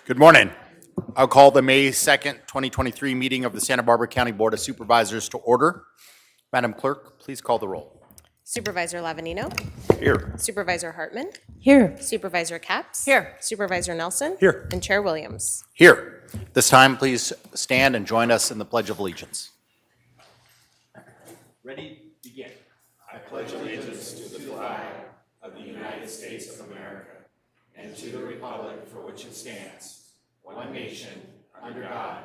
Good morning. I'll call the May 2nd, 2023 meeting of the Santa Barbara County Board of Supervisors to order. Madam Clerk, please call the roll. Supervisor Lavanino. Here. Supervisor Hartman. Here. Supervisor Capps. Here. Supervisor Nelson. Here. And Chair Williams. Here. This time, please stand and join us in the Pledge of Allegiance. Ready, begin. I pledge allegiance to the flag of the United States of America and to the republic for which it stands, one nation, under God,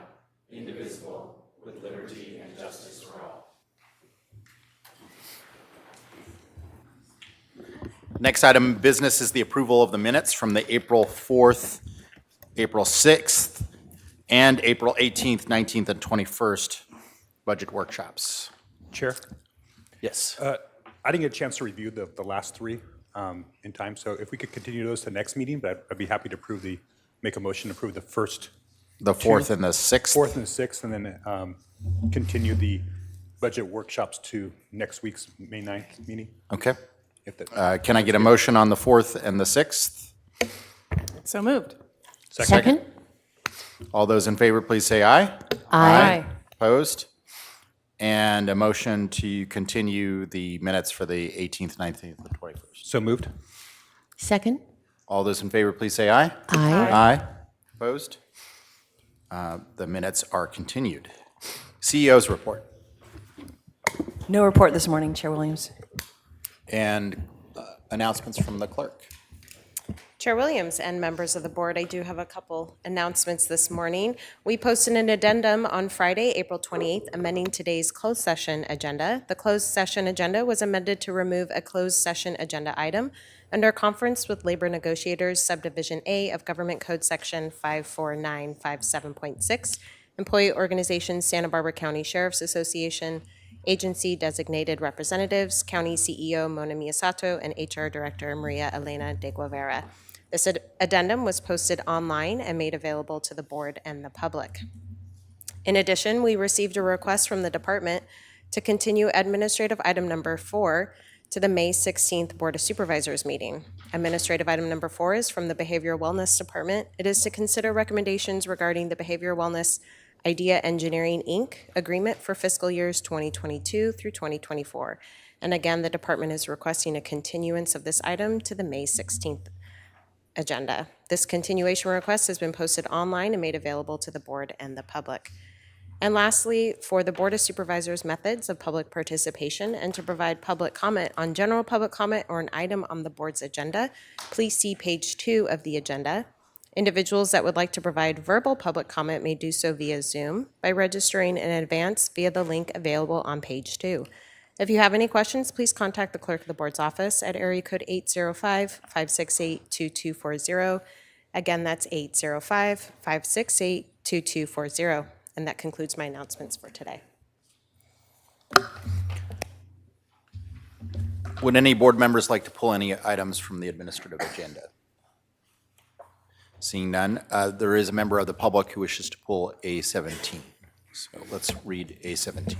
indivisible, with liberty and justice for all. Next item of business is the approval of the minutes from the April 4th, April 6th, and April 18th, 19th, and 21st budget workshops. Chair, Yes. I didn't get a chance to review the last three in time, so if we could continue those to the next meeting, but I'd be happy to make a motion to approve the first, The 4th and the 6th. fourth and the sixth, and then continue the budget workshops to next week's May 9th meeting. Okay. If that, Can I get a motion on the 4th and the 6th? So moved. Second. All those in favor, please say aye. Aye. Opposed? And a motion to continue the minutes for the 18th, 19th, and 21st. So moved. Second. All those in favor, please say aye. Aye. Aye. Opposed? The minutes are continued. CEO's report. No report this morning, Chair Williams. And announcements from the clerk. Chair Williams and members of the board, I do have a couple announcements this morning. We posted an addendum on Friday, April 28th, amending today's closed session agenda. The closed session agenda was amended to remove a closed session agenda item under conference with labor negotiators, subdivision A of Government Code Section 54957.6, Employee Organization, Santa Barbara County Sheriff's Association, agency designated representatives, County CEO Mona Miyasato, and HR Director Maria Elena de Guevara. This addendum was posted online and made available to the board and the public. In addition, we received a request from the department to continue administrative item number 4 to the May 16th Board of Supervisors meeting. Administrative item number 4 is from the Behavioral Wellness Department. It is to consider recommendations regarding the Behavioral Wellness Idea Engineering, Inc. agreement for fiscal years 2022 through 2024. And again, the department is requesting a continuance of this item to the May 16th agenda. This continuation request has been posted online and made available to the board and the public. And lastly, for the Board of Supervisors methods of public participation and to provide public comment on general public comment or an item on the board's agenda, please see page 2 of the agenda. Individuals that would like to provide verbal public comment may do so via Zoom by registering in advance via the link available on page 2. If you have any questions, please contact the clerk of the board's office at area code 805-568-2240. Again, that's 805-568-2240. And that concludes my announcements for today. Would any board members like to pull any items from the administrative agenda? Seeing none, there is a member of the public who wishes to pull A17. So let's read A17.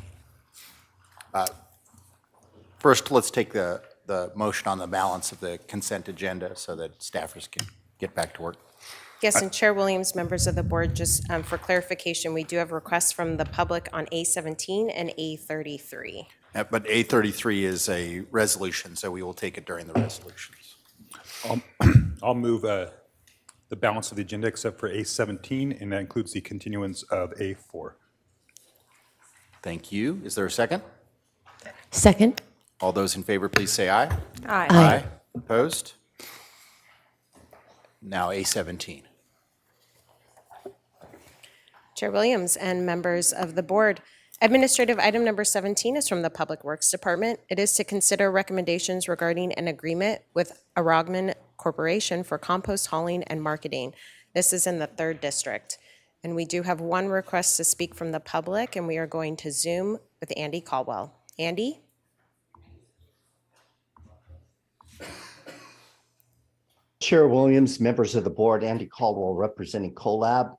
First, let's take the motion on the balance of the consent agenda so that staffers can get back to work. Yes, and Chair Williams, members of the board, just for clarification, we do have requests from the public on A17 and A33. But A33 is a resolution, so we will take it during the resolutions. I'll move the balance of the agenda except for A17, and that includes the continuance of A4. Thank you. Is there a second? Second. All those in favor, please say aye. Aye. Aye. Opposed? Now A17. Chair Williams and members of the board, administrative item number 17 is from the Public Works Department. It is to consider recommendations regarding an agreement with Aragman Corporation for compost hauling and marketing. This is in the 3rd District. And we do have one request to speak from the public, and we are going to Zoom with Andy Caldwell. Andy? Chair Williams, members of the board, Andy Caldwell representing CoLab.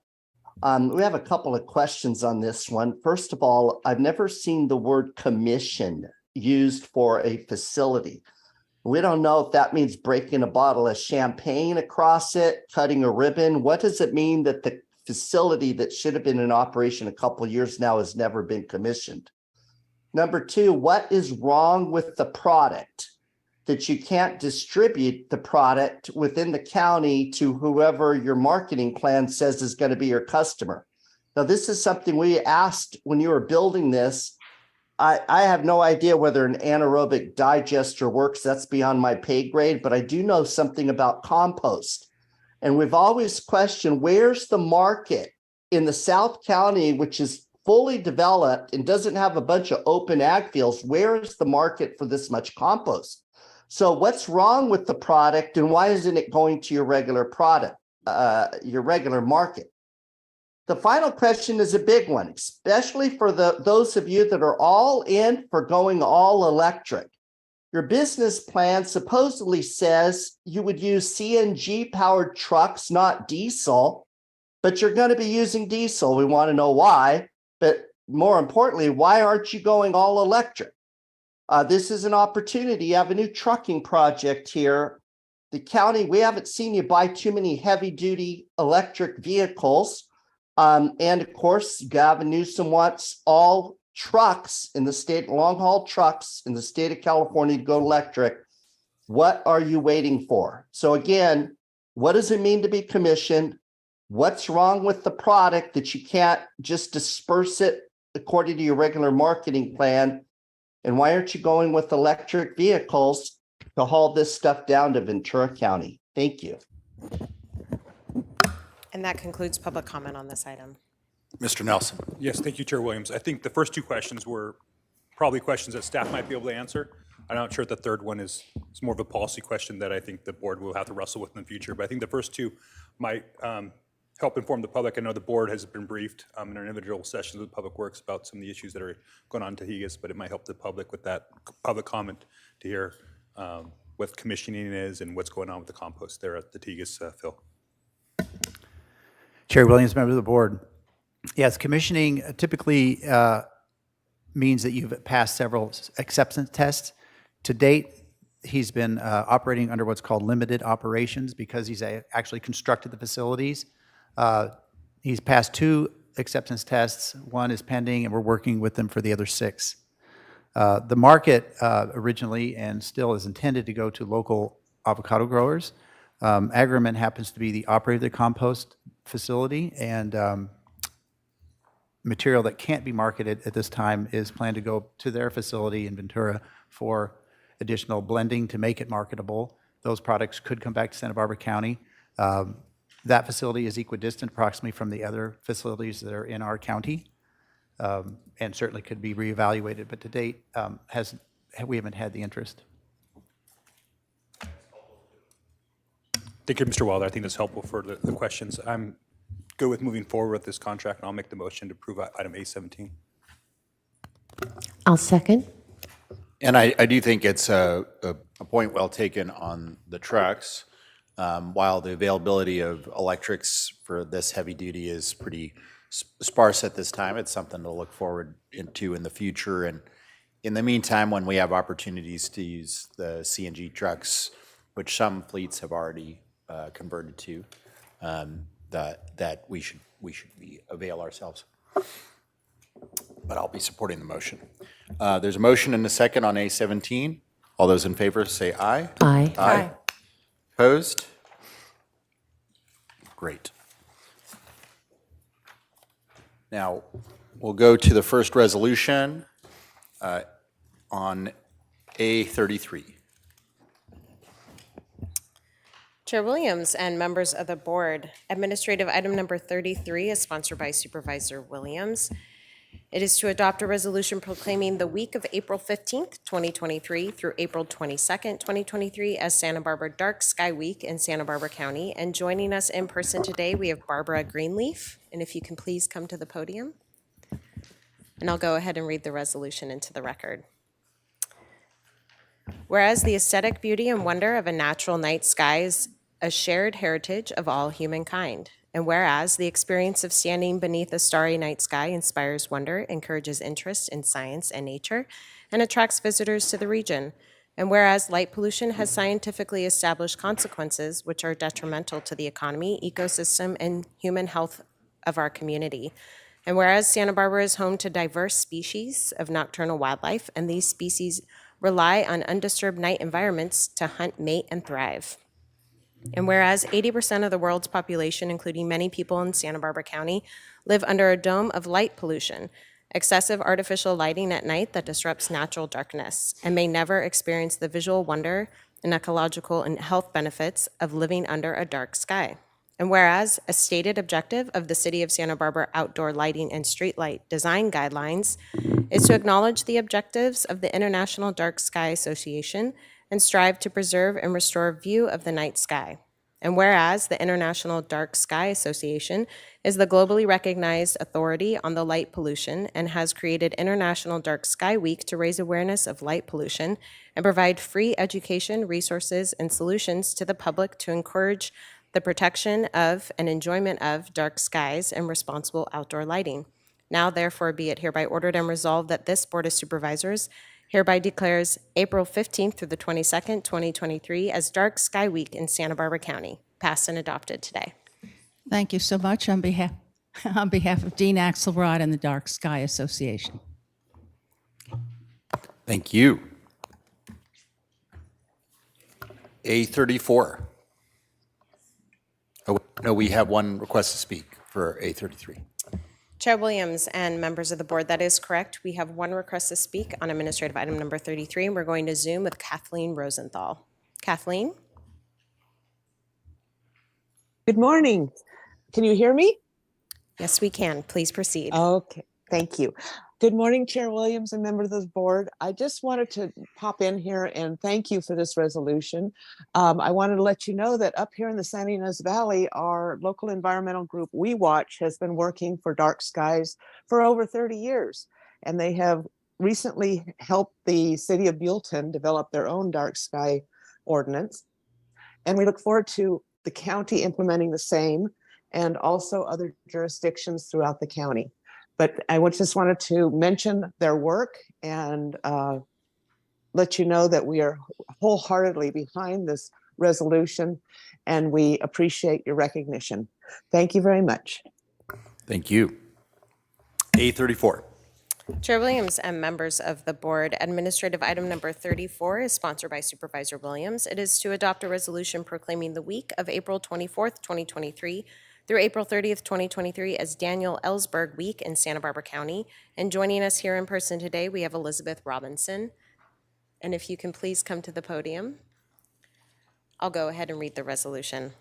We have a couple of questions on this one. First of all, I've never seen the word commission used for a facility. We don't know if that means breaking a bottle of champagne across it, cutting a ribbon. What does it mean that the facility that should have been in operation a couple of years now has never been commissioned? Number two, what is wrong with the product that you can't distribute the product within the county to whoever your marketing plan says is going to be your customer? Now, this is something we asked when you were building this. I have no idea whether an anaerobic digester works. That's beyond my pay grade, but I do know something about compost. And we've always questioned, where's the market in the South County, which is fully developed and doesn't have a bunch of open ag fields? Where is the market for this much compost? So what's wrong with the product, and why isn't it going to your regular product, your regular market? The final question is a big one, especially for those of you that are all in for going all electric. Your business plan supposedly says you would use CNG powered trucks, not diesel, but you're going to be using diesel. We want to know why, but more importantly, why aren't you going all electric? This is an opportunity. You have a new trucking project here. The county, we haven't seen you buy too many heavy duty electric vehicles. And of course, Gavin Newsom wants all trucks in the state, long haul trucks in the state of California to go electric. What are you waiting for? So again, what does it mean to be commissioned? What's wrong with the product that you can't just disperse it according to your regular marketing plan? And why aren't you going with electric vehicles to haul this stuff down to Ventura County? Thank you. And that concludes public comment on this item. Mr. Nelson. Yes, thank you, Chair Williams. I think the first two questions were probably questions that staff might be able to answer. I'm not sure the third one is more of a policy question that I think the board will have to wrestle with in the future. But I think the first two might help inform the public. I know the board has been briefed in our individual sessions with Public Works about some of the issues that are going on in Tehigas, but it might help the public with that public comment to hear what commissioning is and what's going on with the compost there at the Tehigas fill. Chair Williams, member of the board. Yes, commissioning typically means that you've passed several acceptance tests. To date, he's been operating under what's called limited operations because he's actually constructed the facilities. He's passed 2 acceptance tests. 1 is pending, and we're working with them for the other 6. The market originally and still is intended to go to local avocado growers. Agriman happens to be the operator of the compost facility, and material that can't be marketed at this time is planned to go to their facility in Ventura for additional blending to make it marketable. Those products could come back to Santa Barbara County. That facility is equidistant approximately from the other facilities that are in our county, and certainly could be reevaluated, but to date we haven't had the interest. Thank you, Mr. Wilder. I think that's helpful for the questions. I'm good with moving forward with this contract, and I'll make the motion to approve item A17. I'll second. And I do think it's a point well taken on the trucks. While the availability of electrics for this heavy duty is pretty sparse at this time, it's something to look forward into in the future. And in the meantime, when we have opportunities to use the CNG trucks, which some fleets have already converted to, that we should avail ourselves. But I'll be supporting the motion. There's a motion and a second on A17. All those in favor say aye. Aye. Aye. Opposed? Great. Now, we'll go to the first resolution on A33. Chair Williams and members of the board, administrative item number 33 is sponsored by Supervisor Williams. It is to adopt a resolution proclaiming the week of April 15th, 2023 through April 22nd, 2023 as Santa Barbara Dark Sky Week in Santa Barbara County. And joining us in person today, we have Barbara Greenleaf. And if you can please come to the podium. And I'll go ahead and read the resolution into the record. Whereas the aesthetic beauty and wonder of a natural night sky is a shared heritage of all humankind. And whereas the experience of standing beneath a starry night sky inspires wonder, encourages interest in science and nature, and attracts visitors to the region. And whereas light pollution has scientifically established consequences which are detrimental to the economy, ecosystem, and human health of our community. And whereas Santa Barbara is home to diverse species of nocturnal wildlife, and these species rely on undisturbed night environments to hunt, mate, and thrive. And whereas 80% of the world's population, including many people in Santa Barbara County, live under a dome of light pollution, excessive artificial lighting at night that disrupts natural darkness, and may never experience the visual wonder and ecological and health benefits of living under a dark sky. And whereas a stated objective of the City of Santa Barbara outdoor lighting and streetlight design guidelines is to acknowledge the objectives of the International Dark Sky Association and strive to preserve and restore view of the night sky. And whereas the International Dark Sky Association is the globally recognized authority on the light pollution and has created International Dark Sky Week to raise awareness of light pollution and provide free education, resources, and solutions to the public to encourage the protection of and enjoyment of dark skies and responsible outdoor lighting. Now, therefore, be it hereby ordered and resolved that this Board of Supervisors hereby declares April 15th through the 22nd, 2023 as Dark Sky Week in Santa Barbara County, passed and adopted today. Thank you so much on behalf of Dean Axelrod and the Dark Sky Association. Thank you. A34. Oh, no, we have one request to speak for A33. Chair Williams and members of the board, that is correct. We have one request to speak on administrative item number 33, and we're going to Zoom with Kathleen Rosenthal. Kathleen? Good morning. Can you hear me? Yes, we can. Please proceed. Okay, thank you. Good morning, Chair Williams and members of the board. I just wanted to pop in here and thank you for this resolution. I wanted to let you know that up here in the Santa Ynez Valley, our local environmental group, We Watch, has been working for dark skies for over 30 years. And they have recently helped the city of Buellton develop their own dark sky ordinance. And we look forward to the county implementing the same and also other jurisdictions throughout the county. But I just wanted to mention their work and let you know that we are wholeheartedly behind this resolution and we appreciate your recognition. Thank you very much. Thank you. A34. Chair Williams and members of the board, administrative item number 34 is sponsored by Supervisor Williams. It is to adopt a resolution proclaiming the week of April 24th, 2023 through April 30th, 2023 as Daniel Ellsberg Week in Santa Barbara County. And joining us here in person today, we have Elizabeth Robinson. And if you can please come to the podium, I'll go ahead and read the resolution.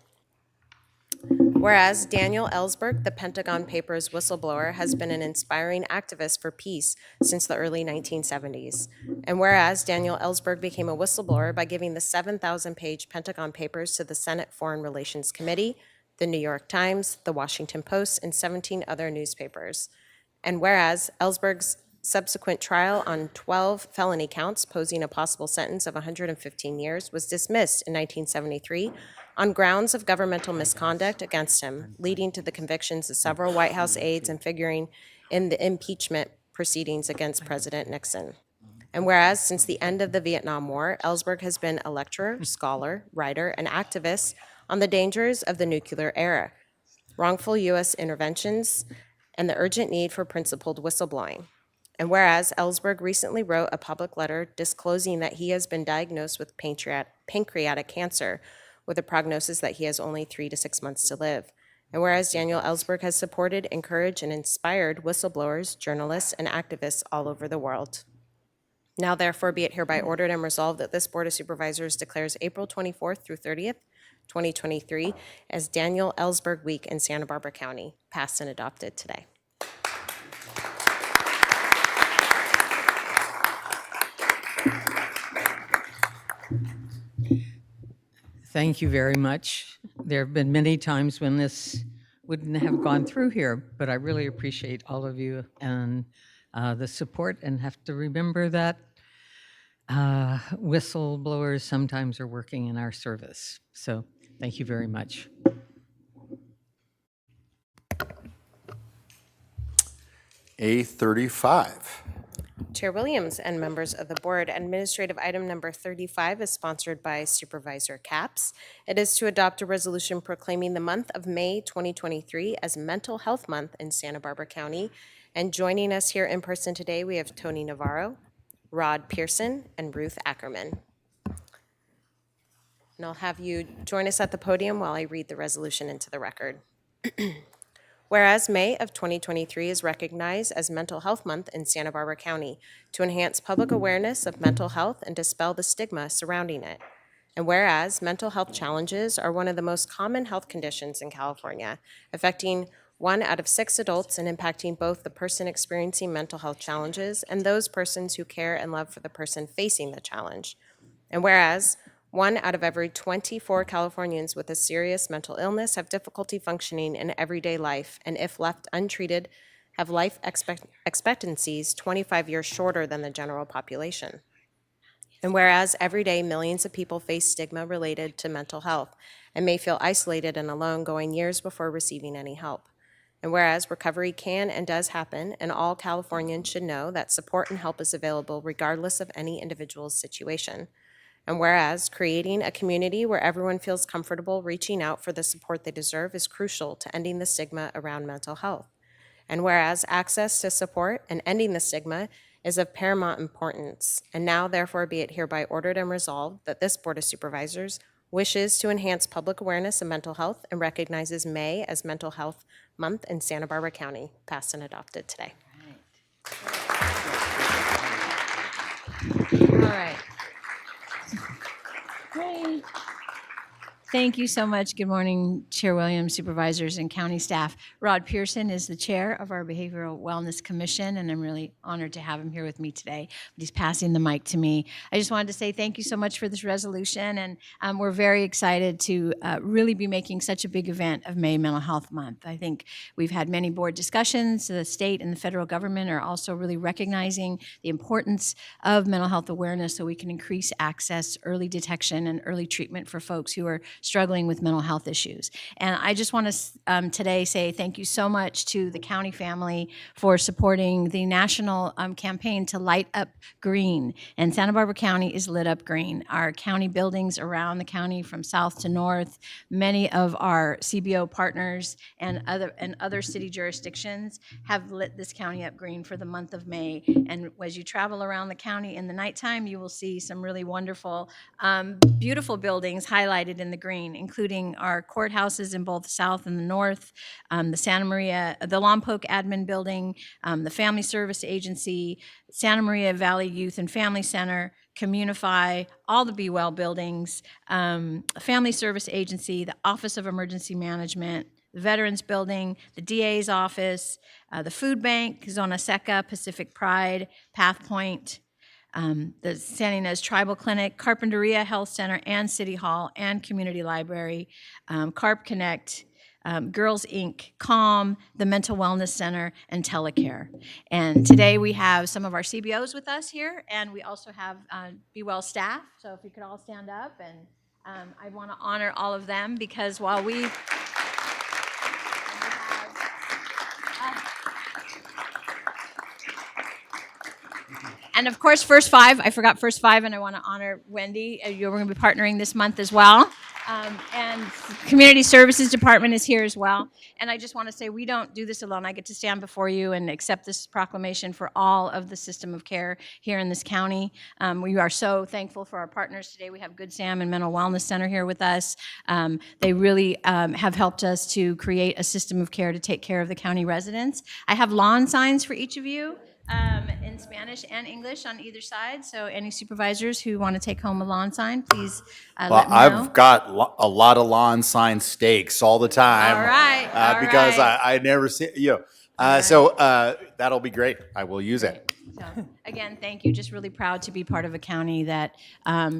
Whereas Daniel Ellsberg, the Pentagon Papers whistleblower, has been an inspiring activist for peace since the early 1970s. And whereas Daniel Ellsberg became a whistleblower by giving the 7,000-page Pentagon Papers to the Senate Foreign Relations Committee, the New York Times, the Washington Post, and 17 other newspapers. And whereas Ellsberg's subsequent trial on 12 felony counts posing a possible sentence of 115 years was dismissed in 1973 on grounds of governmental misconduct against him, leading to the convictions of several White House aides and figuring in the impeachment proceedings against President Nixon. And whereas since the end of the Vietnam War, Ellsberg has been a lecturer, scholar, writer, and activist on the dangers of the nuclear era, wrongful U.S. interventions, and the urgent need for principled whistleblowing. And whereas Ellsberg recently wrote a public letter disclosing that he has been diagnosed with pancreatic cancer with a prognosis that he has only 3 to 6 months to live. And whereas Daniel Ellsberg has supported, encouraged, and inspired whistleblowers, journalists, and activists all over the world. Now, therefore, be it hereby ordered and resolved that this Board of Supervisors declares April 24th through 30th, 2023 as Daniel Ellsberg Week in Santa Barbara County, passed and adopted today. Thank you very much. There have been many times when this wouldn't have gone through here, but I really appreciate all of you and the support, and have to remember that whistleblowers sometimes are working in our service. So thank you very much. A35. Chair Williams and members of the board, administrative item number 35 is sponsored by Supervisor Capps. It is to adopt a resolution proclaiming the month of May 2023 as Mental Health Month in Santa Barbara County. And joining us here in person today, we have Tony Navarro, Rod Pearson, and Ruth Ackerman. And I'll have you join us at the podium while I read the resolution into the record. Whereas May of 2023 is recognized as Mental Health Month in Santa Barbara County to enhance public awareness of mental health and dispel the stigma surrounding it. And whereas mental health challenges are one of the most common health conditions in California, affecting 1 out of 6 adults and impacting both the person experiencing mental health challenges and those persons who care and love for the person facing the challenge. And whereas 1 out of every 24 Californians with a serious mental illness have difficulty functioning in everyday life, and if left untreated, have life expectancies 25 years shorter than the general population. And whereas every day millions of people face stigma related to mental health and may feel isolated and alone, going years before receiving any help. And whereas recovery can and does happen, and all Californians should know that support and help is available regardless of any individual's situation. And whereas creating a community where everyone feels comfortable reaching out for the support they deserve is crucial to ending the stigma around mental health. And whereas access to support and ending the stigma is of paramount importance, and now therefore be it hereby ordered and resolved that this Board of Supervisors wishes to enhance public awareness of mental health and recognizes May as Mental Health Month in Santa Barbara County, passed and adopted today. All right. Great. Thank you so much. Good morning, Chair Williams, supervisors, and county staff. Rod Pearson is the chair of our Behavioral Wellness Commission, and I'm really honored to have him here with me today. He's passing the mic to me. I just wanted to say thank you so much for this resolution, and we're very excited to really be making such a big event of May Mental Health Month. I think we've had many board discussions. The state and the federal government are also really recognizing the importance of mental health awareness so we can increase access, early detection, and early treatment for folks who are struggling with mental health issues. And I just want to today say thank you so much to the county family for supporting the national campaign to light up green. And Santa Barbara County is lit up green. Our county buildings around the county from south to north, many of our CBO partners and other city jurisdictions have lit this county up green for the month of May. And as you travel around the county in the nighttime, you will see some really wonderful, beautiful buildings highlighted in the green, including our courthouses in both the south and the north, the Santa Maria, the Lompoc Admin Building, the Family Service Agency, Santa Maria Valley Youth and Family Center, Communify, all the Be Well buildings, Family Service Agency, the Office of Emergency Management, the Veterans Building, the DA's office, the Food Bank, Zona Seca, Pacific Pride, Path Point, the San Ynez Tribal Clinic, Carpinteria Health Center, and City Hall, and Community Library, Carp Connect, Girls Inc., CALM, the Mental Wellness Center, and Telecare. And today we have some of our CBOs with us here, and we also have Be Well staff. So if you could all stand up, and I want to honor all of them because while we and of course, First Five, I forgot First Five, and I want to honor Wendy. You're going to be partnering this month as well. And Community Services Department is here as well. And I just want to say we don't do this alone. I get to stand before you and accept this proclamation for all of the system of care here in this county. We are so thankful for our partners today. We have Good Sam and Mental Wellness Center here with us. They really have helped us to create a system of care to take care of the county residents. I have lawn signs for each of you. In Spanish and English on either side. So any supervisors who want to take home a lawn sign, please let me know. I've got a lot of lawn sign stakes all the time. All right. Because I never see, so that'll be great. I will use it. So, again, thank you. Just really proud to be part of a county that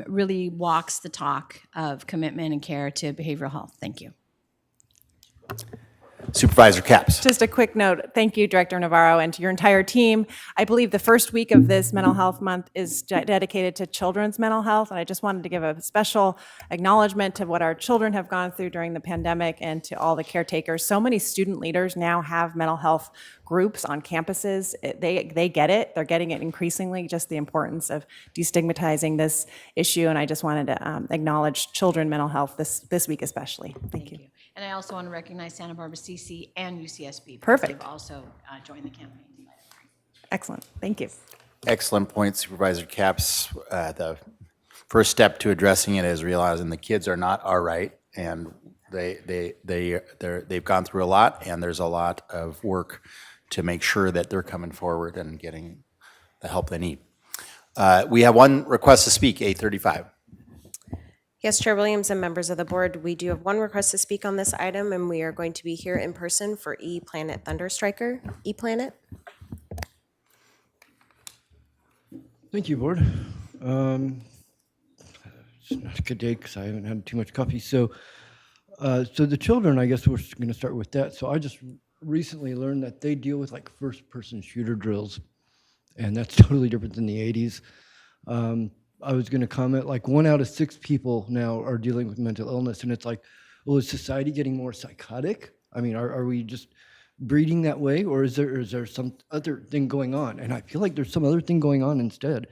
really walks the talk of commitment and care to behavioral health. Thank you. Supervisor Capps. Just a quick note. Thank you, Director Navarro, and to your entire team. I believe the first week of this Mental Health Month is dedicated to children's mental health, and I just wanted to give a special acknowledgement to what our children have gone through during the pandemic and to all the caretakers. So many student leaders now have mental health groups on campuses. They get it. They're getting it increasingly, just the importance of destigmatizing this issue, and I just wanted to acknowledge children mental health this week especially. Thank you. And I also want to recognize Santa Barbara CC and UCSB. because Perfect. They've also joined the campaign. Excellent. Thank you. Excellent point, Supervisor Capps. The first step to addressing it is realizing the kids are not all right, and they've gone through a lot, and there's a lot of work to make sure that they're coming forward and getting the help they need. We have one request to speak, 8:35. Yes, Chair Williams and members of the board, we do have one request to speak on this item, and we are going to be here in person for E-Planet Thunderstriker. E-Planet? Thank you, Board. It's not a good day because I haven't had too much coffee. So the children, I guess we're going to start with that. So I just recently learned that they deal with like first-person shooter drills, and that's totally different than the 80s. I was going to comment, like 1 out of 6 people now are dealing with mental illness, and it's like, well, is society getting more psychotic? I mean, are we just breeding that way, or is there some other thing going on? And I feel like there's some other thing going on instead.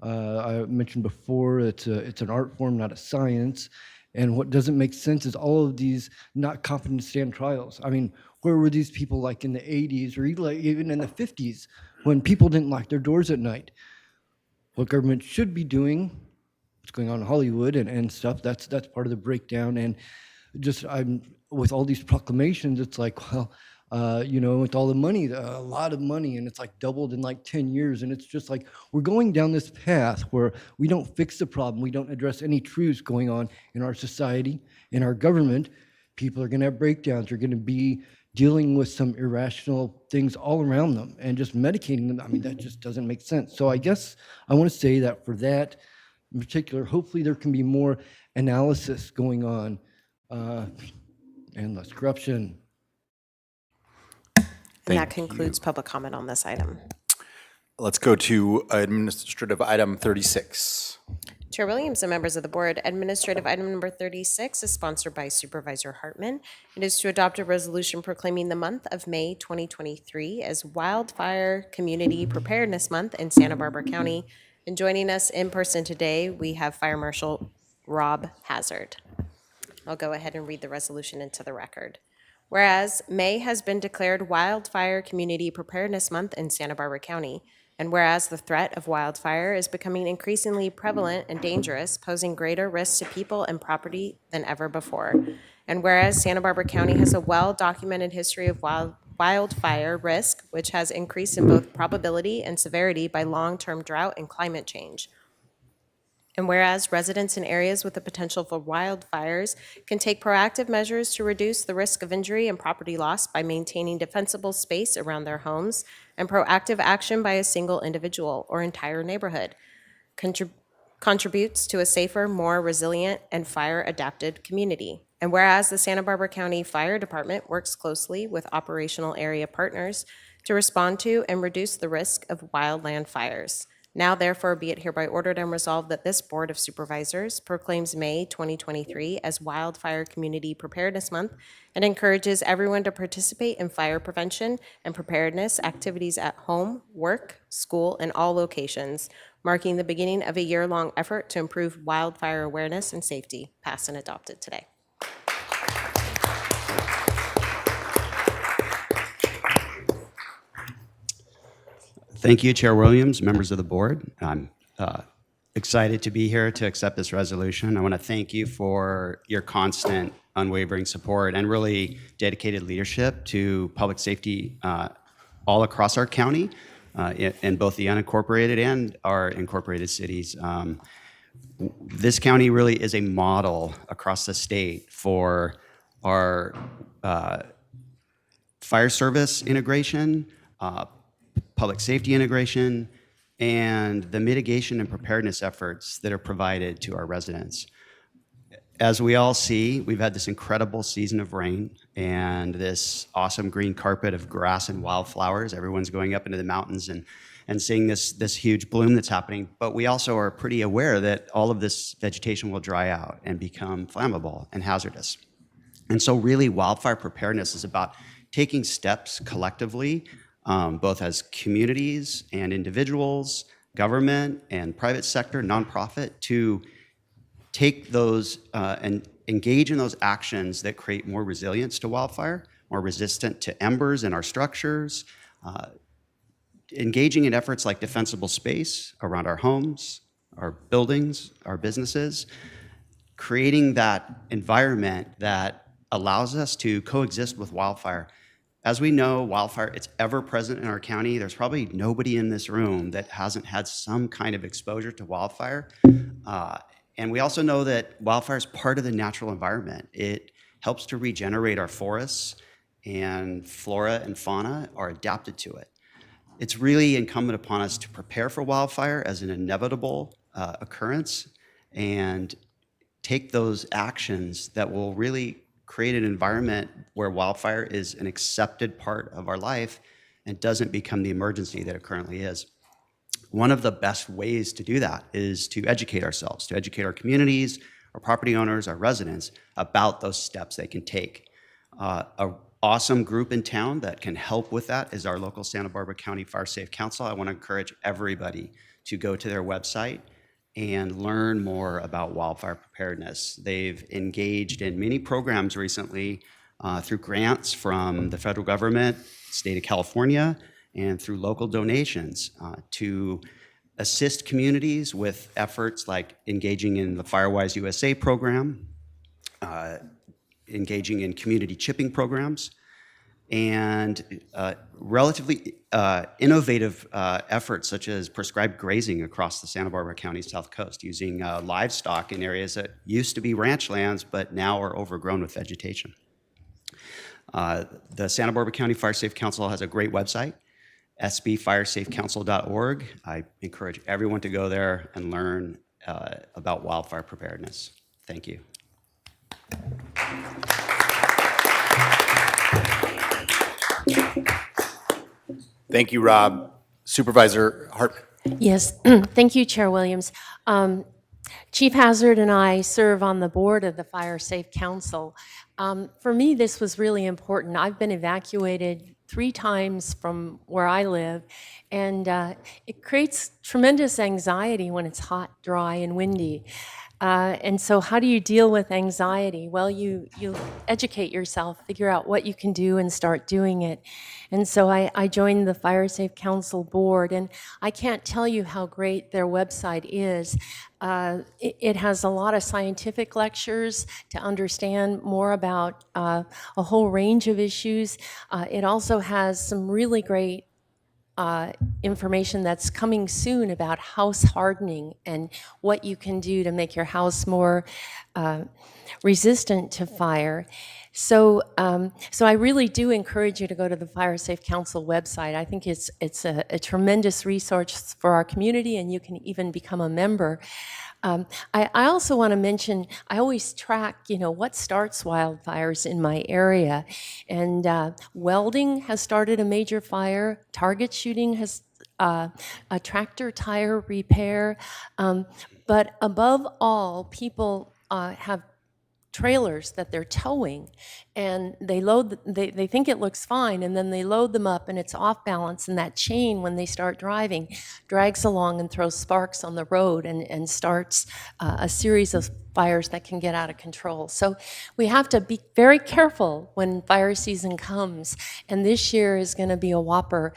I mentioned before, it's an art form, not a science. And what doesn't make sense is all of these not competent stand trials. I mean, where were these people like in the 80s or even in the 50s when people didn't lock their doors at night? What government should be doing, what's going on in Hollywood and stuff, that's part of the breakdown. And just with all these proclamations, it's like, well, with all the money, a lot of money, and it's like doubled in like 10 years. And it's just like, we're going down this path where we don't fix the problem. We don't address any truths going on in our society, in our government. People are going to have breakdowns. They're going to be dealing with some irrational things all around them and just medicating them. I mean, that just doesn't make sense. So I guess I want to say that for that in particular, hopefully there can be more analysis going on and less corruption. And that concludes public comment on this item. Let's go to administrative item 36. Chair Williams and members of the board, administrative item number 36 is sponsored by Supervisor Hartman. It is to adopt a resolution proclaiming the month of May 2023 as Wildfire Community Preparedness Month in Santa Barbara County. And joining us in person today, we have Fire Marshal Rob Hazard. I'll go ahead and read the resolution into the record. Whereas May has been declared Wildfire Community Preparedness Month in Santa Barbara County, and whereas the threat of wildfire is becoming increasingly prevalent and dangerous, posing greater risks to people and property than ever before, and whereas Santa Barbara County has a well-documented history of wildfire risk, which has increased in both probability and severity by long-term drought and climate change. And whereas residents in areas with the potential for wildfires can take proactive measures to reduce the risk of injury and property loss by maintaining defensible space around their homes, and proactive action by a single individual or entire neighborhood contributes to a safer, more resilient, and fire-adapted community. And whereas the Santa Barbara County Fire Department works closely with operational area partners to respond to and reduce the risk of wildland fires. Now, therefore, be it hereby ordered and resolved that this Board of Supervisors proclaims May 2023 as Wildfire Community Preparedness Month and encourages everyone to participate in fire prevention and preparedness activities at home, work, school, and all locations, marking the beginning of a year-long effort to improve wildfire awareness and safety, passed and adopted today. Thank you, Chair Williams, members of the board. I'm excited to be here to accept this resolution. I want to thank you for your constant, unwavering support and really dedicated leadership to public safety all across our county, in both the unincorporated and our incorporated cities. This county really is a model across the state for our fire service integration, public safety integration, and the mitigation and preparedness efforts that are provided to our residents. as we all see, we've had this incredible season of rain and this awesome green carpet of grass and wildflowers. Everyone's going up into the mountains and seeing this huge bloom that's happening. But we also are pretty aware that all of this vegetation will dry out and become flammable and hazardous. And so really wildfire preparedness is about taking steps collectively, both as communities and individuals, government and private sector, nonprofit, to take those and engage in those actions that create more resilience to wildfire, more resistant to embers in our structures, engaging in efforts like defensible space around our homes, our buildings, our businesses, creating that environment that allows us to coexist with wildfire. As we know, wildfire, it's ever present in our county. There's probably nobody in this room that hasn't had some kind of exposure to wildfire. And we also know that wildfire is part of the natural environment. It helps to regenerate our forests, and flora and fauna are adapted to it. It's really incumbent upon us to prepare for wildfire as an inevitable occurrence and take those actions that will really create an environment where wildfire is an accepted part of our life and doesn't become the emergency that it currently is. One of the best ways to do that is to educate ourselves, to educate our communities, our property owners, our residents about those steps they can take. An awesome group in town that can help with that is our local Santa Barbara County Fire Safe Council. I want to encourage everybody to go to their website and learn more about wildfire preparedness. They've engaged in many programs recently through grants from the federal government, state of California, and through local donations to assist communities with efforts like engaging in the Firewise USA program, engaging in community chipping programs, and relatively innovative efforts such as prescribed grazing across the Santa Barbara County South Coast, using livestock in areas that used to be ranch lands but now are overgrown with vegetation. The Santa Barbara County Fire Safe Council has a great website, sbfiresafecouncil.org. I encourage everyone to go there and learn about wildfire preparedness. Thank you. Thank you, Rob. Supervisor Hartman. Yes, thank you, Chair Williams. Chief Hazard and I serve on the board of the Fire Safe Council. For me, this was really important. I've been evacuated 3 times from where I live, and it creates tremendous anxiety when it's hot, dry, and windy. And so how do you deal with anxiety? Well, you educate yourself, figure out what you can do, and start doing it. And so I joined the Fire Safe Council board, and I can't tell you how great their website is. It has a lot of scientific lectures to understand more about a whole range of issues. It also has some really great information that's coming soon about house hardening and what you can do to make your house more resistant to fire. So I really do encourage you to go to the Fire Safe Council website. I think it's a tremendous resource for our community, and you can even become a member. I also want to mention, I always track, what starts wildfires in my area. And welding has started a major fire. Target shooting has a tractor tire repair. But above all, people have trailers that they're towing, and they think it looks fine, and then they load them up and it's off balance, and that chain, when they start driving, drags along and throws sparks on the road and starts a series of fires that can get out of control. So we have to be very careful when fire season comes, and this year is going to be a whopper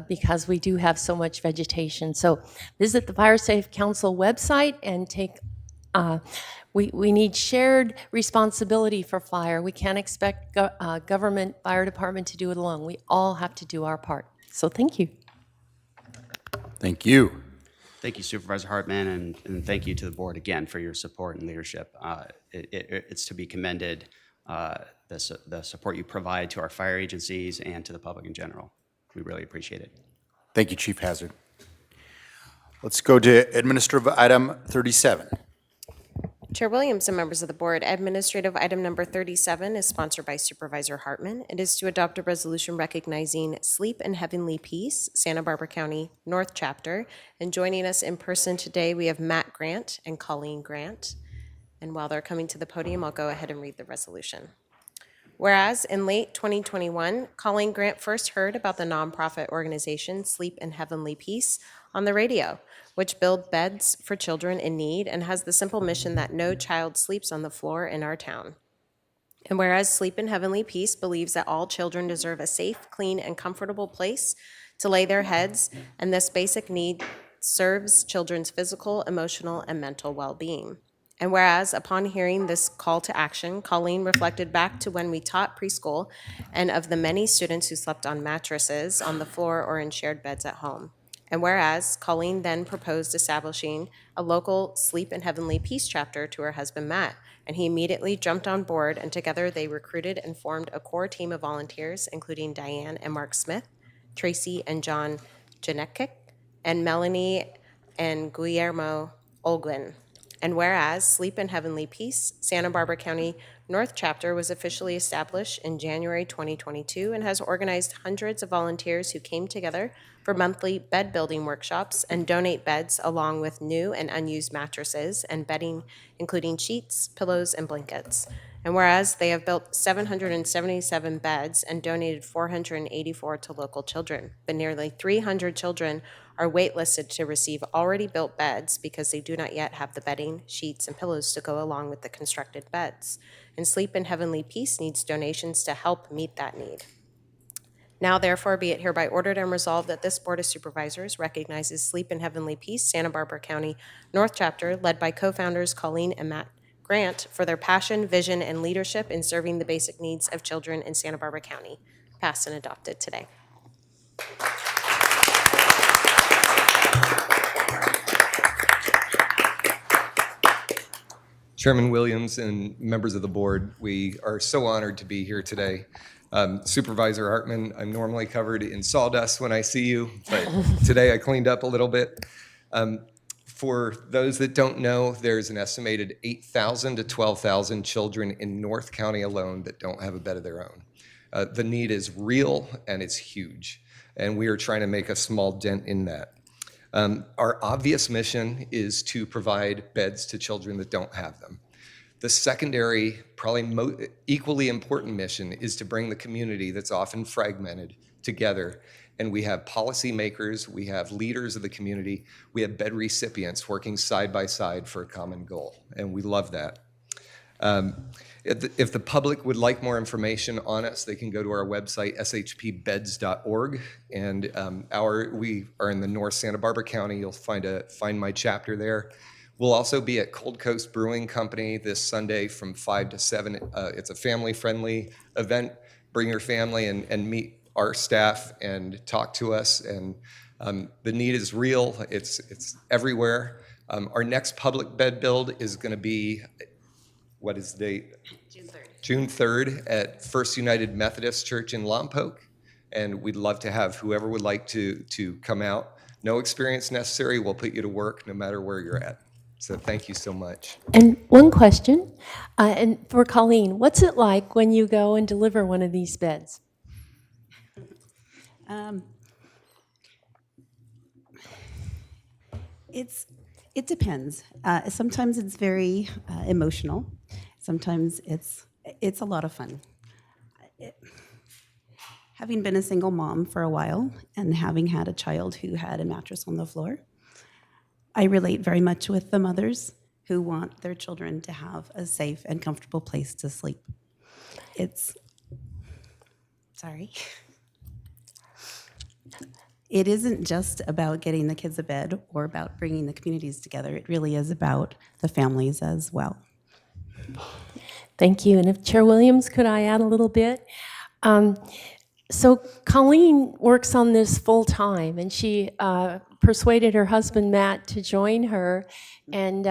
because we do have so much vegetation. So visit the Fire Safe Council website and take we need shared responsibility for fire. We can't expect government, fire department to do it alone. We all have to do our part. So thank you. Thank you. Thank you, Supervisor Hartman, and thank you to the board again for your support and leadership. It's to be commended, the support you provide to our fire agencies and to the public in general. We really appreciate it. Thank you, Chief Hazard. Let's go to administrative item 37. Chair Williams and members of the board, administrative item number 37 is sponsored by Supervisor Hartman. It is to adopt a resolution recognizing Sleep in Heavenly Peace, Santa Barbara County North Chapter. And joining us in person today, we have Matt Grant and Colleen Grant. And while they're coming to the podium, I'll go ahead and read the resolution. Whereas in late 2021, Colleen Grant first heard about the nonprofit organization Sleep in Heavenly Peace on the radio, which builds beds for children in need and has the simple mission that no child sleeps on the floor in our town. And whereas Sleep in Heavenly Peace believes that all children deserve a safe, clean, and comfortable place to lay their heads, and this basic need serves children's physical, emotional, and mental well-being. And whereas, upon hearing this call to action, Colleen reflected back to when we taught preschool and of the many students who slept on mattresses on the floor or in shared beds at home. And whereas, Colleen then proposed establishing a local Sleep in Heavenly Peace chapter to her husband, Matt, and he immediately jumped on board, and together they recruited and formed a core team of volunteers, including Diane and Mark Smith, Tracy and John Janekik, and Melanie and Guillermo Olguin. And whereas Sleep in Heavenly Peace, Santa Barbara County North Chapter was officially established in January 2022 and has organized hundreds of volunteers who came together for monthly bed building workshops and donate beds along with new and unused mattresses and bedding, including sheets, pillows, and blankets. And whereas they have built 777 beds and donated 484 to local children, but nearly 300 children are waitlisted to receive already built beds because they do not yet have the bedding, sheets, and pillows to go along with the constructed beds. And Sleep in Heavenly Peace needs donations to help meet that need. Now, therefore, be it hereby ordered and resolved that this Board of Supervisors recognizes Sleep in Heavenly Peace, Santa Barbara County North Chapter, led by co-founders Colleen and Matt Grant, for their passion, vision, and leadership in serving the basic needs of children in Santa Barbara County. Passed and adopted today. Chairman Williams and members of the board, we are so honored to be here today. Supervisor Hartman, I'm normally covered in sawdust when I see you, but today I cleaned up a little bit. For those that don't know, there's an estimated 8,000 to 12,000 children in North County alone that don't have a bed of their own. The need is real and it's huge, and we are trying to make a small dent in that. Our obvious mission is to provide beds to children that don't have them. The secondary, probably equally important mission is to bring the community that's often fragmented together. And we have policymakers, we have leaders of the community, we have bed recipients working side by side for a common goal. And we love that. If the public would like more information on us, they can go to our website, shpbeds.org. And we are in the North Santa Barbara County. You'll find my chapter there. We'll also be at Cold Coast Brewing Company this Sunday from 5 to 7. It's a family-friendly event. Bring your family and meet our staff and talk to us. And the need is real. It's everywhere. Our next public bed build is going to be, what is the date? June 3rd. June 3rd at First United Methodist Church in Lompoc. And we'd love to have whoever would like to come out. No experience necessary. We'll put you to work no matter where you're at. So thank you so much. And one question, and for Colleen, what's it like when you go and deliver one of these beds? It depends. Sometimes it's very emotional. Sometimes it's a lot of fun. Having been a single mom for a while and having had a child who had a mattress on the floor, I relate very much with the mothers who want their children to have a safe and comfortable place to sleep. It isn't just about getting the kids a bed or about bringing the communities together. It really is about the families as well. Thank you. And if Chair Williams, could I add a little bit? So Colleen works on this full time, and she persuaded her husband, Matt, to join her, and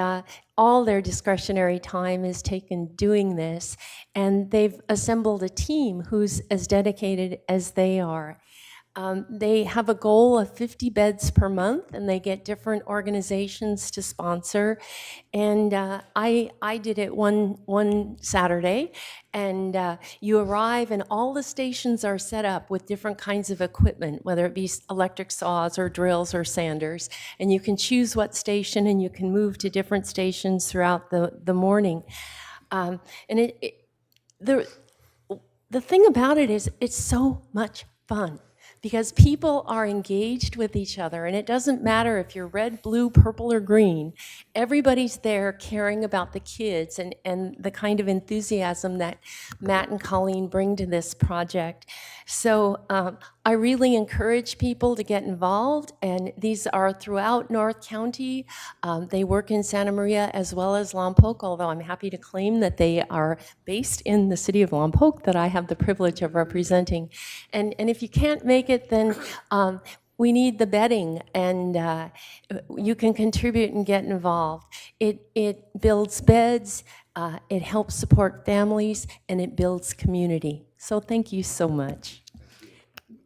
all their discretionary time is taken doing this, and they've assembled a team who's as dedicated as they are. They have a goal of 50 beds per month, and they get different organizations to sponsor. And I did it one Saturday, and you arrive, and all the stations are set up with different kinds of equipment, whether it be electric saws or drills or sanders, and you can choose what station, and you can move to different stations throughout the morning. And the thing about it is it's so much fun because people are engaged with each other, and it doesn't matter if you're red, blue, purple, or green. Everybody's there caring about the kids and the kind of enthusiasm that Matt and Colleen bring to this project. So I really encourage people to get involved, and these are throughout North County. They work in Santa Maria as well as Lompoc, although I'm happy to claim that they are based in the city of Lompoc that I have the privilege of representing. And if you can't make it, then we need the bedding, and you can contribute and get involved. It builds beds, it helps support families, and it builds community. So thank you so much.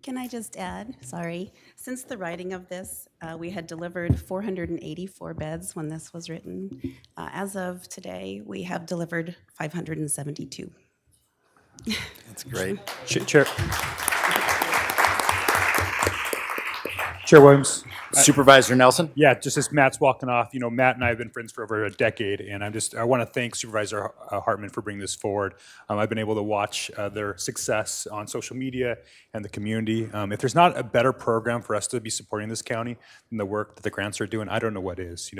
Can I just add, sorry, since the writing of this, we had delivered 484 beds when this was written. As of today, we have delivered 572. That's great. Chair Williams. Supervisor Nelson? Yeah, just as Matt's walking off, Matt and I have been friends for over a decade, and I want to thank Supervisor Hartman for bringing this forward. I've been able to watch their success on social media and the community. If there's not a better program for us to be supporting this county than the work that the grants are doing, I don't know what is.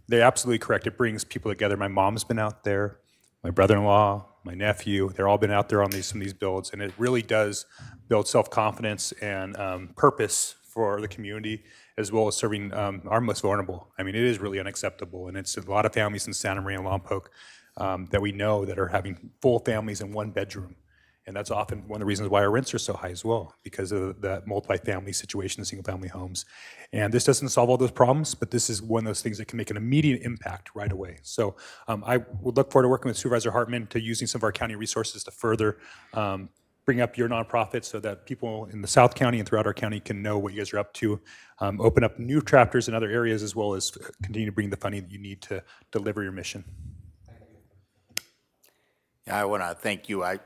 They're absolutely correct. It brings people together. My mom's been out there, my brother-in-law, my nephew. They're all been out there on some of these builds, and it really does build self-confidence and purpose for the community, as well as serving our most vulnerable. I mean, it is really unacceptable, and it's a lot of families in Santa Maria and Lompoc that we know that are having full families in one bedroom, and that's often one of the reasons why our rents are so high as well, because of that multi-family situation, single-family homes. And this doesn't solve all those problems, but this is one of those things that can make an immediate impact right away. So I would look forward to working with Supervisor Hartman to using some of our county resources to further bring up your nonprofit so that people in the South County and throughout our county can know what you guys are up to, open up new chapters in other areas, as well as continue to bring the funding that you need to deliver your mission. Yeah, I want to thank you. I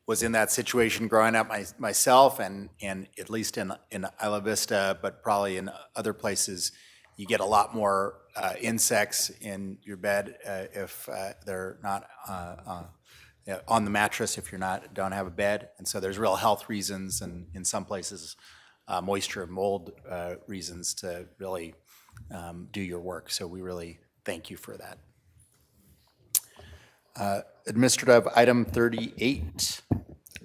was in that situation growing up myself, and at least in Isla Vista, but probably in other places, you get a lot more insects in your bed if they're not on the mattress, if don't have a bed. And so there's real health reasons, and in some places moisture and mold reasons to really do your work. So we really thank you for that. Administrative item 38.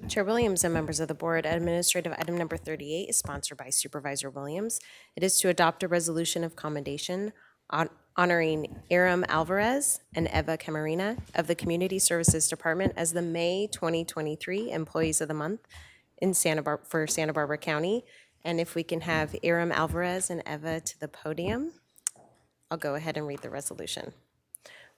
Chair Williams and members of the board, administrative item number 38 is sponsored by Supervisor Williams. It is to adopt a resolution of commendation honoring Aram Alvarez and Eva Camarina of the Community Services Department as the May 2023 Employees of the Month for Santa Barbara County. And if we can have Aram Alvarez and Eva to the podium, I'll go ahead and read the resolution.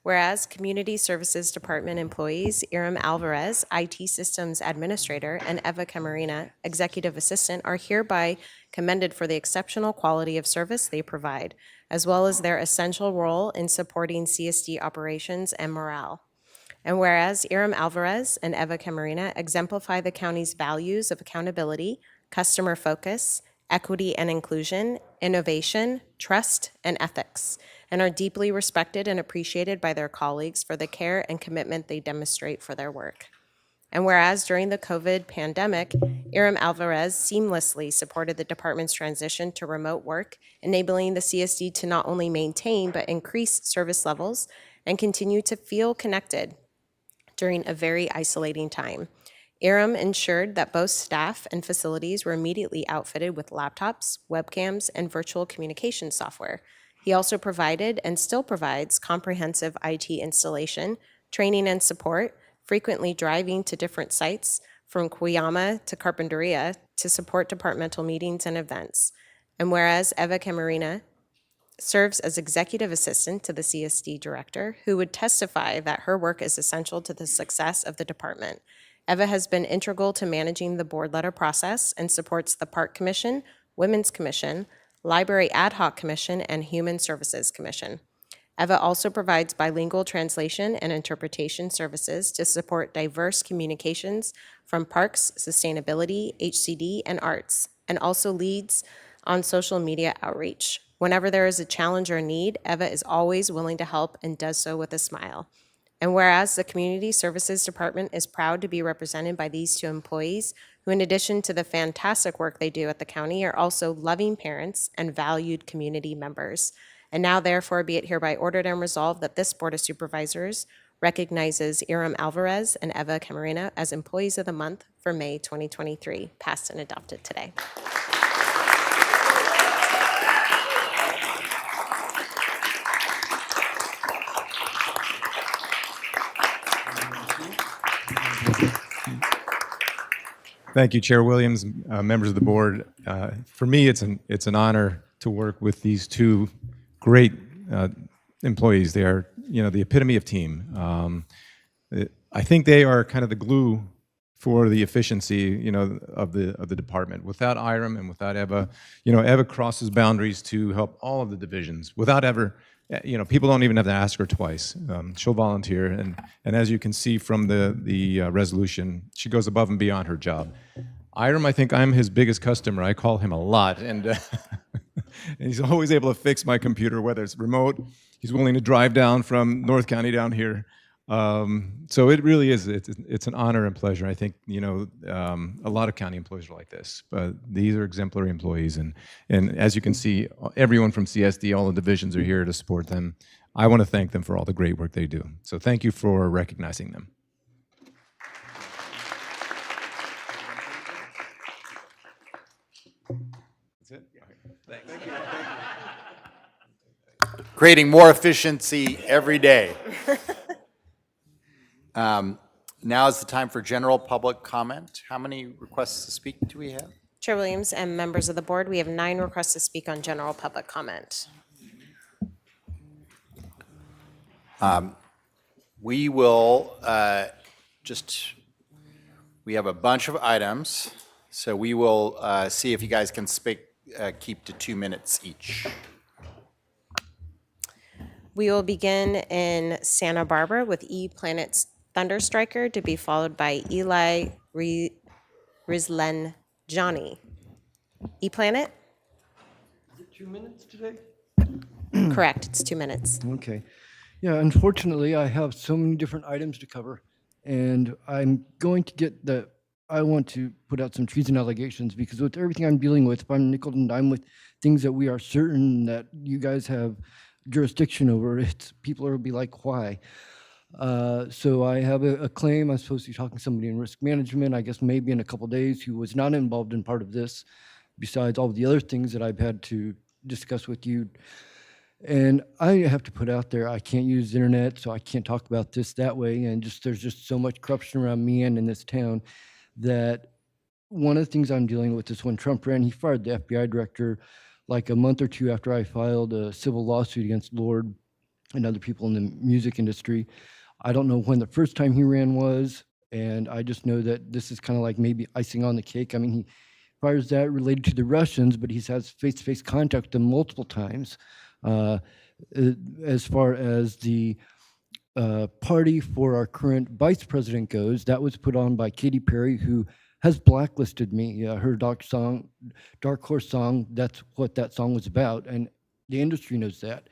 Whereas Community Services Department employees Aram Alvarez, IT Systems Administrator, and Eva Camarina, Executive Assistant, are hereby commended for the exceptional quality of service they provide, as well as their essential role in supporting CSD operations and morale. And whereas Aram Alvarez and Eva Camarina exemplify the county's values of accountability, customer focus, equity and inclusion, innovation, trust, and ethics, and are deeply respected and appreciated by their colleagues for the care and commitment they demonstrate for their work. And whereas during the COVID pandemic, Aram Alvarez seamlessly supported the department's transition to remote work, enabling the CSD to not only maintain but increase service levels and continue to feel connected during a very isolating time. Aram ensured that both staff and facilities were immediately outfitted with laptops, webcams, and virtual communication software. He also provided and still provides comprehensive IT installation, training, and support, frequently driving to different sites from Cuyama to Carpinteria to support departmental meetings and events. And whereas Eva Camarina serves as executive assistant to the CSD director, who would testify that her work is essential to the success of the department. Eva has been integral to managing the board letter process and supports the Park Commission, Women's Commission, Library Ad Hoc Commission, and Human Services Commission. Eva also provides bilingual translation and interpretation services to support diverse communications from parks, sustainability, HCD, and arts, and also leads on social media outreach. Whenever there is a challenge or need, Eva is always willing to help and does so with a smile. And whereas the Community Services Department is proud to be represented by these two employees, who in addition to the fantastic work they do at the county, are also loving parents and valued community members. And now therefore be it hereby ordered and resolved that this Board of Supervisors recognizes Iram Alvarez and Eva Camarena as Employees of the Month for May 2023, passed and adopted today. Thank you, Chair Williams, members of the board. For me, it's an honor to work with these two great employees. They are, the epitome of team. I think they are kind of the glue for the efficiency, of the department. Without Iram and without Eva, Eva crosses boundaries to help all of the divisions without ever. People don't even have to ask her twice. She'll volunteer, and as you can see from the resolution, she goes above and beyond her job. Iram, I think I'm his biggest customer. I call him a lot, and and he's always able to fix my computer, whether it's remote. He's willing to drive down from North County down here. So it really is. It's an honor and pleasure. I think a lot of county employees are like this, but these are exemplary employees, and as you can see, everyone from CSD, all the divisions are here to support them. I want to thank them for all the great work they do. So thank you for recognizing them. That's it? Okay. Thank you. Creating more efficiency every day. Now is the time for general public comment. How many requests to speak do we have? Chair Williams and members of the board, we have 9 requests to speak on general public comment. We will we have a bunch of items, so we will see if you guys can keep to 2 minutes each. We will begin in Santa Barbara with E-Planet's Thunder Striker, to be followed by Eli Rizlenjani. E-Planet? Is it 2 minutes today? Correct, it's 2 minutes. Okay. Yeah, unfortunately, I have so many different items to cover, and I'm going to I want to put out some treason allegations, because with everything I'm dealing with, if I'm nickel and dime with things that we are certain that you guys have jurisdiction over, people will be like, why? So I have a claim. I'm supposed to be talking to somebody in risk management, I guess maybe in a couple days, who was not involved in part of this, besides all the other things that I've had to discuss with you. And I have to put out there, I can't use the internet, so I can't talk about this that way. And there's just so much corruption around me and in this town, that one of the things I'm dealing with is when Trump ran, he fired the FBI director like a month or two after I filed a civil lawsuit against Lord and other people in the music industry. I don't know when the first time he ran was, and I just know that this is kind of like maybe icing on the cake. I mean, he fires that related to the Russians, but he has face-to-face contact with them multiple times. As far as the party for our current vice president goes, that was put on by Katy Perry, who has blacklisted me. Her Dark Horse song, that's what that song was about, and the industry knows that,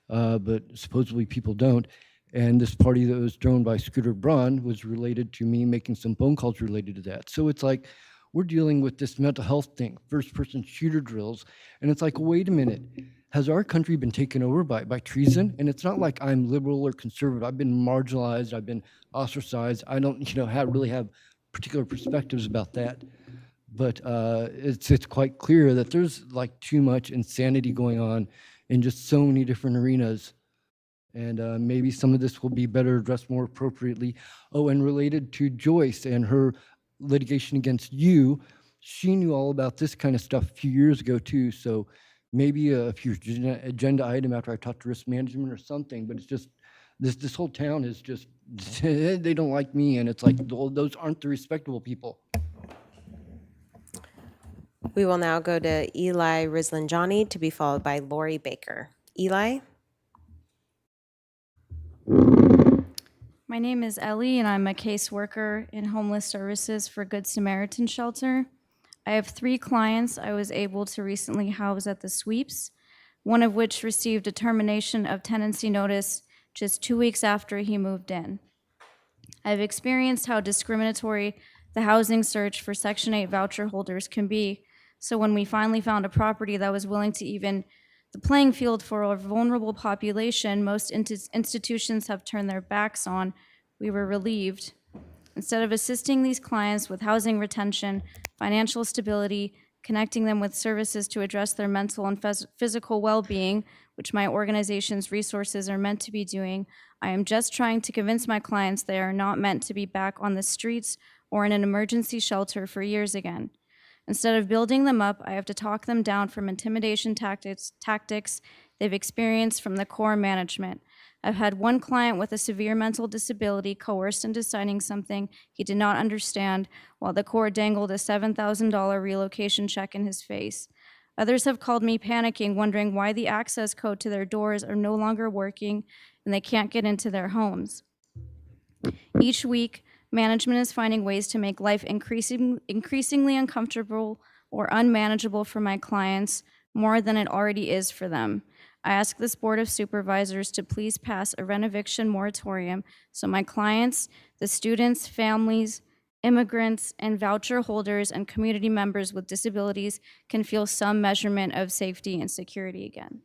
but supposedly people don't. And this party that was thrown by Scooter Braun was related to me making some phone calls related to that. So it's like, we're dealing with this mental health thing, first-person shooter drills, and it's like, wait a minute, has our country been taken over by treason? And it's not like I'm liberal or conservative. I've been marginalized. I've been ostracized. I don't, really have particular perspectives about that. But it's quite clear that there's like too much insanity going on in just so many different arenas. And maybe some of this will be better addressed more appropriately. Oh, and related to Joyce and her litigation against you, she knew all about this kind of stuff a few years ago too. So maybe a future agenda item after I talk to risk management or something, but it's just This whole town is just, they don't like me, and it's like, those aren't the respectable people. We will now go to Eli Rislanjani to be followed by Lori Baker. Eli? My name is Ellie, and I'm a caseworker in homeless services for Good Samaritan Shelter. I have 3 clients I was able to recently house at the sweeps, one of which received a termination of tenancy notice just 2 weeks after he moved in. I've experienced how discriminatory the housing search for Section 8 voucher holders can be, so when we finally found a property that was willing to even the playing field for a vulnerable population most institutions have turned their backs on, we were relieved. Instead of assisting these clients with housing retention, financial stability, connecting them with services to address their mental and physical well-being, which my organization's resources are meant to be doing, I am just trying to convince my clients they are not meant to be back on the streets or in an emergency shelter for years again. Instead of building them up, I have to talk them down from intimidation tactics they've experienced from the core management. I've had one client with a severe mental disability coerced into signing something he did not understand, while the core dangled a $7,000 relocation check in his face. Others have called me panicking, wondering why the access code to their doors are no longer working and they can't get into their homes. Each week, management is finding ways to make life increasingly uncomfortable or unmanageable for my clients, more than it already is for them. I ask this Board of Supervisors to please pass a rent-eviction moratorium so my clients, the students, families, immigrants, and voucher holders and community members with disabilities can feel some measurement of safety and security again.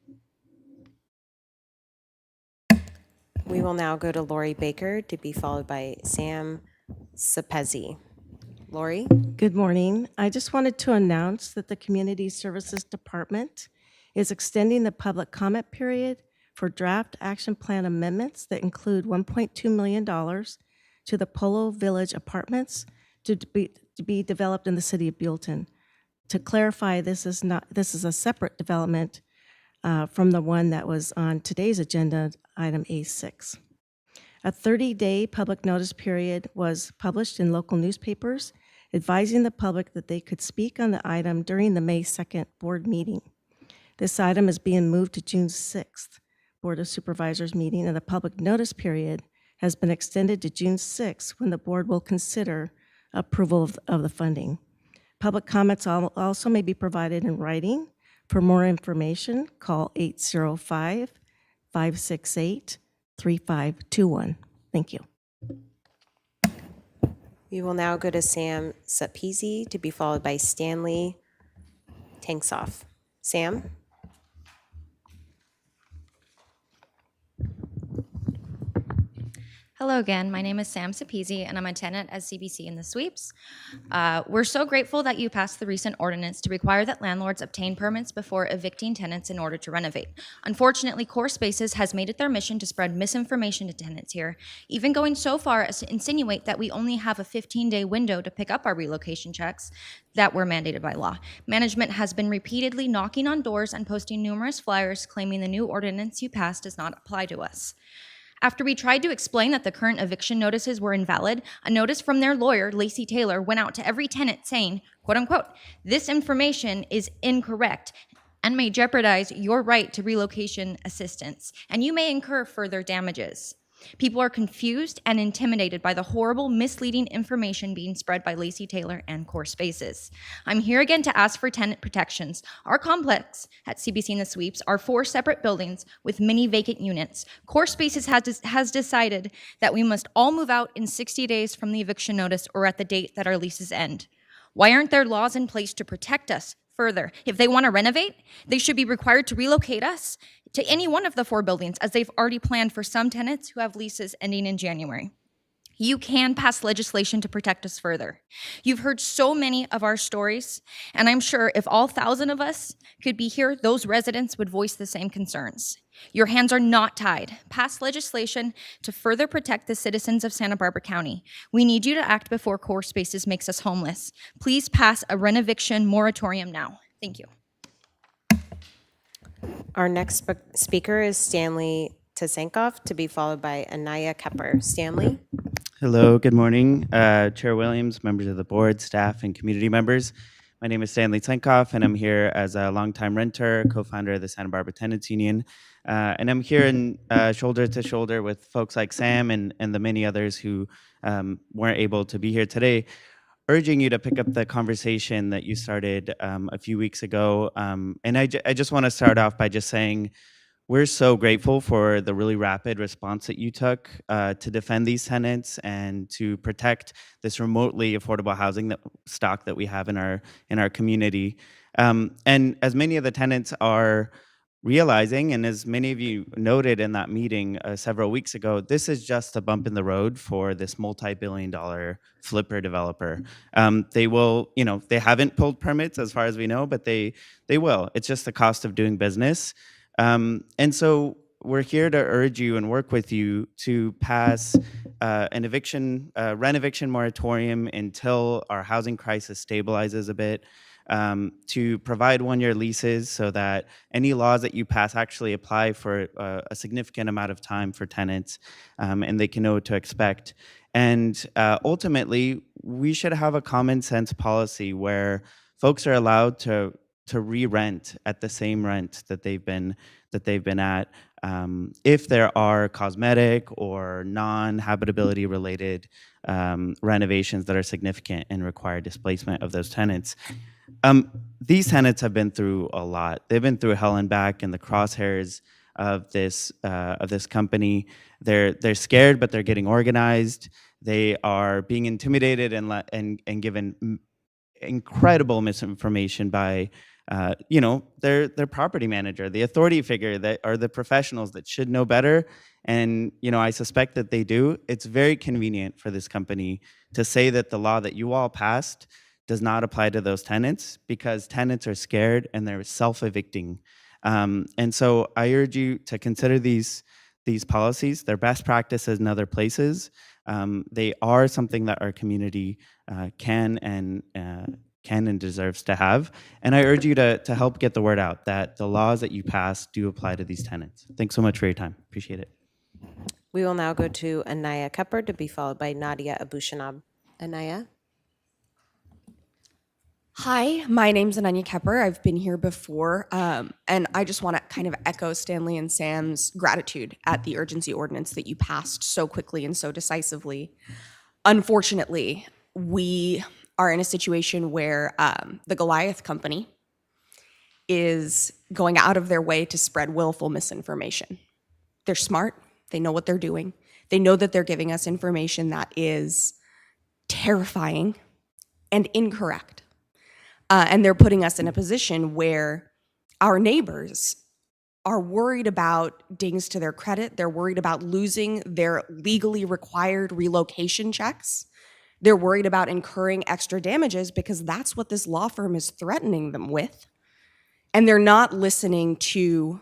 We will now go to Lori Baker to be followed by Sam Sapezi. Lori? Good morning. I just wanted to announce that the Community Services Department is extending the public comment period for draft action plan amendments that include $1.2 million to the Polo Village Apartments to be developed in the city of Buellton. To clarify, this is a separate development from the one that was on today's agenda, item A6. A 30-day public notice period was published in local newspapers, advising the public that they could speak on the item during the May 2nd board meeting. This item is being moved to June 6th Board of Supervisors meeting, and the public notice period has been extended to June 6th, when the board will consider approval of the funding. Public comments also may be provided in writing. For more information, call 805-568-3521. Thank you. We will now go to Sam Sapezi to be followed by Stanley Tanksoff. Sam? Hello again, my name is Sam Sapezi and I'm a tenant at CBC in the Sweeps. We're so grateful that you passed the recent ordinance to require that landlords obtain permits before evicting tenants in order to renovate. Unfortunately, Core Spaces has made it their mission to spread misinformation to tenants here, even going so far as to insinuate that we only have a 15-day window to pick up our relocation checks that were mandated by law. Management has been repeatedly knocking on doors and posting numerous flyers claiming the new ordinance you passed does not apply to us. After we tried to explain that the current eviction notices were invalid, a notice from their lawyer, Lacey Taylor, went out to every tenant saying, quote unquote, "This information is incorrect and may jeopardize your right to relocation assistance, and you may incur further damages." People are confused and intimidated by the horrible, misleading information being spread by Lacey Taylor and Core Spaces. I'm here again to ask for tenant protections. Our complex at CBC in the Sweeps are 4 separate buildings with many vacant units. Core Spaces has decided that we must all move out in 60 days from the eviction notice or at the date that our leases end. Why aren't there laws in place to protect us further? If they want to renovate, they should be required to relocate us to any one of the 4 buildings, as they've already planned for some tenants who have leases ending in January. You can pass legislation to protect us further. You've heard so many of our stories, and I'm sure if all 1,000 of us could be here, those residents would voice the same concerns. Your hands are not tied. Pass legislation to further protect the citizens of Santa Barbara County. We need you to act before Core Spaces makes us homeless. Please pass a rent-eviction moratorium now. Thank you. Our next speaker is Stanley Tsankov, to be followed by Anaya Kepper. Stanley? Hello, good morning, Chair Williams, members of the board, staff, and community members. My name is Stanley Tlenkoff, and I'm here as a longtime renter, co-founder of the Santa Barbara Tenants Union. And I'm here in shoulder to shoulder with folks like Sam and the many others who weren't able to be here today, urging you to pick up the conversation that you started a few weeks ago. And I just want to start off by just saying, we're so grateful for the really rapid response that you took to defend these tenants and to protect this remotely affordable housing stock that we have in our community. And as many of the tenants are realizing, and as many of you noted in that meeting several weeks ago, this is just a bump in the road for this multi-billion-dollar flipper developer. They will, they haven't pulled permits as far as we know, but they will. It's just the cost of doing business. And so we're here to urge you and work with you to pass an rent eviction moratorium until our housing crisis stabilizes a bit, to provide one-year leases so that any laws that you pass actually apply for a significant amount of time for tenants, and they can know what to expect. And ultimately, we should have a common sense policy where folks are allowed to re-rent at the same rent that they've been at, if there are cosmetic or non-habitability related renovations that are significant and require displacement of those tenants. These tenants have been through a lot. They've been through hell and back in the crosshairs of this company. They're scared, but they're getting organized. They are being intimidated and given incredible misinformation by their property manager, the authority figure that are the professionals that should know better. And I suspect that they do. It's very convenient for this company to say that the law that you all passed does not apply to those tenants because tenants are scared and they're self-evicting. And so I urge you to consider these policies. They're best practices in other places. They are something that our community can and deserves to have. And I urge you to help get the word out that the laws that you pass do apply to these tenants. Thanks so much for your time. Appreciate it. We will now go to Anaya Kepper, to be followed by Nadia Abushanab. Anaya? Hi, my name's Ananya Kepper. I've been here before, and I just want to kind of echo Stanley and Sam's gratitude at the urgency ordinance that you passed so quickly and so decisively. Unfortunately, we are in a situation where the Goliath Company is going out of their way to spread willful misinformation. They're smart. They know what they're doing. They know that they're giving us information that is terrifying and incorrect. And they're putting us in a position where our neighbors are worried about dings to their credit. They're worried about losing their legally required relocation checks. They're worried about incurring extra damages because that's what this law firm is threatening them with. And they're not listening to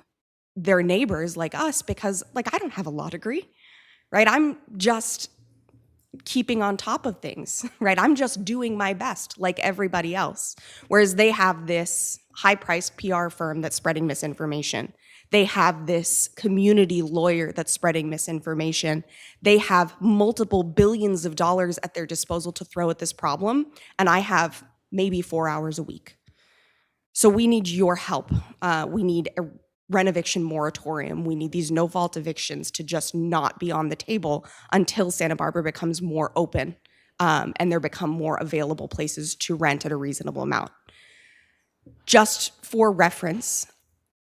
their neighbors like us because, I don't have a law degree, right? I'm just keeping on top of things, right? I'm just doing my best like everybody else. Whereas they have this high-priced PR firm that's spreading misinformation. They have this community lawyer that's spreading misinformation. They have multiple billions of dollars at their disposal to throw at this problem, and I have maybe 4 hours a week. So we need your help. We need a rent eviction moratorium. We need these no-fault evictions to just not be on the table until Santa Barbara becomes more open and there become more available places to rent at a reasonable amount. Just for reference,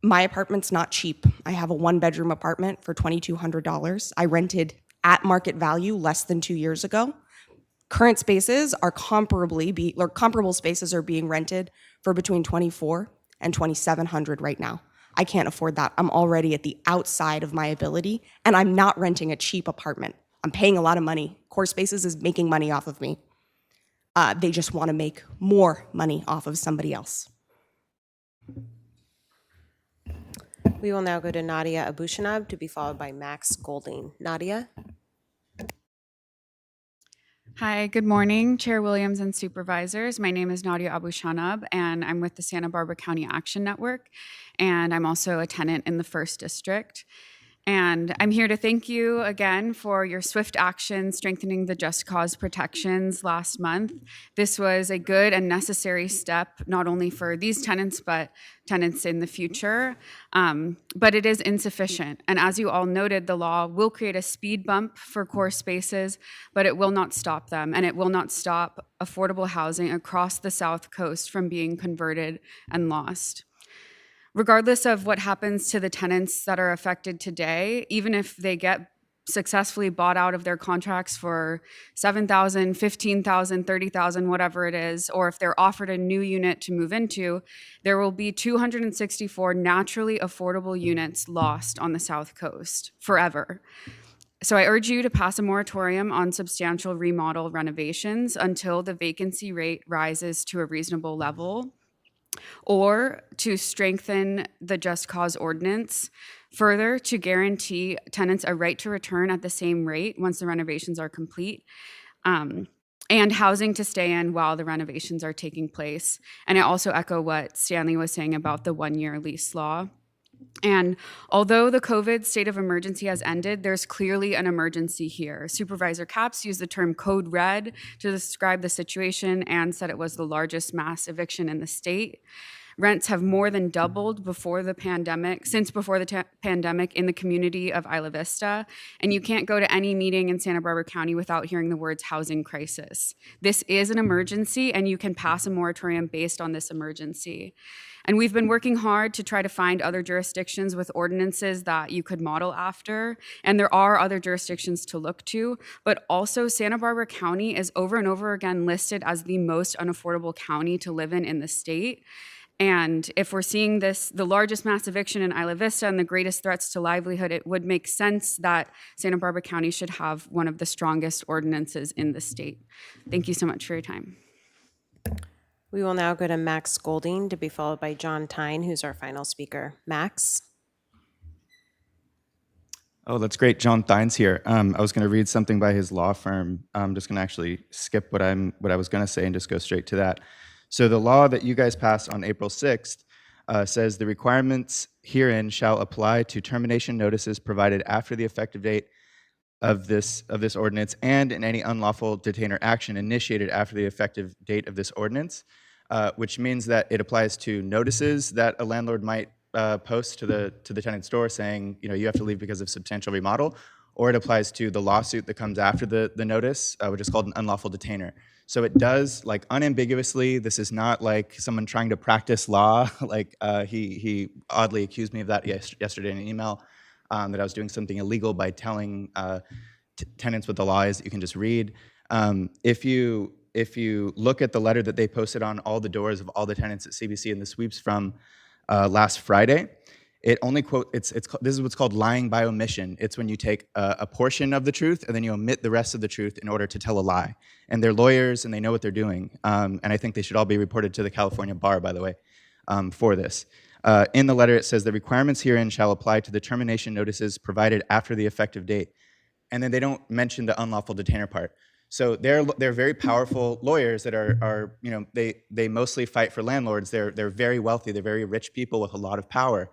my apartment's not cheap. I have a one-bedroom apartment for $2,200. I rented at market value less than 2 years ago. Current spaces are comparable spaces are being rented for between $2,400 and $2,700 right now. I can't afford that. I'm already at the outside of my ability, and I'm not renting a cheap apartment. I'm paying a lot of money. Core Spaces is making money off of me. They just want to make more money off of somebody else. We will now go to Nadia Abushanab, to be followed by Max Golding. Nadia? Hi, good morning, Chair Williams and supervisors. My name is Nadia Abushanab, and I'm with the Santa Barbara County Action Network, and I'm also a tenant in the 1st District. And I'm here to thank you again for your swift action strengthening the just cause protections last month. This was a good and necessary step, not only for these tenants, but tenants in the future. But it is insufficient. And as you all noted, the law will create a speed bump for core spaces, but it will not stop them. And it will not stop affordable housing across the South Coast from being converted and lost. Regardless of what happens to the tenants that are affected today, even if they get successfully bought out of their contracts for $7,000, $15,000, $30,000, whatever it is, or if they're offered a new unit to move into, there will be 264 naturally affordable units lost on the South Coast forever. So I urge you to pass a moratorium on substantial remodel renovations until the vacancy rate rises to a reasonable level, or to strengthen the just cause ordinance further to guarantee tenants a right to return at the same rate once the renovations are complete, and housing to stay in while the renovations are taking place. And I also echo what Stanley was saying about the one-year lease law. And although the COVID state of emergency has ended, there's clearly an emergency here. Supervisor Capps used the term code red to describe the situation and said it was the largest mass eviction in the state. Rents have more than doubled since before the pandemic in the community of Isla Vista. And you can't go to any meeting in Santa Barbara County without hearing the words housing crisis. This is an emergency, and you can pass a moratorium based on this emergency. And we've been working hard to try to find other jurisdictions with ordinances that you could model after. And there are other jurisdictions to look to, but also Santa Barbara County is over and over again listed as the most unaffordable county to live in the state. And if we're seeing this, the largest mass eviction in Isla Vista and the greatest threats to livelihood, it would make sense that Santa Barbara County should have one of the strongest ordinances in the state. Thank you so much for your time. We will now go to Max Golding to be followed by John Tyne, who's our final speaker. Max? Oh, that's great. John Tyne's here. I was going to read something by his law firm. I'm just going to actually skip what I was going to say and just go straight to that. So the law that you guys passed on April 6th says the requirements herein shall apply to termination notices provided after the effective date of this ordinance and in any unlawful detainer action initiated after the effective date of this ordinance, which means that it applies to notices that a landlord might post to the tenant's door saying, you have to leave because of substantial remodel, or it applies to the lawsuit that comes after the notice, which is called an unlawful detainer. So it does, unambiguously, this is not like someone trying to practice law. He oddly accused me of that yesterday in an email, that I was doing something illegal by telling tenants what the law is that you can just read. If you look at the letter that they posted on all the doors of all the tenants at CBC and the sweeps from last Friday, it only this is what's called lying by omission. It's when you take a portion of the truth and then you omit the rest of the truth in order to tell a lie. And they're lawyers and they know what they're doing. And I think they should all be reported to the California bar, by the way, for this. In the letter, it says the requirements herein shall apply to the termination notices provided after the effective date. And then they don't mention the unlawful detainer part. So they're very powerful lawyers that are they mostly fight for landlords. They're very wealthy. They're very rich people with a lot of power.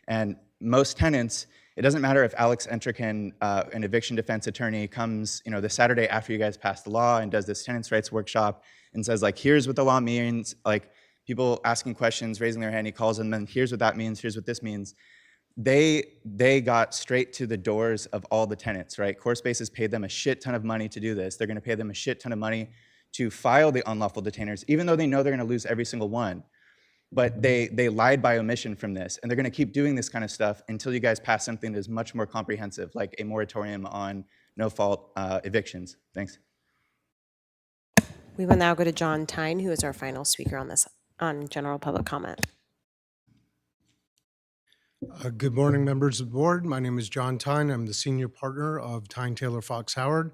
And most tenants, it doesn't matter if Alex Entrican, an eviction defense attorney, comes the Saturday after you guys pass the law and does this tenants' rights workshop and says, here's what the law means, people asking questions, raising their hand, he calls them, and here's what that means, here's what this means. They got straight to the doors of all the tenants, right? Core Spaces paid them a shit ton of money to do this. They're gonna pay them a shit ton of money to file the unlawful detainers, even though they know they're gonna lose every single one. But they lied by omission from this, and they're gonna keep doing this kind of stuff until you guys pass something that is much more comprehensive, like a moratorium on no-fault evictions. Thanks. We will now go to John Tyne, who is our final speaker on general public comment. Good morning, members of the board. My name is John Tyne. I'm the senior partner of Tyne Taylor Fox Howard,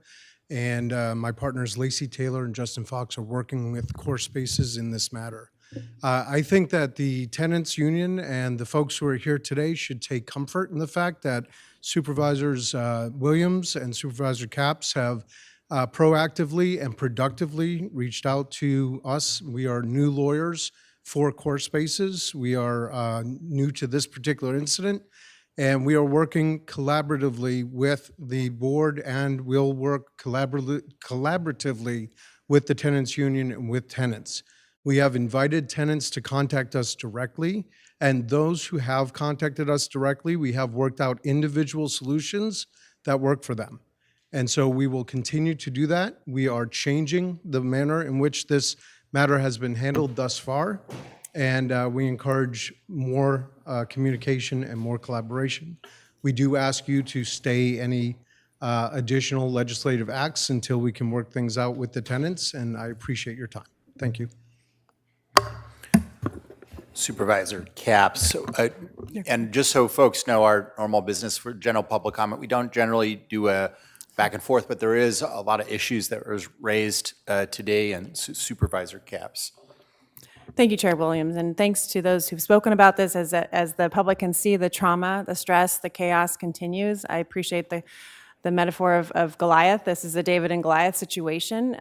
and my partners Lacey Taylor and Justin Fox are working with Core Spaces in this matter. I think that the tenants union and the folks who are here today should take comfort in the fact that Supervisors Williams and Supervisor Capps have proactively and productively reached out to us. We are new lawyers for Core Spaces. We are new to this particular incident, And we are working collaboratively with the board, and we'll work collaboratively with the tenants union and with tenants. We have invited tenants to contact us directly, and those who have contacted us directly, we have worked out individual solutions that work for them. And so we will continue to do that. We are changing the manner in which this matter has been handled thus far, and we encourage more communication and more collaboration. We do ask you to stay any additional legislative acts until we can work things out with the tenants, and I appreciate your time. Thank you. Supervisor Capps. And just so folks know our normal business for general public comment, we don't generally do a back and forth, but there is a lot of issues that was raised today, and Supervisor Capps. Thank you, Chair Williams, and thanks to those who've spoken about this. As the public can see, the trauma, the stress, the chaos continues. I appreciate the metaphor of Goliath. This is a David and Goliath situation.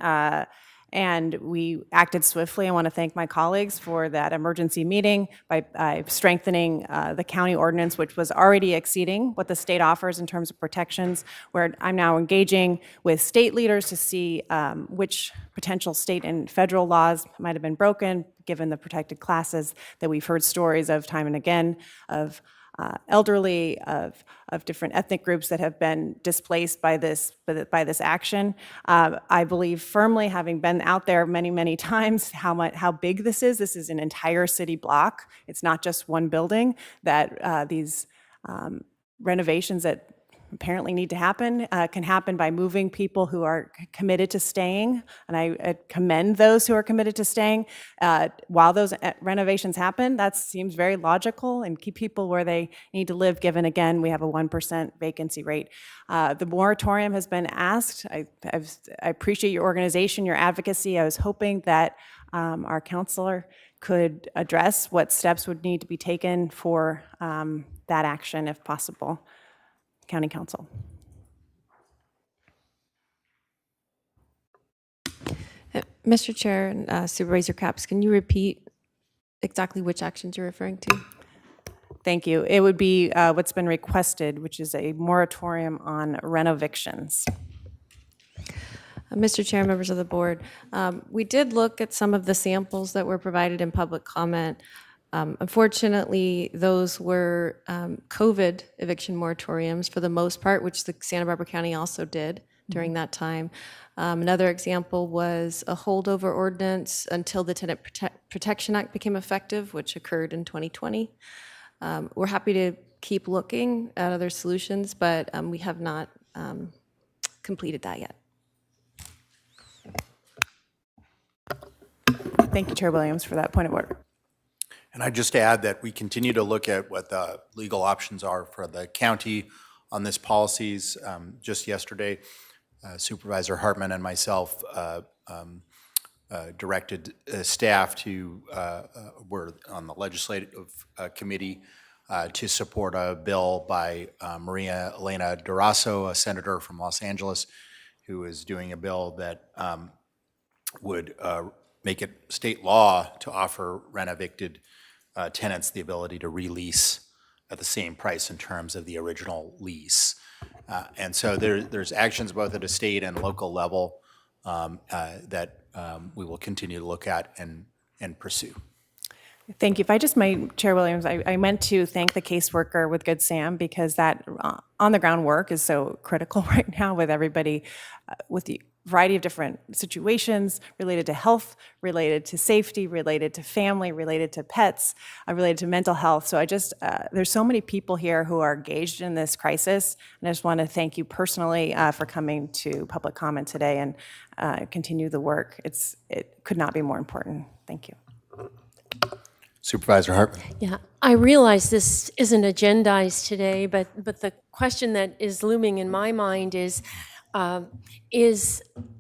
And we acted swiftly. I want to thank my colleagues for that emergency meeting by strengthening the county ordinance, which was already exceeding what the state offers in terms of protections, where I'm now engaging with state leaders to see which potential state and federal laws might have been broken, given the protected classes that we've heard stories of time and again, of elderly, of different ethnic groups that have been displaced by this action. I believe firmly, having been out there many, many times, how big this is. This is an entire city block. It's not just one building. That these renovations that apparently need to happen can happen by moving people who are committed to staying, and I commend those who are committed to staying while those renovations happen. That seems very logical, and keep people where they need to live, given, again, we have a 1% vacancy rate. The moratorium has been asked. I appreciate your organization, your advocacy. I was hoping that our counselor could address what steps would need to be taken for that action, if possible. County Council. Mr. Chair and Supervisor Capps, can you repeat exactly which actions you're referring to? Thank you. It would be what's been requested, which is a moratorium on renovictions. Mr. Chair, members of the board, we did look at some of the samples that were provided in public comment. Unfortunately, those were COVID eviction moratoriums for the most part, which the Santa Barbara County also did during that time. Another example was a holdover ordinance until the Tenant Protection Act became effective, which occurred in 2020. We're happy to keep looking at other solutions, but we have not completed that yet. Thank you, Chair Williams, for that point of order. And I just add that we continue to look at what the legal options are for the county on this policies. Just yesterday, Supervisor Hartman and myself directed staff to, were on the legislative committee to support a bill by Maria Elena Durazo, a senator from Los Angeles, who is doing a bill that would make it state law to offer rent-evicted tenants the ability to release at the same price in terms of the original lease. And so there's actions both at a state and local level that we will continue to look at and pursue. Thank you. If I just might, Chair Williams, I meant to thank the caseworker with Good Sam, because that on-the-ground work is so critical right now with everybody, with the variety of different situations related to health, related to safety, related to family, related to pets, related to mental health. So I just, there's so many people here who are engaged in this crisis, and I just want to thank you personally for coming to public comment today and continue the work. It could not be more important. Thank you. Supervisor Hartman. Yeah, I realize this isn't agendized today, but the question that is looming in my mind is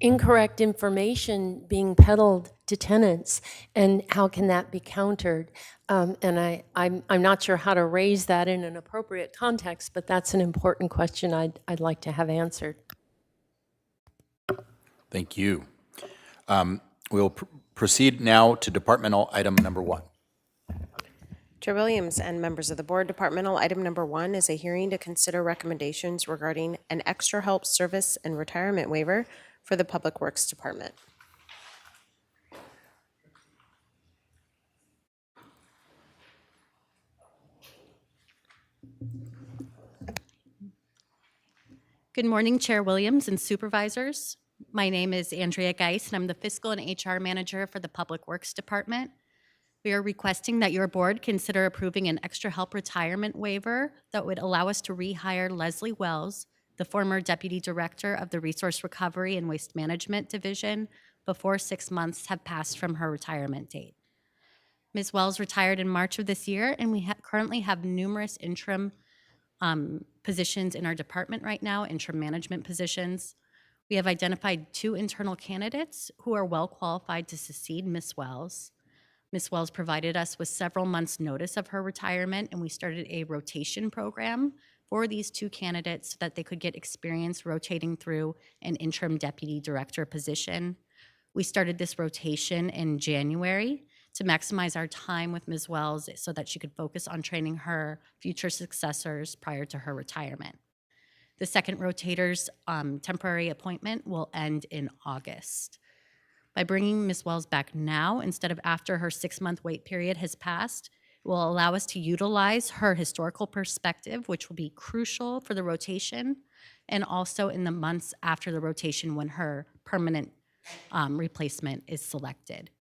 incorrect information being peddled to tenants, and how can that be countered? And I'm not sure how to raise that in an appropriate context, but that's an important question I'd like to have answered. Thank you. We'll proceed now to departmental item number 1. Chair Williams and members of the board, departmental item number 1 is a hearing to consider recommendations regarding an extra help service and retirement waiver for the Public Works Department. Good morning, Chair Williams and supervisors. My name is Andrea Geis, and I'm the Fiscal and HR Manager for the Public Works Department. We are requesting that your board consider approving an extra help retirement waiver that would allow us to rehire Leslie Wells, the former Deputy Director of the Resource Recovery and Waste Management Division, before 6 months have passed from her retirement date. Ms. Wells retired in March of this year, and we currently have numerous interim positions in our department right now, interim management positions. We have identified 2 internal candidates who are well qualified to succeed Ms. Wells. Ms. Wells provided us with several months' notice of her retirement, and we started a rotation program for these 2 candidates so that they could get experience rotating through an interim deputy director position. We started this rotation in January to maximize our time with Ms. Wells so that she could focus on training her future successors prior to her retirement. The second rotator's temporary appointment will end in August. By bringing Ms. Wells back now instead of after her 6-month wait period has passed, it will allow us to utilize her historical perspective, which will be crucial for the rotation, and also in the months after the rotation when her permanent replacement is selected.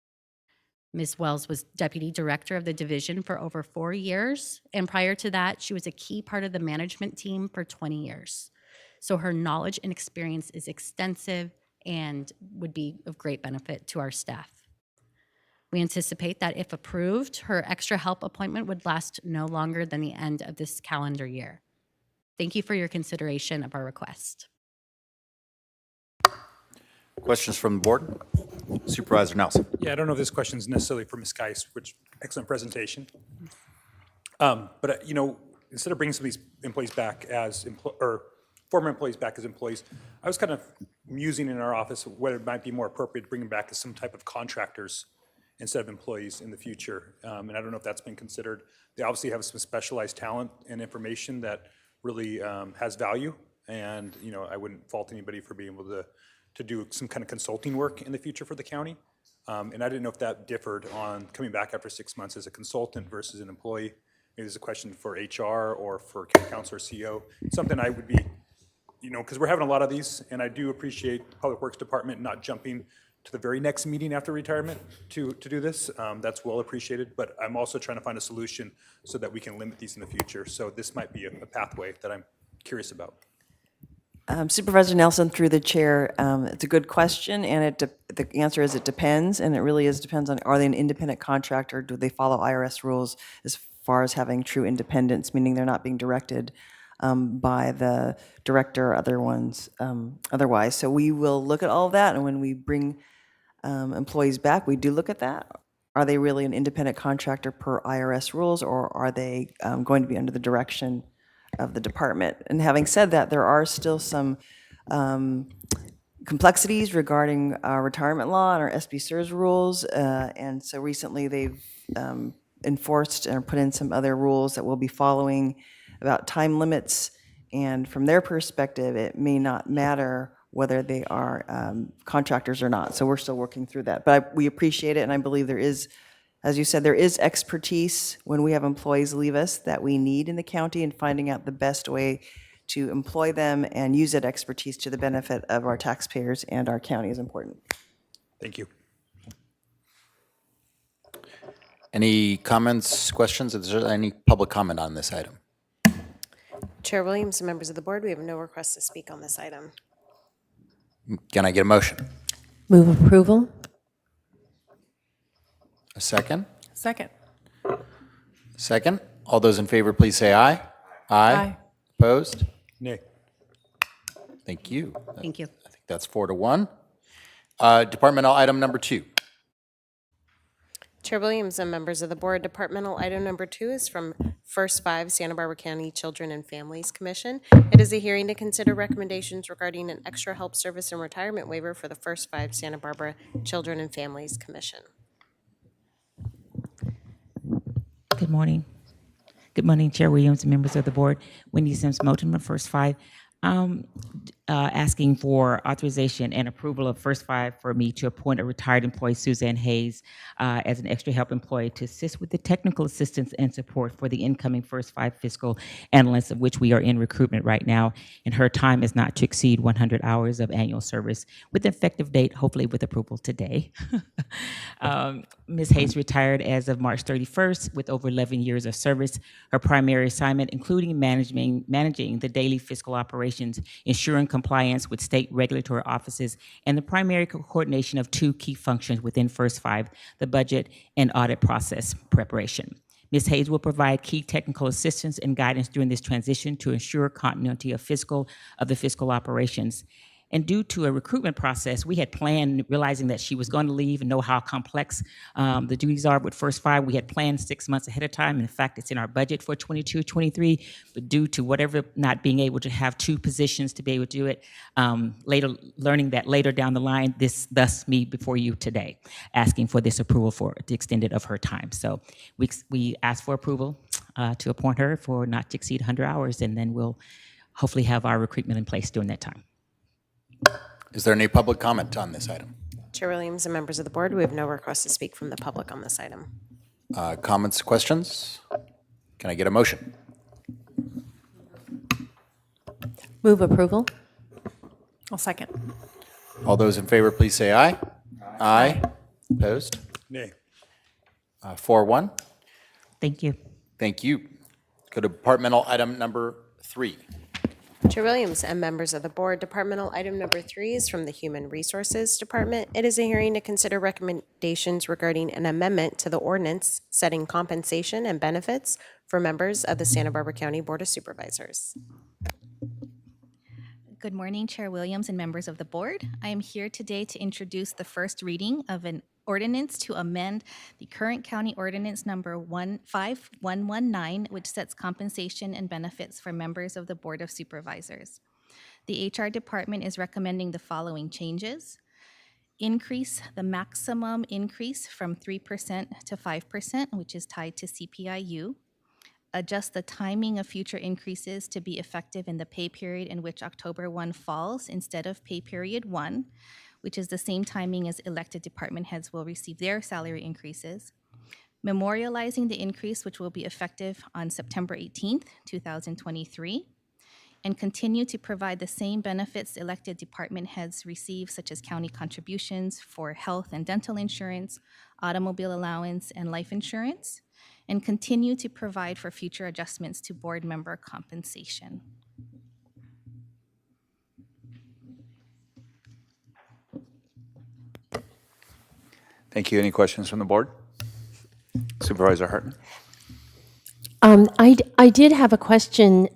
Ms. Wells was Deputy Director of the division for over 4 years, and prior to that, she was a key part of the management team for 20 years. So her knowledge and experience is extensive and would be of great benefit to our staff. We anticipate that if approved, her extra help appointment would last no longer than the end of this calendar year. Thank you for your consideration of our request. Questions from the board? Supervisor Nelson. Yeah, I don't know if this question is necessarily for Ms. Geis, which excellent presentation. But instead of bringing some of these employees back as former employees back as employees, I was kind of musing in our office whether it might be more appropriate to bring them back as some type of contractors instead of employees in the future. And I don't know if that's been considered. They obviously have some specialized talent and information that really has value. And I wouldn't fault anybody for being able to do some kind of consulting work in the future for the county. And I didn't know if that differed on coming back after 6 months as a consultant versus an employee. Maybe there's a question for HR or for county council or CEO. Something I would be, because we're having a lot of these, and I do appreciate the Public Works Department not jumping to the very next meeting after retirement to do this. That's well appreciated, but I'm also trying to find a solution so that we can limit these in the future. So this might be a pathway that I'm curious about. Supervisor Nelson, through the chair, it's a good question, and the answer is it depends, and it really depends on, are they an independent contractor? Do they follow IRS rules as far as having true independence, meaning they're not being directed by the director or other ones otherwise? So we will look at all of that, and when we bring employees back, we do look at that. Are they really an independent contractor per IRS rules, or are they going to be under the direction of the department? And having said that, there are still some complexities regarding our retirement law and our SB SERS rules, and so recently they've enforced and put in some other rules that we'll be following about time limits, and from their perspective, it may not matter whether they are contractors or not, so we're still working through that. But we appreciate it, and I believe there is, as you said, there is expertise when we have employees leave us that we need in the county, and finding out the best way to employ them and use that expertise to the benefit of our taxpayers and our county is important. Thank you. Any comments, questions? Is there any public comment on this item? Chair Williams and members of the board, we have no requests to speak on this item. Can I get a motion? Move approval. A second? Second. Second. All those in favor, please say aye. Aye. Opposed? Nay. Thank you. Thank you. I think that's 4-1. Departmental item number 2. Chair Williams and members of the board, departmental item number 2 is from First 5 Santa Barbara County Children and Families Commission. It is a hearing to consider recommendations regarding an extra help service and retirement waiver for the First 5 Santa Barbara Children and Families Commission. Good morning. Good morning, Chair Williams and members of the board. Wendy Sims Moulton, my first five. Asking for authorization and approval of first five for me to appoint a retired employee, Suzanne Hayes, as an extra help employee to assist with the technical assistance and support for the incoming first five fiscal analysts, of which we are in recruitment right now. And her time is not to exceed 100 hours of annual service with effective date, hopefully with approval today. Ms. Hayes retired as of March 31st with over 11 years of service. Her primary assignment, including managing the daily fiscal operations, ensuring compliance with state regulatory offices, and the primary coordination of two key functions within First Five, the budget and audit process preparation. Ms. Hayes will provide key technical assistance and guidance during this transition to ensure continuity of the fiscal operations. And due to a recruitment process, we had planned, realizing that she was going to leave and know how complex the duties are with First Five, we had planned 6 months ahead of time. In fact, it's in our budget for 22-23, but due to whatever not being able to have two positions to be able to do it, learning that later down the line, thus me before you today, asking for this approval for the extended of her time. So we asked for approval to appoint her for not to exceed 100 hours, and then we'll hopefully have our recruitment in place during that time. Is there any public comment on this item? Chair Williams and members of the board, we have no request to speak from the public on this item. Comments, questions? Can I get a motion? Move approval. I'll second. All those in favor, please say aye. Aye. Opposed? Nay. 4-1. Thank you. Thank you. Go to departmental item number 3. Chair Williams and members of the board, departmental item number 3 is from the Human Resources Department. It is a hearing to consider recommendations regarding an amendment to the ordinance setting compensation and benefits for members of the Santa Barbara County Board of Supervisors. Good morning, Chair Williams and members of the board. I am here today to introduce the first reading of an ordinance to amend the current county ordinance number 15119, which sets compensation and benefits for members of the Board of Supervisors. The HR department is recommending the following changes. Increase the maximum increase from 3% to 5%, which is tied to CPIU. Adjust the timing of future increases to be effective in the pay period in which October 1 falls instead of pay period 1, which is the same timing as elected department heads will receive their salary increases. Memorializing the increase, which will be effective on September 18th, 2023. And continue to provide the same benefits elected department heads receive, such as county contributions for health and dental insurance, automobile allowance, and life insurance. And continue to provide for future adjustments to board member compensation. Thank you. Any questions from the board? Supervisor Hartman. I did have a question.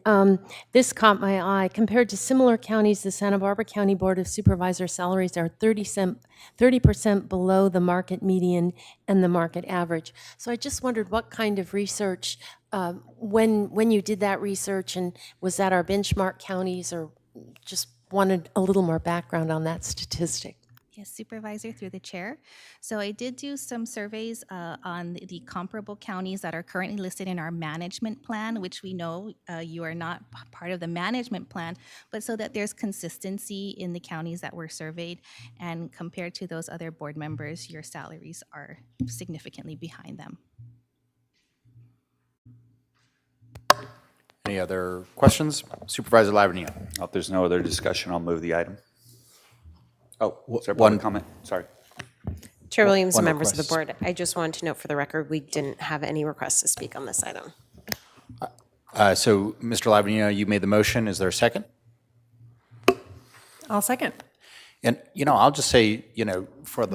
This caught my eye. Compared to similar counties, the Santa Barbara County Board of Supervisor salaries are 30% below the market median and the market average. So I just wondered what kind of research, when you did that research, and was that our benchmark counties, or just wanted a little more background on that statistic? Yes, Supervisor, through the chair. So I did do some surveys on the comparable counties that are currently listed in our management plan, which we know you are not part of the management plan, but so that there's consistency in the counties that were surveyed, and compared to those other board members, your salaries are significantly behind them. Any other questions? Supervisor Lavernia. If there's no other discussion, I'll move the item. Oh, is there one one comment? Sorry. Chair Williams and One members of the request. board, I just wanted to note for the record, we didn't have any requests to speak on this item. So, Mr. Lavernia, you made the motion. Is there a second? I'll second. And, I'll just say, for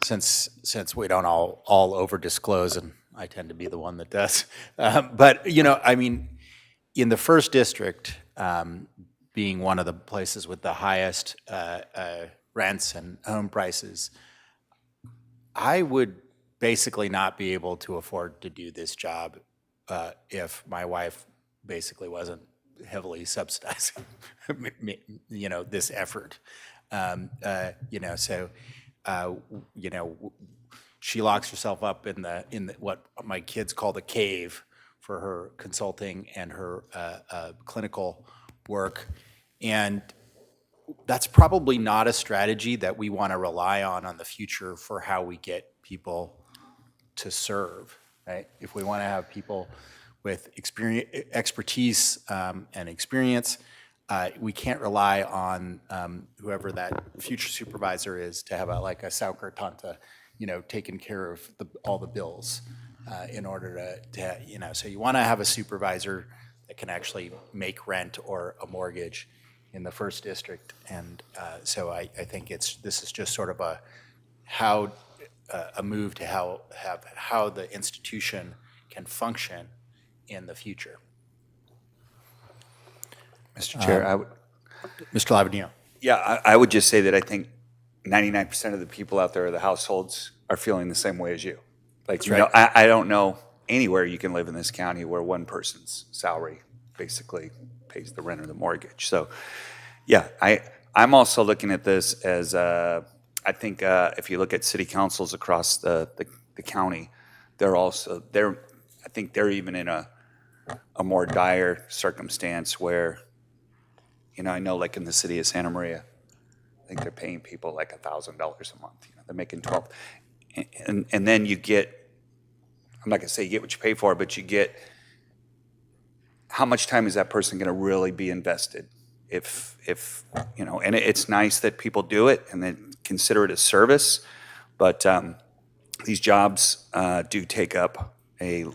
since we don't all over disclose, and I tend to be the one that does, but, in the first district, being one of the places with the highest rents and home prices, I would basically not be able to afford to do this job if my wife basically wasn't heavily subsidizing, this effort. She locks herself up in the what my kids call the cave for her consulting and her clinical work. And that's probably not a strategy that we want to rely on the future for how we get people to serve, right? If we want to have people with expertise and experience, we can't rely on whoever that future supervisor is to have like a Sauker Tanta, taking care of all the bills in order to so you want to have a supervisor that can actually make rent or a mortgage in the first district. And so I think this is just sort of a move to how the institution can function in the future. Mr. Chair, Mr. Lavadino. Yeah, I would just say that I think 99% of the people out there, the households, are feeling the same way as you. Like, That's right. I don't know anywhere you can live in this county where one person's salary basically pays the rent or the mortgage. So, yeah, I'm also looking at this as I think if you look at city councils across the county, I think they're even in a more dire circumstance where, I know like in the city of Santa Maria, I think they're paying people like $1,000 a month. They're making 12, and then you get, I'm not gonna say you get what you pay for, but you get how much time is that person gonna really be invested? If and it's nice that people do it and then consider it a service, but these jobs do take up a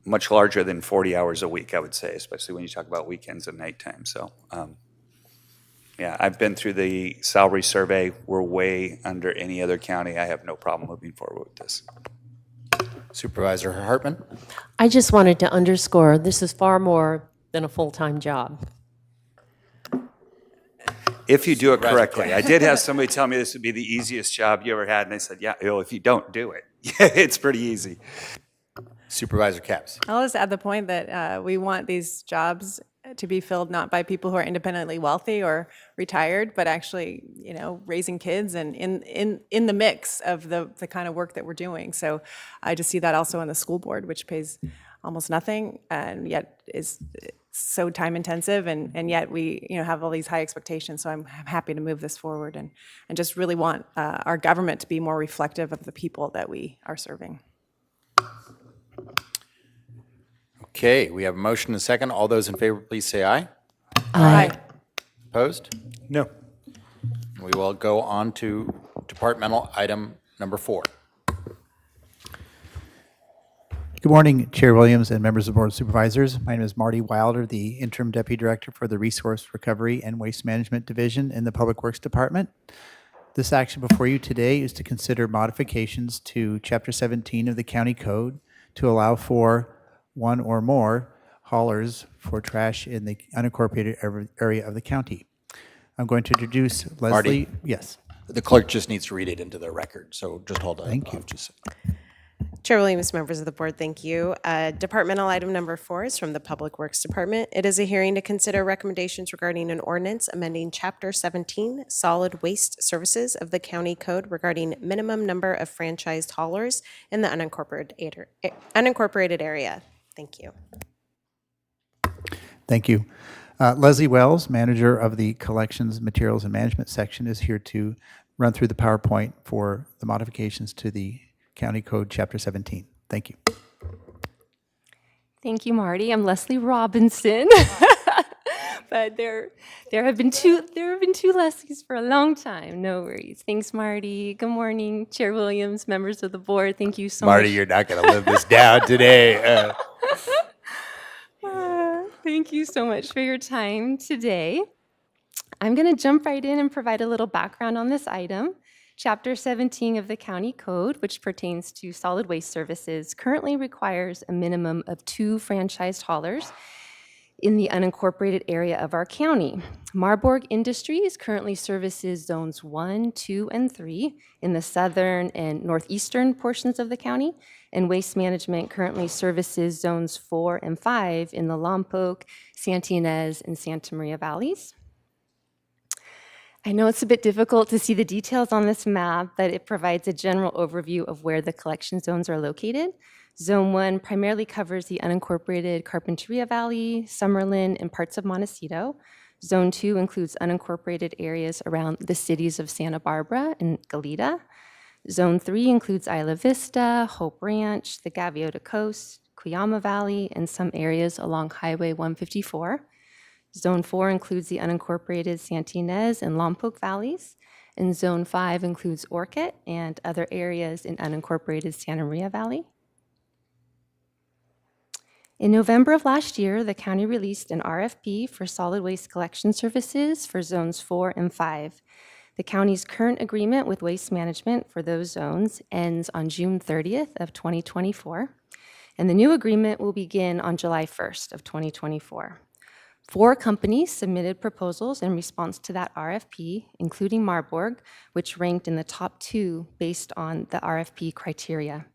much larger than 40 hours a week, I would say, especially when you talk about weekends and nighttime. So, yeah, I've been through the salary survey. We're way under any other county. I have no problem moving forward with this. Supervisor Hartman. I just wanted to underscore, this is far more than a full-time job. If you do it correctly. I did have somebody tell me this would be the easiest job you ever had, and I said, yeah, if you don't do it, it's pretty easy. Supervisor Capps. I'll just add the point that we want these jobs to be filled not by people who are independently wealthy or retired, but actually, raising kids and in the mix of the kind of work that we're doing. So I just see that also on the school board, which pays almost nothing and yet is so time intensive, and yet we have all these high expectations. So I'm happy to move this forward and just really want our government to be more reflective of the people that we are serving. Okay, we have a motion and a second. All those in favor, please say aye. Aye. Opposed? No. We will go on to departmental item number 4. Good morning, Chair Williams and members of the Board of Supervisors. My name is Marty Wilder, the Interim Deputy Director for the Resource Recovery and Waste Management Division in the Public Works Department. This action before you today is to consider modifications to Chapter 17 of the County Code to allow for one or more haulers for trash in the unincorporated area of the county. I'm going to introduce Leslie. Marty? Yes. The clerk just needs to read it into the record, so just hold on. Thank you. Chair Williams, members of the board, thank you. Departmental item number 4 is from the Public Works Department. It is a hearing to consider recommendations regarding an ordinance amending Chapter 17, Solid Waste Services of the County Code regarding minimum number of franchised haulers in the unincorporated area. Thank you. Thank you. Leslie Wells, manager of the Collections, Materials, and Management section, is here to run through the PowerPoint for the modifications to the County Code Chapter 17. Thank you. Thank you, Marty. I'm Leslie Robinson. But there have been two Leslies for a long time. No worries. Thanks, Marty. Good morning, Chair Williams, members of the board. Thank you so much. Marty, you're not going to live this down today. Thank you so much for your time today. I'm going to jump right in and provide a little background on this item. Chapter 17 of the County Code, which pertains to solid waste services, currently requires a minimum of 2 franchised haulers in the unincorporated area of our county. Marburg Industries currently services zones 1, 2, and 3 in the southern and northeastern portions of the county, and Waste Management currently services zones 4 and 5 in the Lompoc, Santa Ynez, and Santa Maria valleys. I know it's a bit difficult to see the details on this map, but it provides a general overview of where the collection zones are located. Zone 1 primarily covers the unincorporated Carpinteria Valley, Summerlin, and parts of Montecito. Zone 2 includes unincorporated areas around the cities of Santa Barbara and Goleta. Zone 3 includes Isla Vista, Hope Ranch, the Gaviota Coast, Cuyama Valley, and some areas along Highway 154. Zone 4 includes the unincorporated Santa Ynez and Lompoc Valleys, and Zone 5 includes Orchid and other areas in unincorporated Santa Maria Valley. In November of last year, the county released an RFP for solid waste collection services for Zones 4 and 5. The county's current agreement with Waste Management for those zones ends on June 30th of 2024, and the new agreement will begin on July 1st of 2024. 4 companies submitted proposals in response to that RFP, including Marburg, which ranked in the top 2 based on the RFP criteria.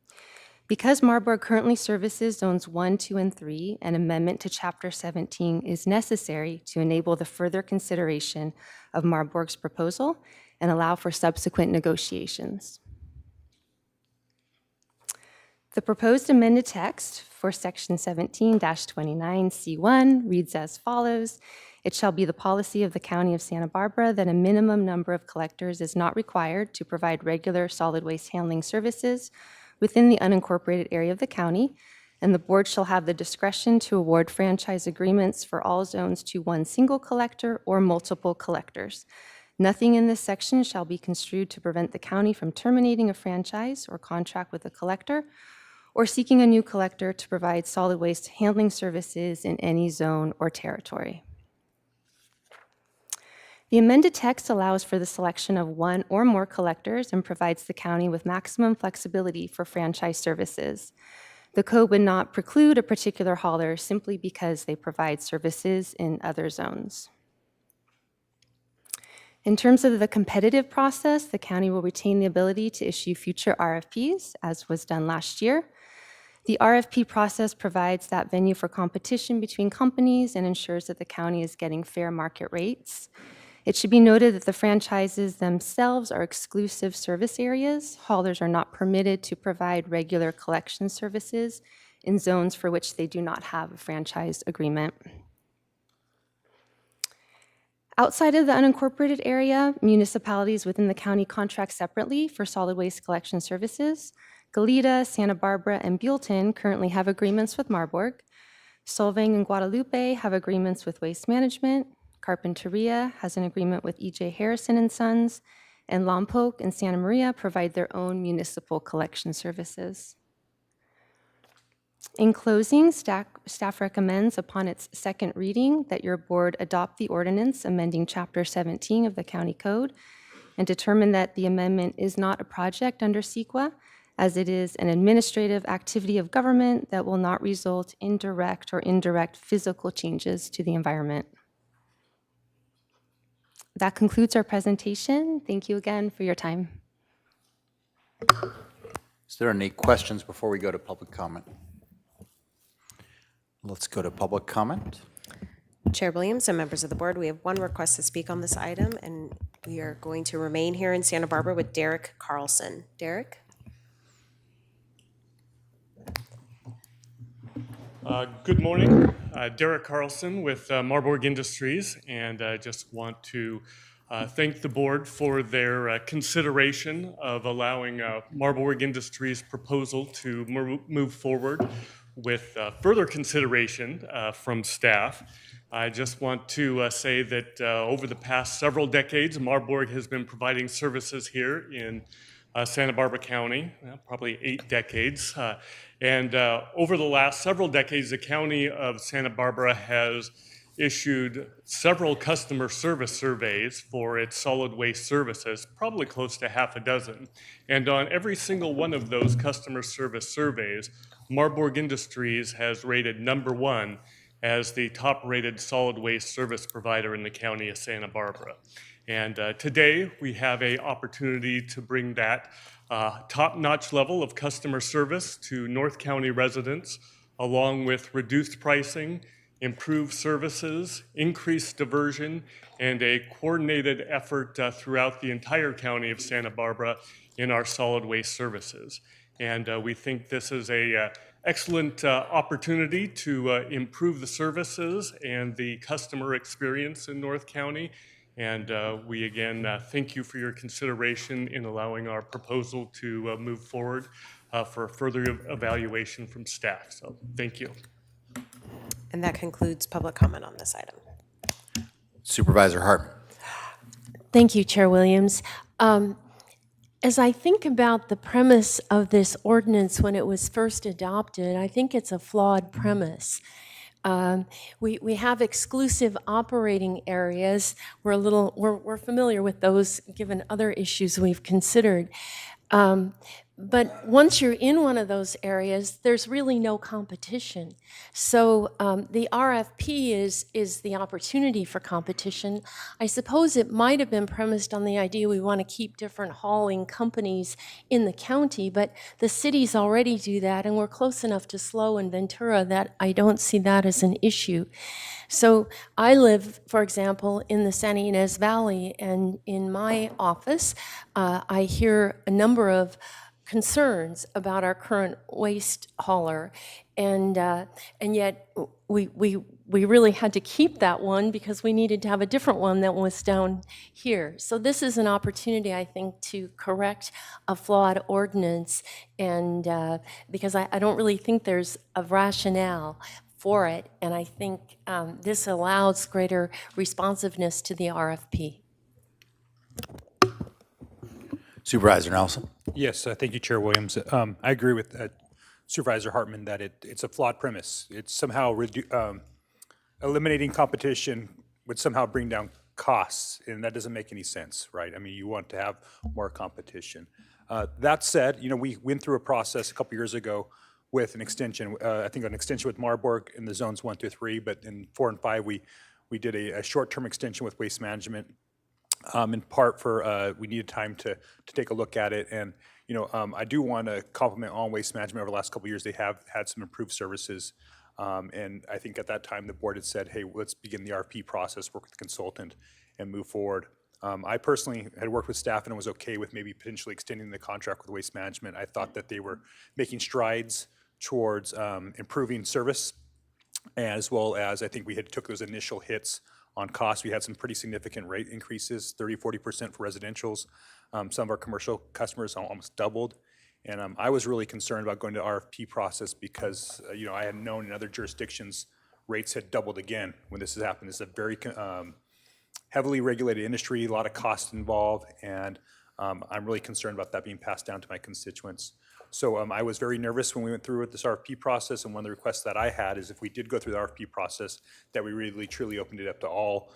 Because Marburg currently services Zones 1, 2, and 3, an amendment to Chapter 17 is necessary to enable the further consideration of Marburg's proposal and allow for subsequent negotiations. The proposed amended text for Section 17-29C1 reads as follows. It shall be the policy of the County of Santa Barbara that a minimum number of collectors is not required to provide regular solid waste handling services within the unincorporated area of the county, and the board shall have the discretion to award franchise agreements for all zones to one single collector or multiple collectors. Nothing in this section shall be construed to prevent the county from terminating a franchise or contract with a collector or seeking a new collector to provide solid waste handling services in any zone or territory. The amended text allows for the selection of one or more collectors and provides the county with maximum flexibility for franchise services. The code would not preclude a particular hauler simply because they provide services in other zones. In terms of the competitive process, the county will retain the ability to issue future RFPs, as was done last year. The RFP process provides that venue for competition between companies and ensures that the county is getting fair market rates. It should be noted that the franchises themselves are exclusive service areas. Haulers are not permitted to provide regular collection services in zones for which they do not have a franchise agreement. Outside of the unincorporated area, municipalities within the county contract separately for solid waste collection services. Goleta, Santa Barbara, and Buellton currently have agreements with Marburg. Solvang and Guadalupe have agreements with Waste Management. Carpinteria has an agreement with E.J. Harrison and Sons, and Lompoc and Santa Maria provide their own municipal collection services. In closing, staff recommends upon its second reading that your board adopt the ordinance amending Chapter 17 of the County Code and determine that the amendment is not a project under CEQA, as it is an administrative activity of government that will not result in direct or indirect physical changes to the environment. That concludes our presentation. Thank you again for your time. Is there any questions before we go to public comment? Let's go to public comment. Chair Williams and members of the board, we have one request to speak on this item, and we are going to remain here in Santa Barbara with Derek Carlson. Derek? Good morning. Derek Carlson with Marburg Industries, and I just want to thank the board for their consideration of allowing Marburg Industries' proposal to move forward with further consideration from staff. I just want to say that over the past several decades, Marburg has been providing services here in Santa Barbara County, probably 8 decades. And over the last several decades, the County of Santa Barbara has issued several customer service surveys for its solid waste services, probably close to half a dozen. And on every single one of those customer service surveys, Marburg Industries has rated #1 as the top-rated solid waste service provider in the County of Santa Barbara. And today, we have an opportunity to bring that top-notch level of customer service to North County residents, along with reduced pricing improve services, increase diversion, and a coordinated effort throughout the entire county of Santa Barbara in our solid waste services. And we think this is a excellent opportunity to improve the services and the customer experience in North County. And we again thank you for your consideration in allowing our proposal to move forward for further evaluation from staff. So thank you. And that concludes public comment on this item. Supervisor Hartman. Thank you, Chair Williams. As I think about the premise of this ordinance when it was first adopted, I think it's a flawed premise. We have exclusive operating areas. We're familiar with those given other issues we've considered. But once you're in one of those areas, there's really no competition. So the RFP is the opportunity for competition. I suppose it might have been premised on the idea we want to keep different hauling companies in the county, but the cities already do that, and we're close enough to SLO and Ventura that I don't see that as an issue. So I live, for example, in the Santa Ynez Valley, and in my office, I hear a number of concerns about our current waste hauler, and yet we really had to keep that one because we needed to have a different one that was down here. So this is an opportunity, I think, to correct a flawed ordinance, and because I don't really think there's a rationale for it, and I think this allows greater responsiveness to the RFP. Supervisor Nelson. Yes, thank you, Chair Williams. I agree with Supervisor Hartman that it's a flawed premise. It's somehow eliminating competition would somehow bring down costs, and that doesn't make any sense, right? I mean, you want to have more competition. That said, we went through a process a couple years ago with an extension. I think an extension with Marburg in the zones 1 through 3, but in 4 and 5, we did a short-term extension with Waste Management. In part for we needed time to take a look at it, and I do want to compliment on Waste Management over the last couple of years. They have had some improved services, and I think at that time the board had said, hey, let's begin the RFP process, work with the consultant, and move forward. I personally had worked with staff and was okay with maybe potentially extending the contract with Waste Management. I thought that they were making strides towards improving service, as well as I think we had took those initial hits on costs. We had some pretty significant rate increases, 30–40% for residentials. Some of our commercial customers almost doubled. And I was really concerned about going to the RFP process because I had known in other jurisdictions rates had doubled again when this has happened. This is a very heavily regulated industry, a lot of costs involved, and I'm really concerned about that being passed down to my constituents. So I was very nervous when we went through with this RFP process, and one of the requests that I had is if we did go through the RFP process, that we really truly opened it up to all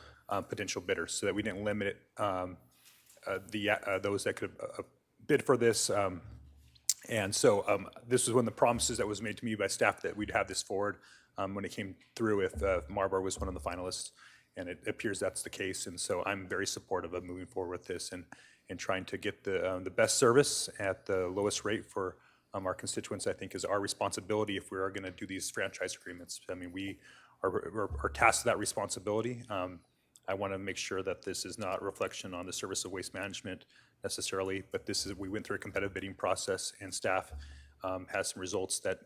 potential bidders, so that we didn't limit those that could bid for this. And so this was one of the promises that was made to me by staff that we'd have this forward when it came through if Marlboro was one of the finalists, and it appears that's the case. And so I'm very supportive of moving forward with this and trying to get the best service at the lowest rate for our constituents. I think is our responsibility if we are going to do these franchise agreements. I mean, we are tasked with that responsibility. I want to make sure that this is not a reflection on the service of Waste Management necessarily, but we went through a competitive bidding process, and staff has some results that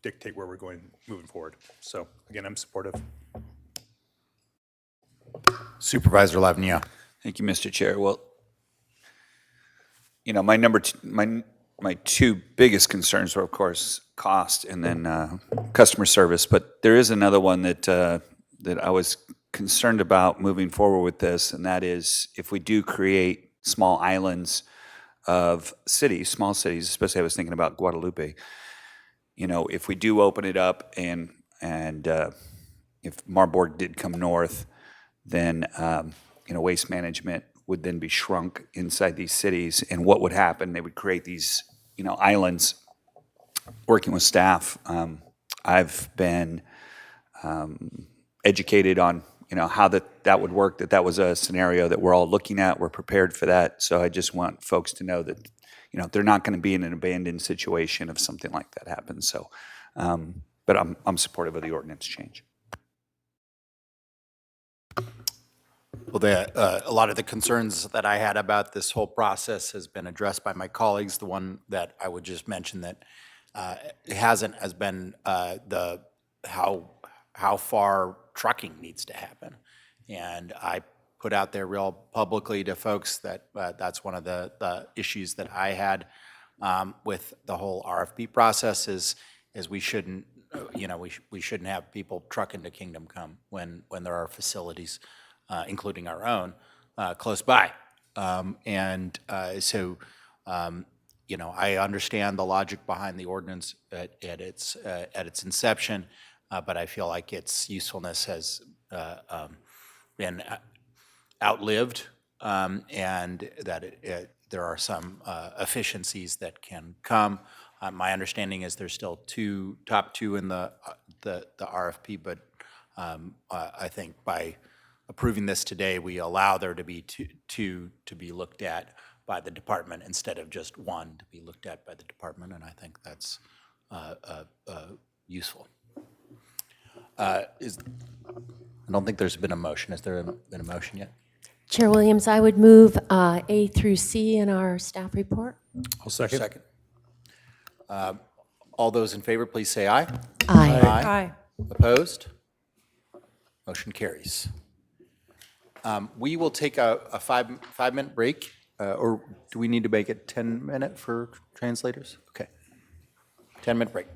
dictate where we're going moving forward. So again, I'm supportive. Supervisor Lavnia. Thank you, Mr. Chair. Well, my two biggest concerns were, of course, cost and then customer service. But there is another one that I was concerned about moving forward with this, and that is if we do create small islands of cities, small cities, especially I was thinking about Guadalupe. If we do open it up and if Marburg did come north, then Waste Management would then be shrunk inside these cities, and what would happen? They would create these, islands. Working with staff, I've been educated on, how that would work. That was a scenario that we're all looking at. We're prepared for that. So I just want folks to know that, they're not going to be in an abandoned situation if something like that happens. So, but I'm supportive of the ordinance change. Well, a lot of the concerns that I had about this whole process has been addressed by my colleagues. The one that I would just mention that it hasn't has been how far trucking needs to happen. And I put out there real publicly to folks that that's one of the issues that I had with the whole RFP process is we shouldn't, we shouldn't have people trucking to Kingdom Come when there are facilities, including our own, close by. I understand the logic behind the ordinance at its inception, but I feel like its usefulness has been outlived, and that there are some efficiencies that can come. My understanding is there's still top two in the RFP, but I think by approving this today, we allow there to be two to be looked at by the department instead of just one to be looked at by the department, and I think that's useful. I don't think there's been a motion. Has there been a motion yet? Chair Williams, I would move A through C in our staff report. I'll second. All those in favor, please say aye. Aye. Aye. Opposed? Motion carries. We will take a 5-minute break, or do we need to make it 10-minute for translators? Okay. 10-minute break.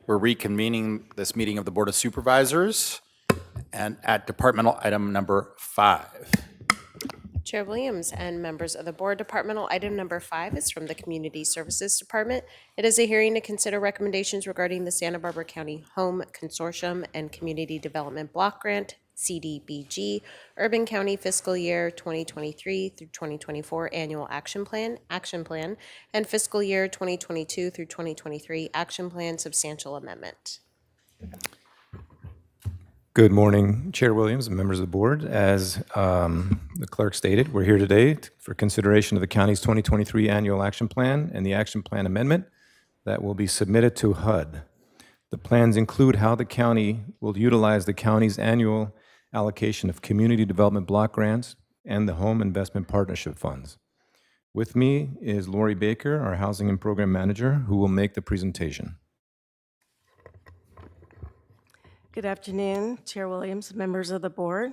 We're reconvening this meeting of the Board of Supervisors and at departmental item number 5. Chair Williams and members of the board, departmental item number 5 is from the Community Services Department. It is a hearing to consider recommendations regarding the Santa Barbara County Home Consortium and Community Development Block Grant, CDBG, Urban County Fiscal Year 2023 through 2024 Annual Action Plan, and Fiscal Year 2022 through 2023 Action Plan Substantial Amendment. Good morning, Chair Williams and members of the board. As the clerk stated, we're here today for consideration of the county's 2023 Annual Action Plan and the Action Plan Amendment that will be submitted to HUD. The plans include how the county will utilize the county's annual allocation of community development block grants and the home investment partnership funds. With me is Lori Baker, our Housing and Program Manager, who will make the presentation. Good afternoon, Chair Williams, members of the board.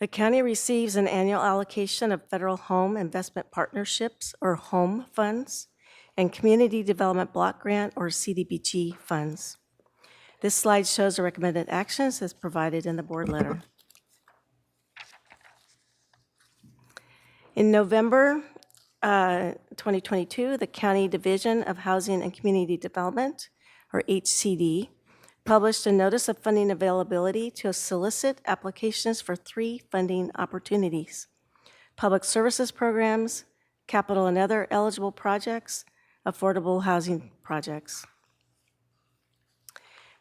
The county receives an annual allocation of federal home investment partnerships, or HOME funds, and community development block grant, or CDBG funds. This slide shows the recommended actions as provided in the board letter. In November 2022, the County Division of Housing and Community Development, or HCD, published a notice of funding availability to solicit applications for 3 funding opportunities: public services programs, capital and other eligible projects, affordable housing projects.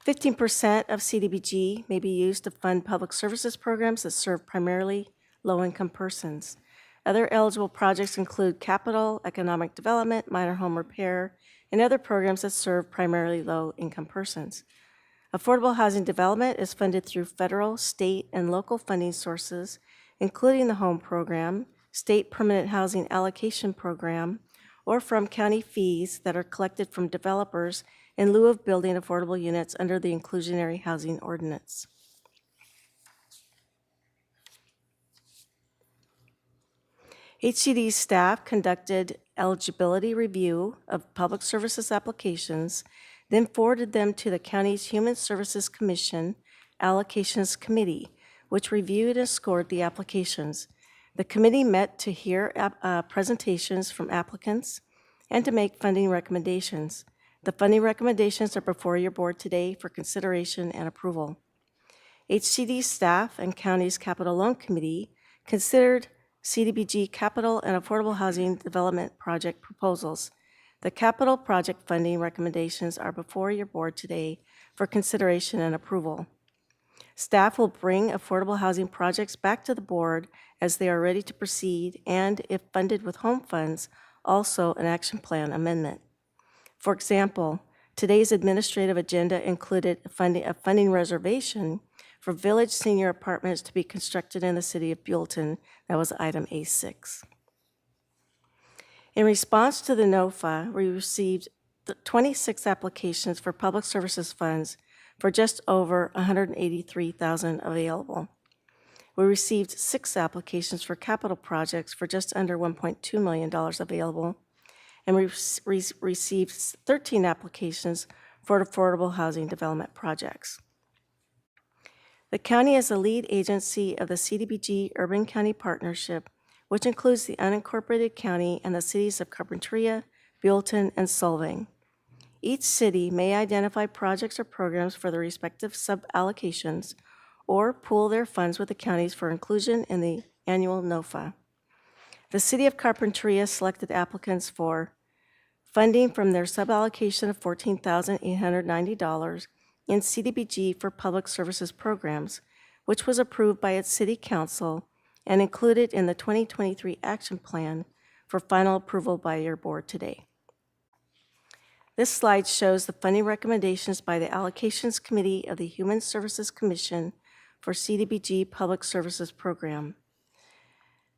15% of CDBG may be used to fund public services programs that serve primarily low-income persons. Other eligible projects include capital, economic development, minor home repair, and other programs that serve primarily low-income persons. Affordable housing development is funded through federal, state, and local funding sources, including the HOME program, state permanent housing allocation program, or from county fees that are collected from developers in lieu of building affordable units under the Inclusionary Housing Ordinance. HCD staff conducted eligibility review of public services applications, then forwarded them to the county's Human Services Commission Allocations Committee, which reviewed and scored the applications. The committee met to hear presentations from applicants and to make funding recommendations. The funding recommendations are before your board today for consideration and approval. HCD staff and county's Capital Loan Committee considered CDBG capital and affordable housing development project proposals. The capital project funding recommendations are before your board today for consideration and approval. Staff will bring affordable housing projects back to the board as they are ready to proceed, and if funded with home funds, also an action plan amendment. For example, today's administrative agenda included a funding reservation for village senior apartments to be constructed in the city of Buellton. That was item A6. In response to the NOFA, we received 26 applications for public services funds for just over $183,000 available. We received 6 applications for capital projects for just under $1.2 million available, and we received 13 applications for affordable housing development projects. The county is the lead agency of the CDBG Urban County Partnership, which includes the unincorporated county and the cities of Carpinteria, Buellton, and Solvang. Each city may identify projects or programs for the respective sub-allocations or pool their funds with the counties for inclusion in the annual NOFA. The city of Carpinteria selected applicants for funding from their sub-allocation of $14,890 in CDBG for public services programs, which was approved by its city council and included in the 2023 action plan for final approval by your board today. This slide shows the funding recommendations by the Allocations Committee of the Human Services Commission for CDBG Public Services Program.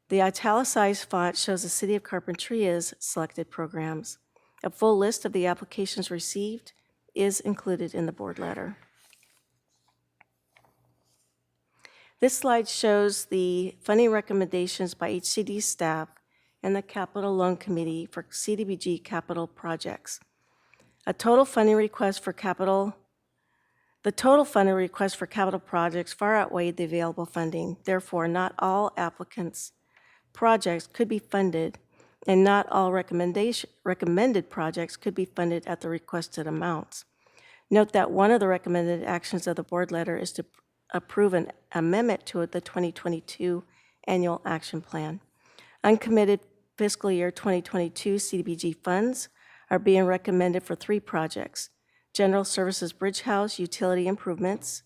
The italicized font shows the City of Carpinteria's selected programs. A full list of the applications received is included in the board letter. This slide shows the funding recommendations by HCD staff and the Capital Loan Committee for CDBG capital projects. A total funding request for capital The total funding request for capital projects far outweighed the available funding. Therefore, not all applicants' projects could be funded, and not all recommended projects could be funded at the requested amounts. Note that one of the recommended actions of the board letter is to approve an amendment to the 2022 Annual Action Plan. Uncommitted fiscal year 2022 CDBG funds are being recommended for 3 projects: General Services Bridge House utility improvements,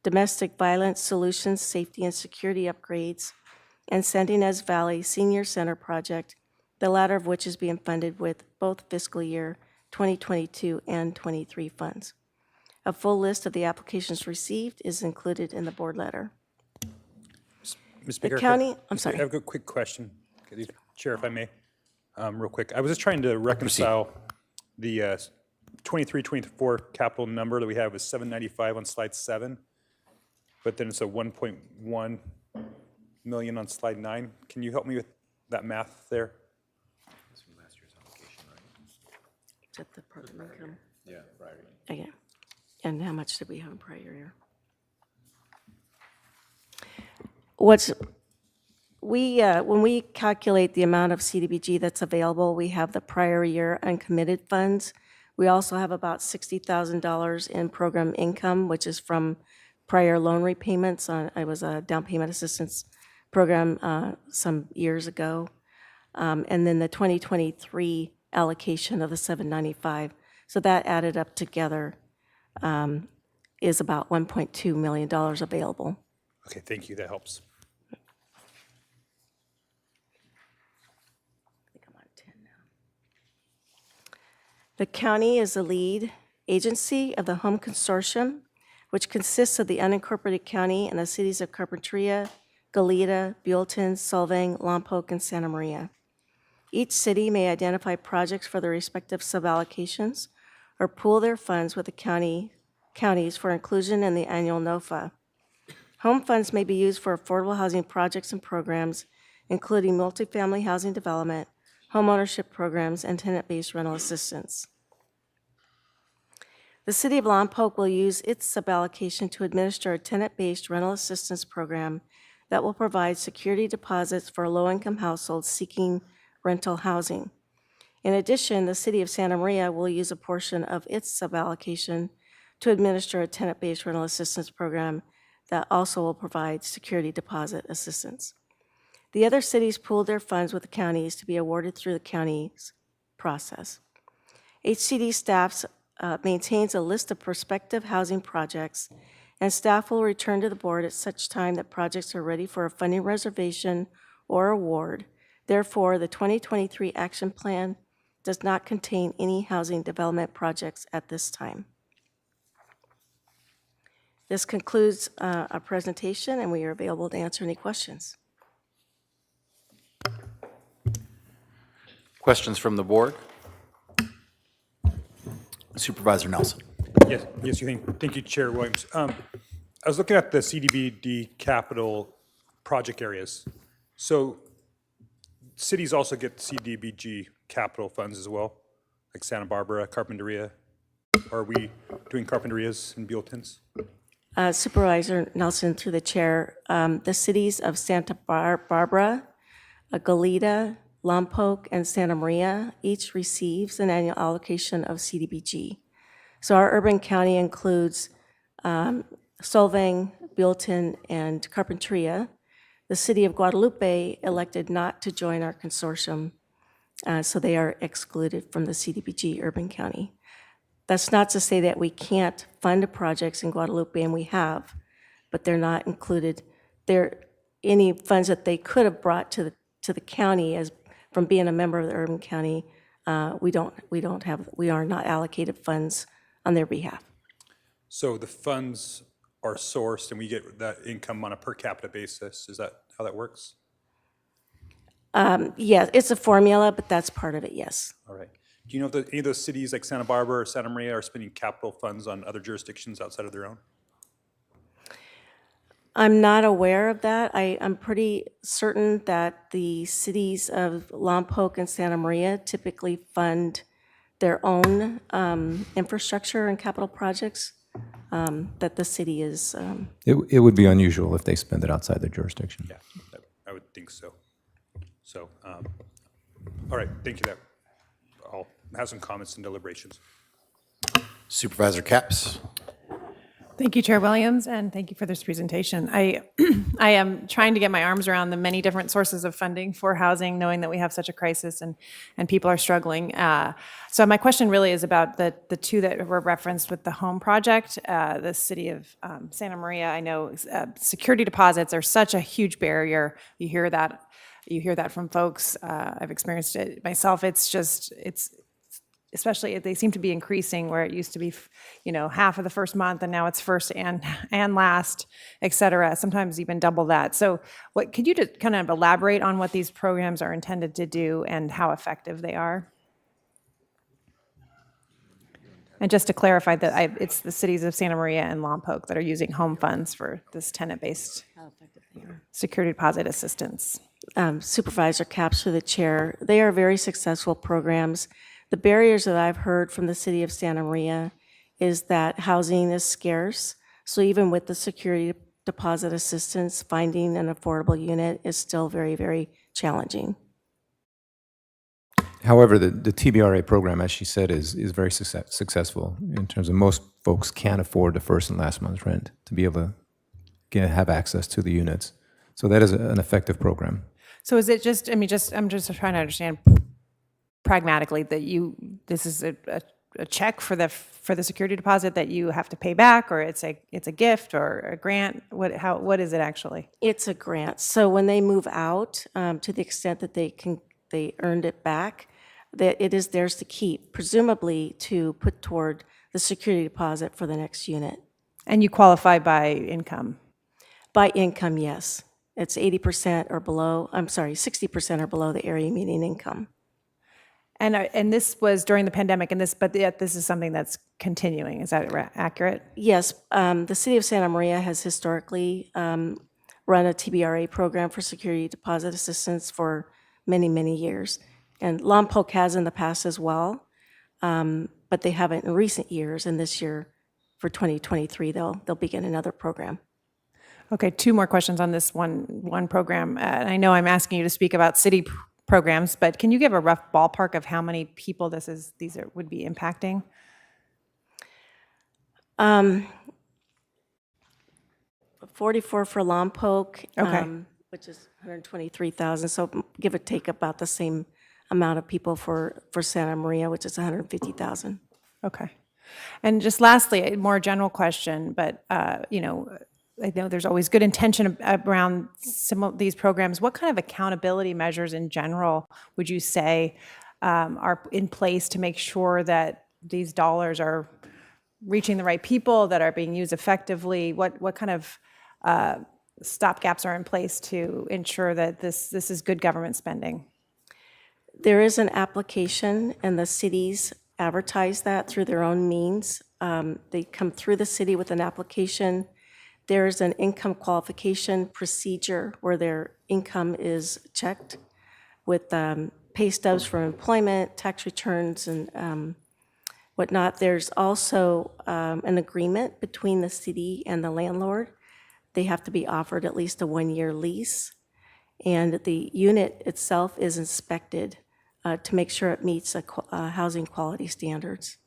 Domestic Violence Solutions safety and security upgrades, and San Ynez Valley Senior Center project, the latter of which is being funded with both fiscal year 2022 and 23 funds. A full list of the applications received is included in the board letter. Ms. Speaker, I'm sorry. I have a quick question, Chair, if I may, real quick. I was just trying to reconcile the 23-24 capital number that we have is 795 on slide 7, but then it's a 1.1 million on slide 9. Can you help me with that math there? Is that the program income? Yeah, right. Okay. And how much did we have in prior year? When we calculate the amount of CDBG that's available, we have the prior year uncommitted funds. We also have about $60,000 in program income, which is from prior loan repayments. It was a down payment assistance program some years ago. And then the 2023 allocation of the 795. So that added up together is about $1.2 million available. Okay, thank you. That helps. The county is the lead agency of the Home Consortium, which consists of the unincorporated county and the cities of Carpinteria, Goleta, Buellton, Solvang, Lompoc, and Santa Maria. Each city may identify projects for their respective suballocations or pool their funds with the counties for inclusion in the annual NOFA. Home funds may be used for affordable housing projects and programs, including multifamily housing development, homeownership programs, and tenant-based rental assistance. The City of Lompoc will use its suballocation to administer a tenant-based rental assistance program that will provide security deposits for low-income households seeking rental housing. In addition, the City of Santa Maria will use a portion of its suballocation to administer a tenant-based rental assistance program that also will provide security deposit assistance. The other cities pooled their funds with the counties to be awarded through the county's process. HCD staff maintains a list of prospective housing projects, and staff will return to the board at such time that projects are ready for a funding reservation or award. Therefore, the 2023 action plan does not contain any housing development projects at this time. This concludes our presentation, and we are available to answer any questions. Questions from the board? Supervisor Nelson. Yes, thank you, Chair Williams. I was looking at the CDBG capital project areas. So cities also get CDBG capital funds as well, like Santa Barbara, Carpinteria. Are we doing Carpinterias and Buelltons? Supervisor Nelson, through the chair, the cities of Santa Barbara, Goleta, Lompoc, and Santa Maria each receives an annual allocation of CDBG. So our urban county includes Solvang, Buellton, and Carpinteria. The city of Guadalupe elected not to join our consortium, so they are excluded from the CDBG urban county. That's not to say that we can't fund projects in Guadalupe, and we have, but they're not included. Any funds that they could have brought to the county as from being a member of the urban county, we are not allocated funds on their behalf. So the funds are sourced and we get that income on a per capita basis. Is that how that works? Yeah, it's a formula, but that's part of it, yes. All right. Do you know if any of those cities like Santa Barbara or Santa Maria are spending capital funds on other jurisdictions outside of their own? I'm not aware of that. I'm pretty certain that the cities of Lompoc and Santa Maria typically fund their own infrastructure and capital projects. that the city is. It would be unusual if they spend it outside their jurisdiction. Yeah, I would think so. So, all right, thank you. That I'll have some comments and deliberations. Supervisor Capps. Thank you, Chair Williams, and thank you for this presentation. I am trying to get my arms around the many different sources of funding for housing, knowing that we have such a crisis and people are struggling. So my question really is about the two that were referenced with the home project. The city of Santa Maria, I know security deposits are such a huge barrier. You hear that from folks. I've experienced it myself. It's especially they seem to be increasing where it used to be, half of the first month and now it's first and last, et cetera, sometimes even double that. So could you just kind of elaborate on what these programs are intended to do and how effective they are? And just to clarify that it's the cities of Santa Maria and Lompoc that are using home funds for this tenant-based security deposit assistance. Supervisor Capps, through the chair, they are very successful programs. The barriers that I've heard from the city of Santa Maria is that housing is scarce. So even with the security deposit assistance, finding an affordable unit is still very, very challenging. However, the TBRA program, as she said, is very successful in terms of most folks can't afford the first and last month's rent to be able to have access to the units. So that is an effective program. So is it just, I'm just trying to understand pragmatically that this is a check for the security deposit that you have to pay back, or it's a gift or a grant? What is it actually? It's a grant. So when they move out, to the extent that they earned it back, that it is theirs to keep, presumably to put toward the security deposit for the next unit. And you qualify by income? By income, yes. It's 80% or below, 60% or below the area median income. And this was during the pandemic, but yet this is something that's continuing. Is that accurate? Yes. The city of Santa Maria has historically run a TBRA program for security deposit assistance for many, many years. And Lompoc has in the past as well, but they haven't in recent years. And this year, for 2023, they'll begin another program. Okay, two more questions on this one program. And I know I'm asking you to speak about city programs, but can you give a rough ballpark of how many people these would be impacting? 44 for Lompoc, okay. Which is 123,000. So give or take about the same amount of people for Santa Maria, which is 150,000. Okay. And just lastly, a more general question, but I know there's always good intention around some of these programs. What kind of accountability measures in general would you say are in place to make sure that these dollars are reaching the right people, that are being used effectively? What kind of stopgaps are in place to ensure that this is good government spending? There is an application, and the cities advertise that through their own means. They come through the city with an application. There is an income qualification procedure where their income is checked with pay stubs from employment, tax returns, and whatnot. There's also an agreement between the city and the landlord. They have to be offered at least a one-year lease, and the unit itself is inspected to make sure it meets housing quality standards.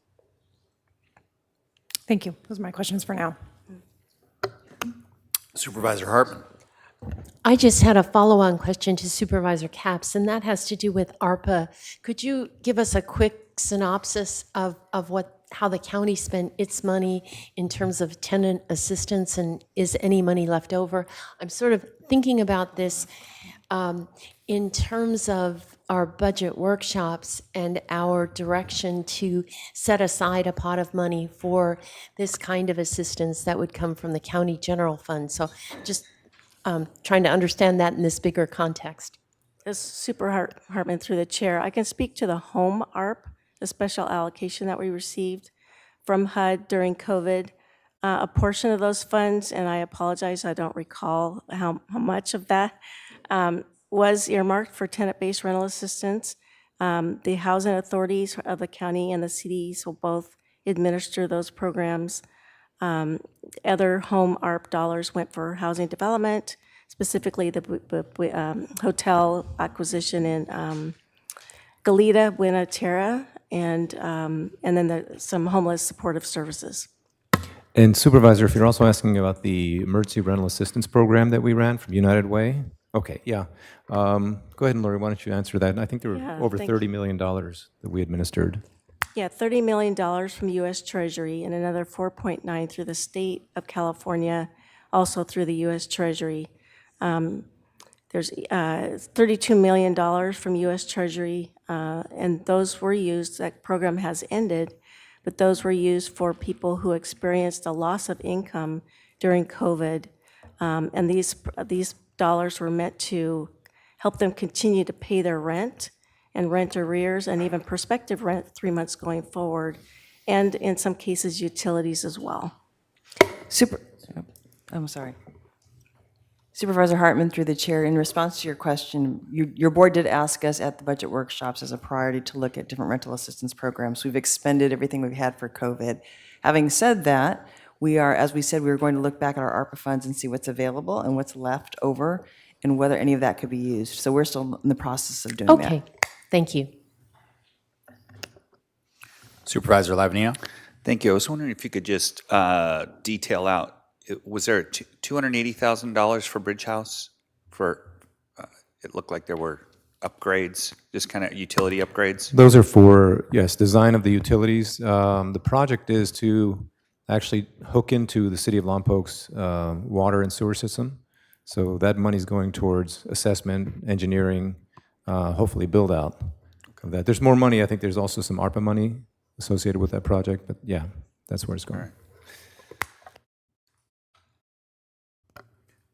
Thank you. Those are my questions for now. Supervisor Hartman. I just had a follow-on question to Supervisor Capps, and that has to do with ARPA. Could you give us a quick synopsis of how the county spent its money in terms of tenant assistance, and is any money left over? I'm sort of thinking about this in terms of our budget workshops and our direction to set aside a pot of money for this kind of assistance that would come from the county general fund. So just trying to understand that in this bigger context. As Super Hartman, through the chair, I can speak to the home ARP, the special allocation that we received from HUD during COVID. A portion of those funds, and I apologize, I don't recall how much of that, was earmarked for tenant-based rental assistance. The housing authorities of the county and the cities will both administer those programs. Other home ARP dollars went for housing development, specifically the hotel acquisition in Goleta, Buena Terra, and then some homeless supportive services. And Supervisor, if you're also asking about the emergency rental assistance program that we ran from United Way? Okay, yeah. Go ahead, and Lori, why don't you answer that? I think there were Yeah, over thank $30 million that we administered. Yeah, $30 million from U.S. Treasury and another 4.9 through the state of California, also through the U.S. Treasury. There's $32 million from U.S. Treasury, and those were used, that program has ended, but those were used for people who experienced a loss of income during COVID. And these dollars were meant to help them continue to pay their rent and rent arrears and even prospective rent 3 months going forward, and in some cases, utilities as well. I'm sorry. Supervisor Hartman, through the chair, in response to your question, your board did ask us at the budget workshops as a priority to look at different rental assistance programs. We've expended everything we've had for COVID. Having said that, we are, as we said, we were going to look back at our ARPA funds and see what's available and what's left over and whether any of that could be used. So we're still in the process of doing that. Okay, thank you. Supervisor Lavanillo? Thank you. I was wondering if you could just detail out, was there $280,000 for Bridge House? It looked like there were upgrades, just kind of utility upgrades? Those are for, yes, design of the utilities. The project is to actually hook into the city of Lompoc's water and sewer system. So that money's going towards assessment, engineering, hopefully build out of that. There's more money. I think there's also some ARPA money associated with that project, but yeah, that's where it's going. All right.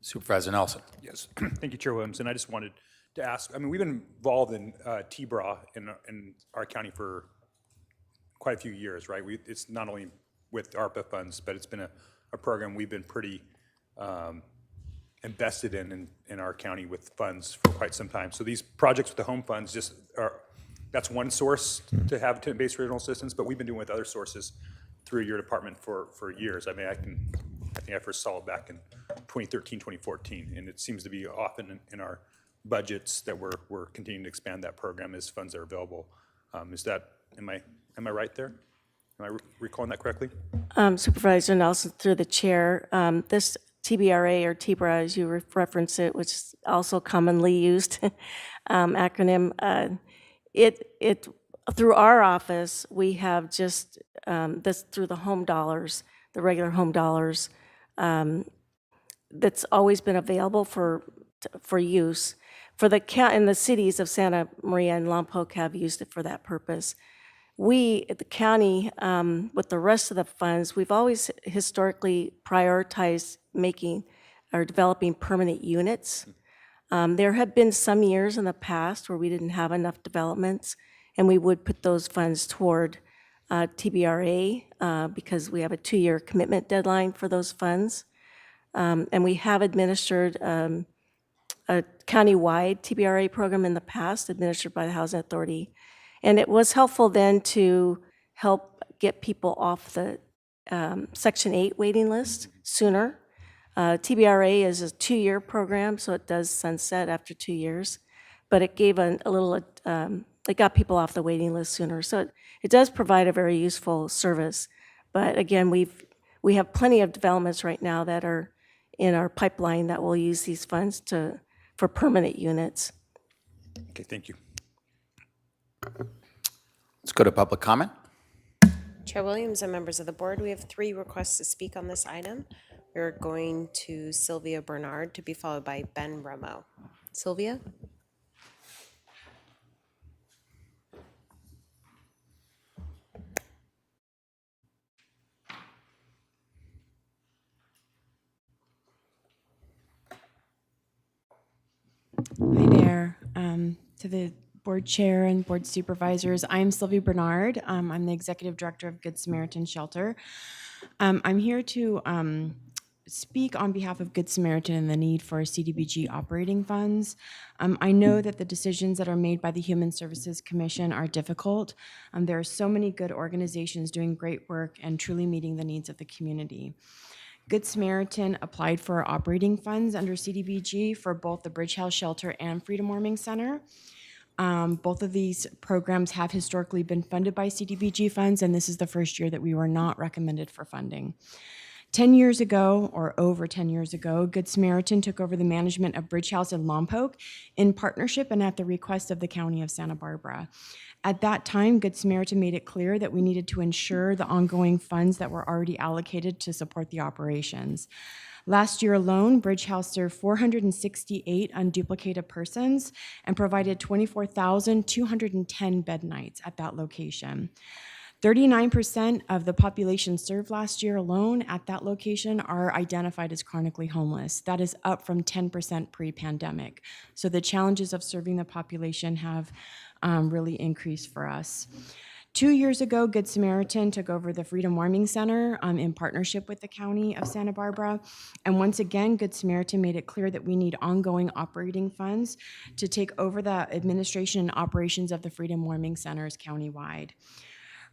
Supervisor Nelson? Yes, thank you, Chair Williams. And I just wanted to ask, I mean, we've been involved in TBRA in our county for quite a few years, right? It's not only with ARPA funds, but it's been a program we've been pretty invested in our county with funds for quite some time. So these projects with the home funds just are, that's one source to have tenant-based regional assistance, but we've been doing with other sources through your department for years. I mean, I think I first saw it back in 2013, 2014, and it seems to be often in our budgets that we're continuing to expand that program as funds are available. Is that, am I right there? Am I recalling that correctly? Supervisor Nelson, through the chair, this TBRA or TBRA, as you reference it, which is also commonly used acronym, it through our office, we have just this through the home dollars, the regular home dollars, that's always been available for use. For the in the cities of Santa Maria and Lompoc have used it for that purpose. We at the county, with the rest of the funds, we've always historically prioritized making or developing permanent units. There have been some years in the past where we didn't have enough developments, and we would put those funds toward TBRA because we have a 2-year commitment deadline for those funds. And we have administered a county-wide TBRA program in the past, administered by the Housing Authority. And it was helpful then to help get people off the Section 8 waiting list sooner. TBRA is a 2-year program, so it does sunset after 2 years. But it gave it got people off the waiting list sooner. So it does provide a very useful service. But again, we have plenty of developments right now that are in our pipeline that will use these funds for permanent units. Okay, thank you. Let's go to public comment. Chair Williams and members of the board, we have 3 requests to speak on this item. We're going to Sylvia Bernard, to be followed by Ben Romo. Sylvia? Hi there. To the board chair and board supervisors, I'm Sylvia Bernard. I'm the executive director of Good Samaritan Shelter. I'm here to speak on behalf of Good Samaritan and the need for CDBG operating funds. I know that the decisions that are made by the Human Services Commission are difficult. There are so many good organizations doing great work and truly meeting the needs of the community. Good Samaritan applied for operating funds under CDBG for both the Bridge House Shelter and Freedom Warming Center. Both of these programs have historically been funded by CDBG funds, and this is the first year that we were not recommended for funding. 10 years ago, or over 10 years ago, Good Samaritan took over the management of Bridge House in Lompoc in partnership and at the request of the County of Santa Barbara. At that time, Good Samaritan made it clear that we needed to ensure the ongoing funds that were already allocated to support the operations. Last year alone, Bridge House served 468 unduplicated persons and provided 24,210 bed nights at that location. 39% of the population served last year alone at that location are identified as chronically homeless. That is up from 10% pre-pandemic. So the challenges of serving the population have really increased for us. 2 years ago, Good Samaritan took over the Freedom Warming Center in partnership with the County of Santa Barbara. And once again, Good Samaritan made it clear that we need ongoing operating funds to take over the administration and operations of the Freedom Warming Centers countywide.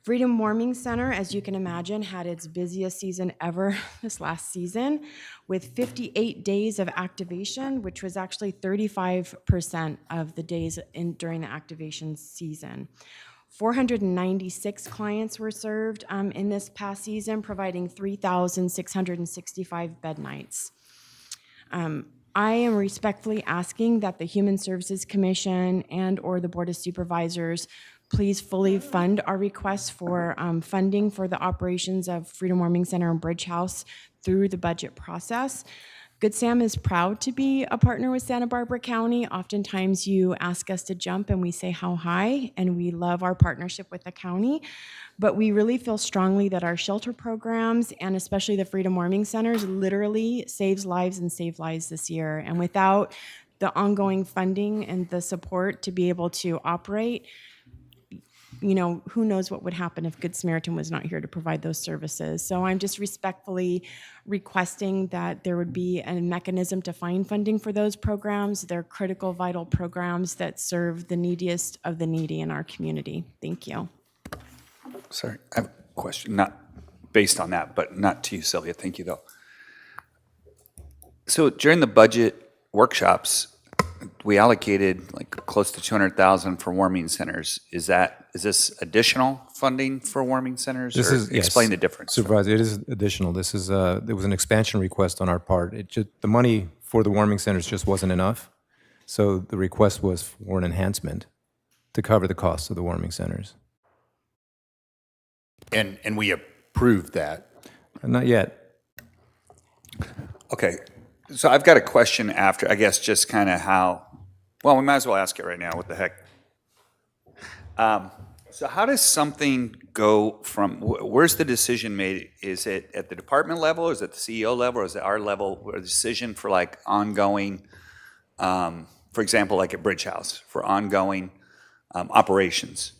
Freedom Warming Center, as you can imagine, had its busiest season ever this last season with 58 days of activation, which was actually 35% of the days during the activation season. 496 clients were served in this past season, providing 3,665 bed nights. I am respectfully asking that the Human Services Commission and/or the Board of Supervisors please fully fund our request for funding for the operations of Freedom Warming Center and Bridge House through the budget process. Good Sam is proud to be a partner with Santa Barbara County. Oftentimes you ask us to jump and we say how high, and we love our partnership with the county. But we really feel strongly that our shelter programs and especially the Freedom Warming Centers literally saves lives and saved lives this year. And without the ongoing funding and the support to be able to operate, you know, who knows what would happen if Good Samaritan was not here to provide those services. So I'm just respectfully requesting that there would be a mechanism to find funding for those programs. They're critical, vital programs that serve the neediest of the needy in our community. Thank you. Sorry, I have a question, not based on that, but not to you, Sylvia. Thank you, though. So during the budget workshops, we allocated like close to 200,000 for warming centers. Is this additional funding for warming centers? This or is, yes, explain the difference. Supervisor, it is additional. This is there was an expansion request on our part. The money for the warming centers just wasn't enough, so the request was for an enhancement to cover the costs of the warming centers. And we approved that. Not yet. Okay, so I've got a question after, I guess, just kind of how, well, we might as well ask it right now. What the heck? So how does something go from, where's the decision made? Is it at the department level? Is it the CEO level? Or is it our level? Or a decision for like ongoing, for example, like at Bridge House, for ongoing operations?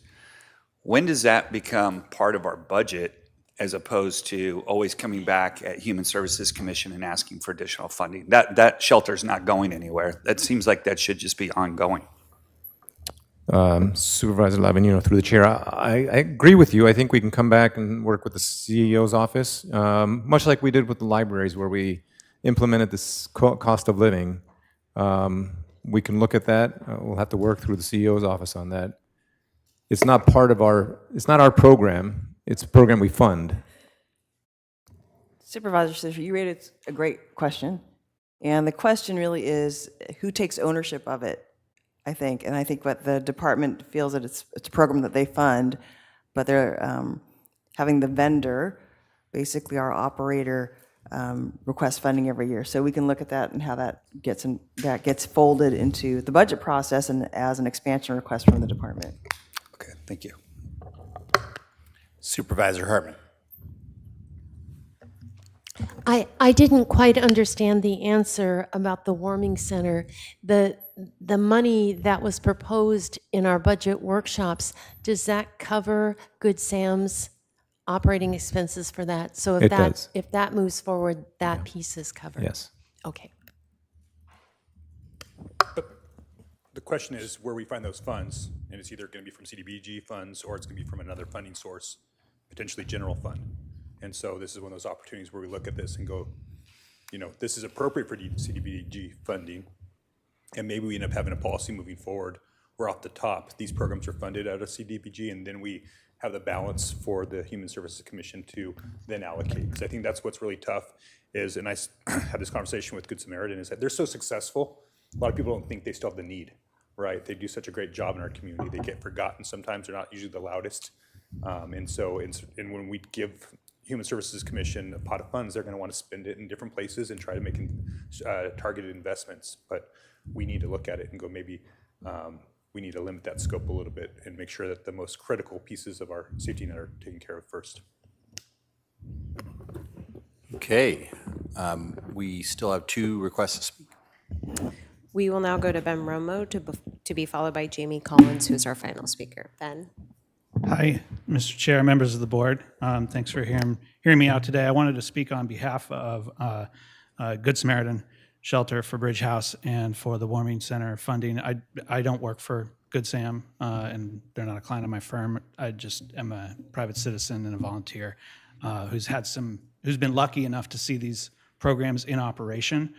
When does that become part of our budget as opposed to always coming back at Human Services Commission and asking for additional funding? That shelter's not going anywhere. That seems like that should just be ongoing. Supervisor Lavanino, through the chair, I agree with you. I think we can come back and work with the CEO's office, much like we did with the libraries where we implemented this cost of living. We can look at that. We'll have to work through the CEO's office on that. It's not part of it's not our program. It's a program we fund. Supervisor, you raised a great question. And the question really is, who takes ownership of it, I think. And I think what the department feels that it's a program that they fund, but they're having the vendor, basically our operator, request funding every year. So we can look at that and how that gets folded into the budget process and as an expansion request from the department. Okay, thank you. Supervisor Hartman. I didn't quite understand the answer about the warming center. The money that was proposed in our budget workshops, does that cover Good Sam's operating expenses for that. So It does. if that moves forward, that piece is covered. Yes. Okay. The question is where we find those funds, and it's either going to be from CDBG funds or it's going to be from another funding source, potentially general fund. And so this is one of those opportunities where we look at this and go, this is appropriate for CDBG funding, and maybe we end up having a policy moving forward where off the top, these programs are funded out of CDBG, and then we have the balance for the Human Services Commission to then allocate. Because I think that's what's really tough is, and I had this conversation with Good Samaritan, is that they're so successful, a lot of people don't think they still have the need, right? They do such a great job in our community. They get forgotten sometimes. They're not usually the loudest. And when we give Human Services Commission a pot of funds, they're going to want to spend it in different places and try to make targeted investments. But we need to look at it and go, maybe we need to limit that scope a little bit and make sure that the most critical pieces of our safety net are taken care of first. Okay, we still have 2 requests to speak. We will now go to Ben Romo to be followed by Jamie Collins, who is our final speaker. Ben? Hi, Mr. Chair, members of the board. Thanks for hearing me out today. I wanted to speak on behalf of Good Samaritan Shelter for Bridge House and for the Warming Center funding. I don't work for Good Sam, and they're not a client of my firm. I just am a private citizen and a volunteer who's been lucky enough to see these programs in operation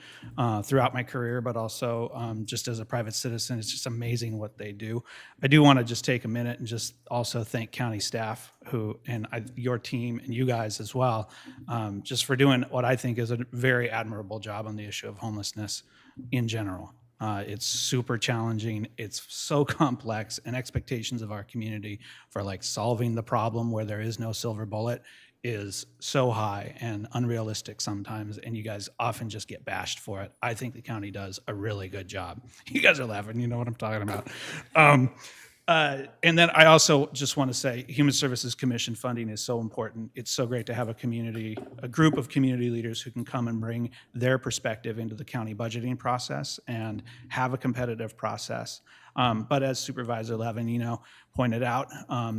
throughout my career, but also just as a private citizen. It's just amazing what they do. I do want to just take a minute and just also thank county staff your team and you guys as well, just for doing what I think is a very admirable job on the issue of homelessness in general. It's super challenging. It's so complex, and expectations of our community for solving the problem where there is no silver bullet is so high and unrealistic sometimes, and you guys often just get bashed for it. I think the county does a really good job. You guys are laughing, you know what I'm talking about. And then I also just want to say Human Services Commission funding is so important. It's so great to have a group of community leaders who can come and bring their perspective into the county budgeting process and have a competitive process. But as Supervisor Levin, pointed out,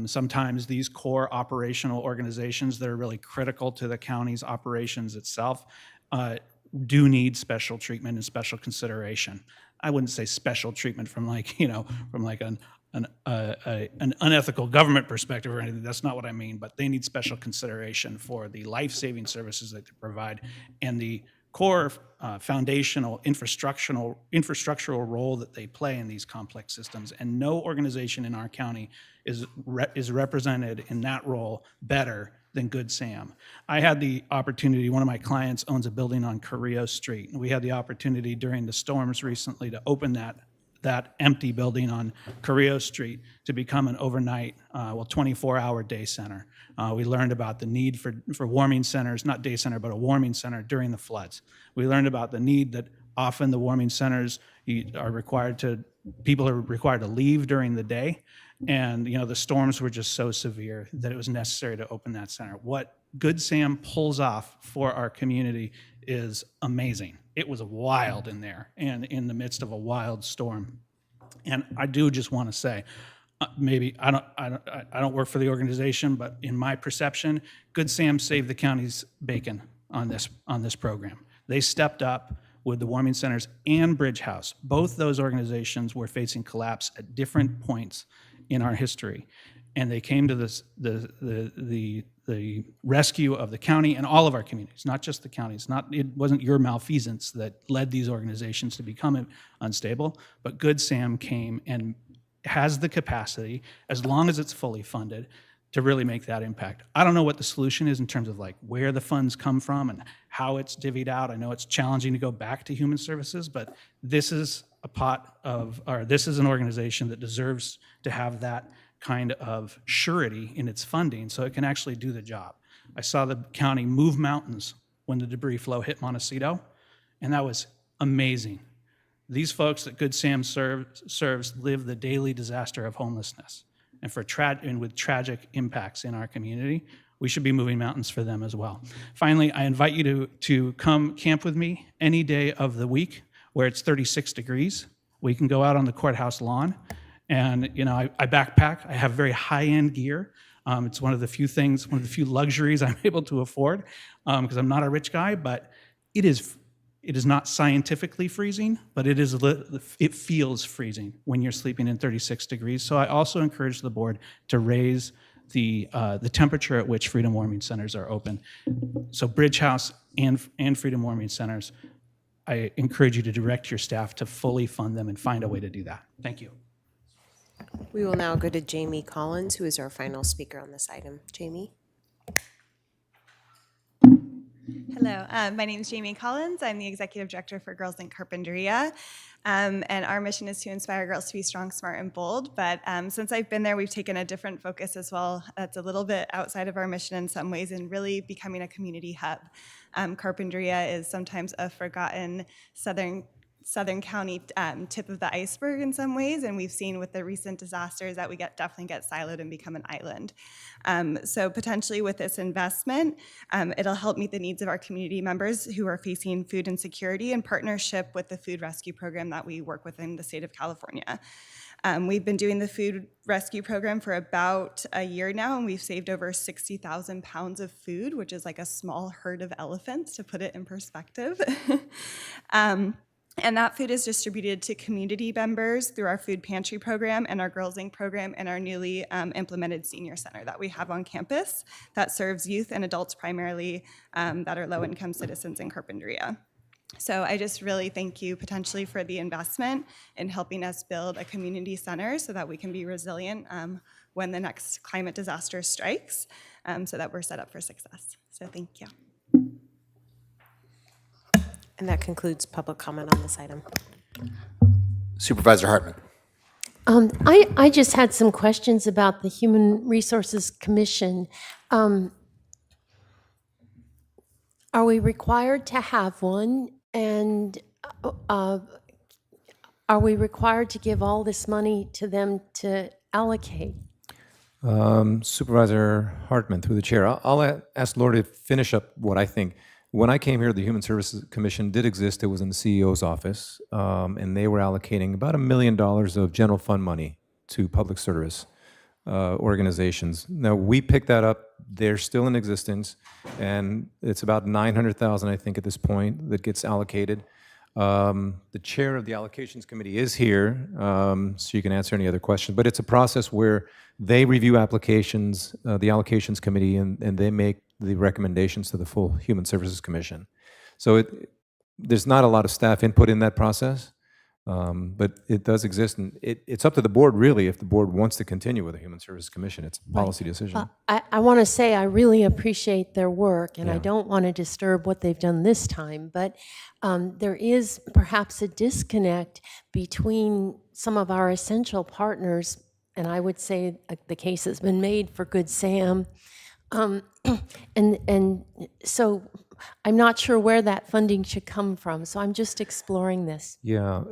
sometimes these core operational organizations that are really critical to the county's operations itself do need special treatment and special consideration. I wouldn't say special treatment from an unethical government perspective or anything. That's not what I mean, but they need special consideration for the life-saving services that they provide and the core foundational infrastructural role that they play in these complex systems. And no organization in our county is represented in that role better than Good Sam. I had the opportunity, one of my clients owns a building on Carrillo Street, and we had the opportunity during the storms recently to open that empty building on Carrillo Street to become an overnight, 24-hour day center. We learned about the need for warming centers, not day center, but a warming center during the floods. We learned about the need that often the warming centers people are required to leave during the day. And the storms were just so severe that it was necessary to open that center. What Good Sam pulls off for our community is amazing. It was wild in there and in the midst of a wild storm. And I do just want to say, maybe I don't work for the organization, but in my perception, Good Sam saved the county's bacon on this program. They stepped up with the warming centers and Bridge House. Both those organizations were facing collapse at different points in our history, and they came to the rescue of the county and all of our communities, not just the counties. It wasn't your malfeasance that led these organizations to become unstable, but Good Sam came and has the capacity, as long as it's fully funded, to really make that impact. I don't know what the solution is in terms of where the funds come from and how it's divvied out. I know it's challenging to go back to human services, but this is this is an organization that deserves to have that kind of surety in its funding so it can actually do the job. I saw the county move mountains when the debris flow hit Montecito, and that was amazing. These folks that Good Sam serves live the daily disaster of homelessness, and with tragic impacts in our community, we should be moving mountains for them as well. Finally, I invite you to come camp with me any day of the week where it's 36 degrees. We can go out on the courthouse lawn, and I backpack. I have very high-end gear. It's one of the few things, one of the few luxuries I'm able to afford because I'm not a rich guy, but it is not scientifically freezing, but it feels freezing when you're sleeping in 36 degrees. So I also encourage the board to raise the temperature at which Freedom Warming Centers are open. So Bridge House and Freedom Warming Centers, I encourage you to direct your staff to fully fund them and find a way to do that. Thank you. We will now go to Jamie Collins, who is our final speaker on this item. Jamie? Hello, my name is Jamie Collins. I'm the Executive Director for Girls in Carpinteria. And our mission is to inspire girls to be strong, smart, and bold. But since I've been there, we've taken a different focus as well. That's a little bit outside of our mission in some ways and really becoming a community hub. Carpinteria is sometimes a forgotten Southern County tip of the iceberg in some ways, and we've seen with the recent disasters that we definitely get siloed and become an island. So potentially with this investment, it'll help meet the needs of our community members who are facing food insecurity in partnership with the food rescue program that we work with in the state of California. We've been doing the food rescue program for about a year now, and we've saved over 60,000 pounds of food, which is like a small herd of elephants, to put it in perspective. And that food is distributed to community members through our food pantry program and our Girls Inc. program and our newly implemented senior center that we have on campus that serves youth and adults primarily that are low-income citizens in Carpinteria. So I just really thank you potentially for the investment in helping us build a community center so that we can be resilient when the next climate disaster strikes, so that we're set up for success. So thank you. And that concludes public comment on this item. Supervisor Hartman. I just had some questions about the Human Resources Commission. Are we required to have one? And are we required to give all this money to them to allocate? Supervisor Hartman, through the chair, I'll ask Lori to finish up what I think. When I came here, the Human Services Commission did exist. It was in the CEO's office, and they were allocating about $1 million of general fund money to public service organizations. Now, we picked that up. They're still in existence, and it's about $900,000, I think, at this point that gets allocated. The chair of the allocations committee is here, so you can answer any other questions. But it's a process where they review applications, the allocations committee, and they make the recommendations to the full Human Services Commission. So there's not a lot of staff input in that process, but it does exist, and it's up to the board, really, if the board wants to continue with the Human Services Commission. It's a policy decision. I want to say I really appreciate their work, and I don't want to disturb what they've done this time, but there is perhaps a disconnect between some of our essential partners, and I would say the case has been made for Good Sam. And so I'm not sure where that funding should come from, so I'm just exploring this. Yeah,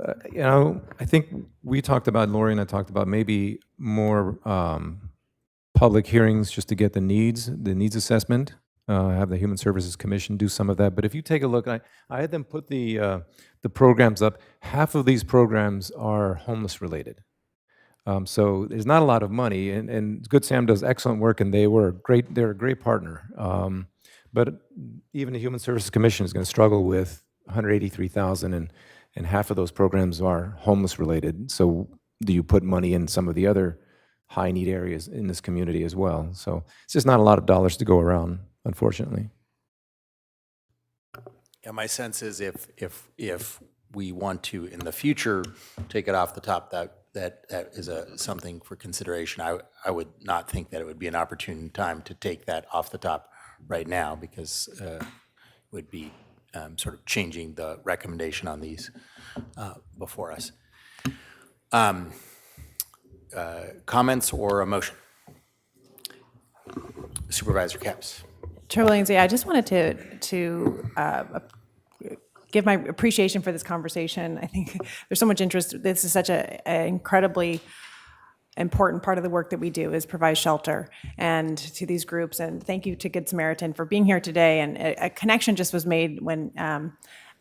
I think we talked about, Lori and I talked about maybe more public hearings just to get the needs assessment, have the Human Services Commission do some of that. But if you take a look, I had them put the programs up. Half of these programs are homeless related. So there's not a lot of money, and Good Sam does excellent work, and they're a great partner. But even the Human Services Commission is going to struggle with $183,000, and half of those programs are homeless related. So do you put money in some of the other high need areas in this community as well? So it's just not a lot of dollars to go around, unfortunately. Yeah, my sense is if we want to in the future take it off the top, that is something for consideration. I would not think that it would be an opportune time to take that off the top right now, because it would be sort of changing the recommendation on these before us. Comments or a motion? Supervisor Capps. Chair Williams, I just wanted to give my appreciation for this conversation. I think there's so much interest. This is such an incredibly important part of the work that we do, is provide shelter and to these groups. And thank you to Good Samaritan for being here today. And a connection just was made when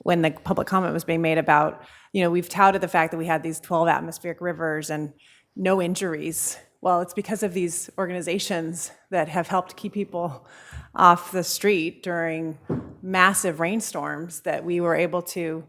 the public comment was being made about, we've touted the fact that we had these 12 atmospheric rivers and no injuries well, it's because of these organizations that have helped keep people off the street during massive rainstorms that we were able to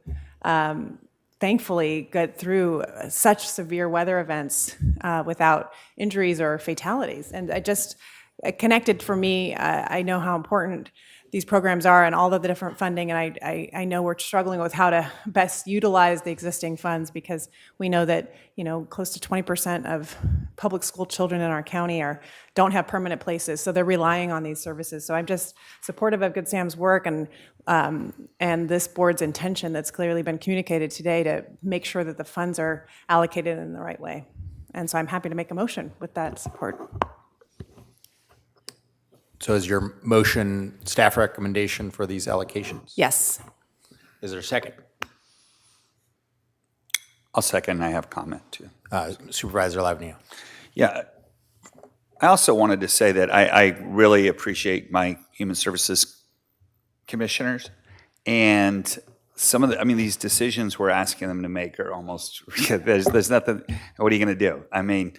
thankfully get through such severe weather events without injuries or fatalities. And it connected for me. I know how important these programs are and all of the different funding, and I know we're struggling with how to best utilize the existing funds, because we know that close to 20% of public school children in our county don't have permanent places, so they're relying on these services. So I'm just supportive of Good Sam's work and this board's intention that's clearly been communicated today to make sure that the funds are allocated in the right way. And so I'm happy to make a motion with that support. So is your motion staff recommendation for these allocations? Yes. Is there a second? I'll second. I have comment too. Supervisor Lavanio. Yeah. I also wanted to say that I really appreciate my Human Services commissioners, and some of these decisions we're asking them to make are almost, there's nothing, what are you going to do? I mean,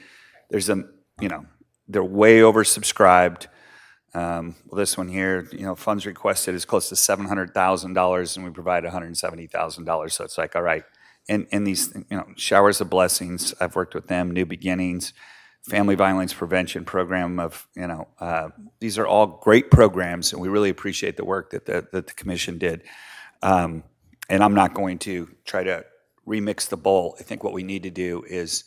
they're way oversubscribed. Well, this one here, funds requested is close to $700,000, and we provide $170,000. So it's like, all right. And these, Showers of Blessings, I've worked with them, New Beginnings, Family Violence Prevention Program these are all great programs, and we really appreciate the work that the commission did. And I'm not going to try to remix the bowl. I think what we need to do is,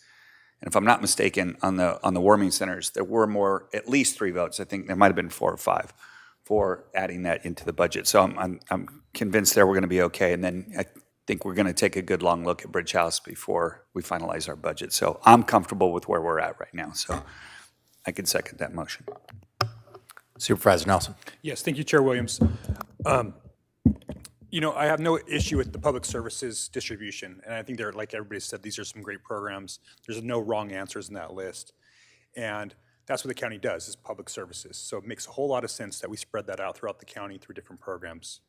and if I'm not mistaken, on the warming centers, there were at least 3 votes. I think there might have been 4 or 5 for adding that into the budget. So I'm convinced there we're going to be okay. And then I think we're going to take a good long look at Bridge House before we finalize our budget. So I'm comfortable with where we're at right now. So I can second that motion. Supervisor Nelson. Yes, thank you, Chair Williams. I have no issue with the public services distribution, and I think like everybody said, these are some great programs. There's no wrong answers in that list, and that's what the county does, is public services. So it makes a whole lot of sense that we spread that out throughout the county through different programs.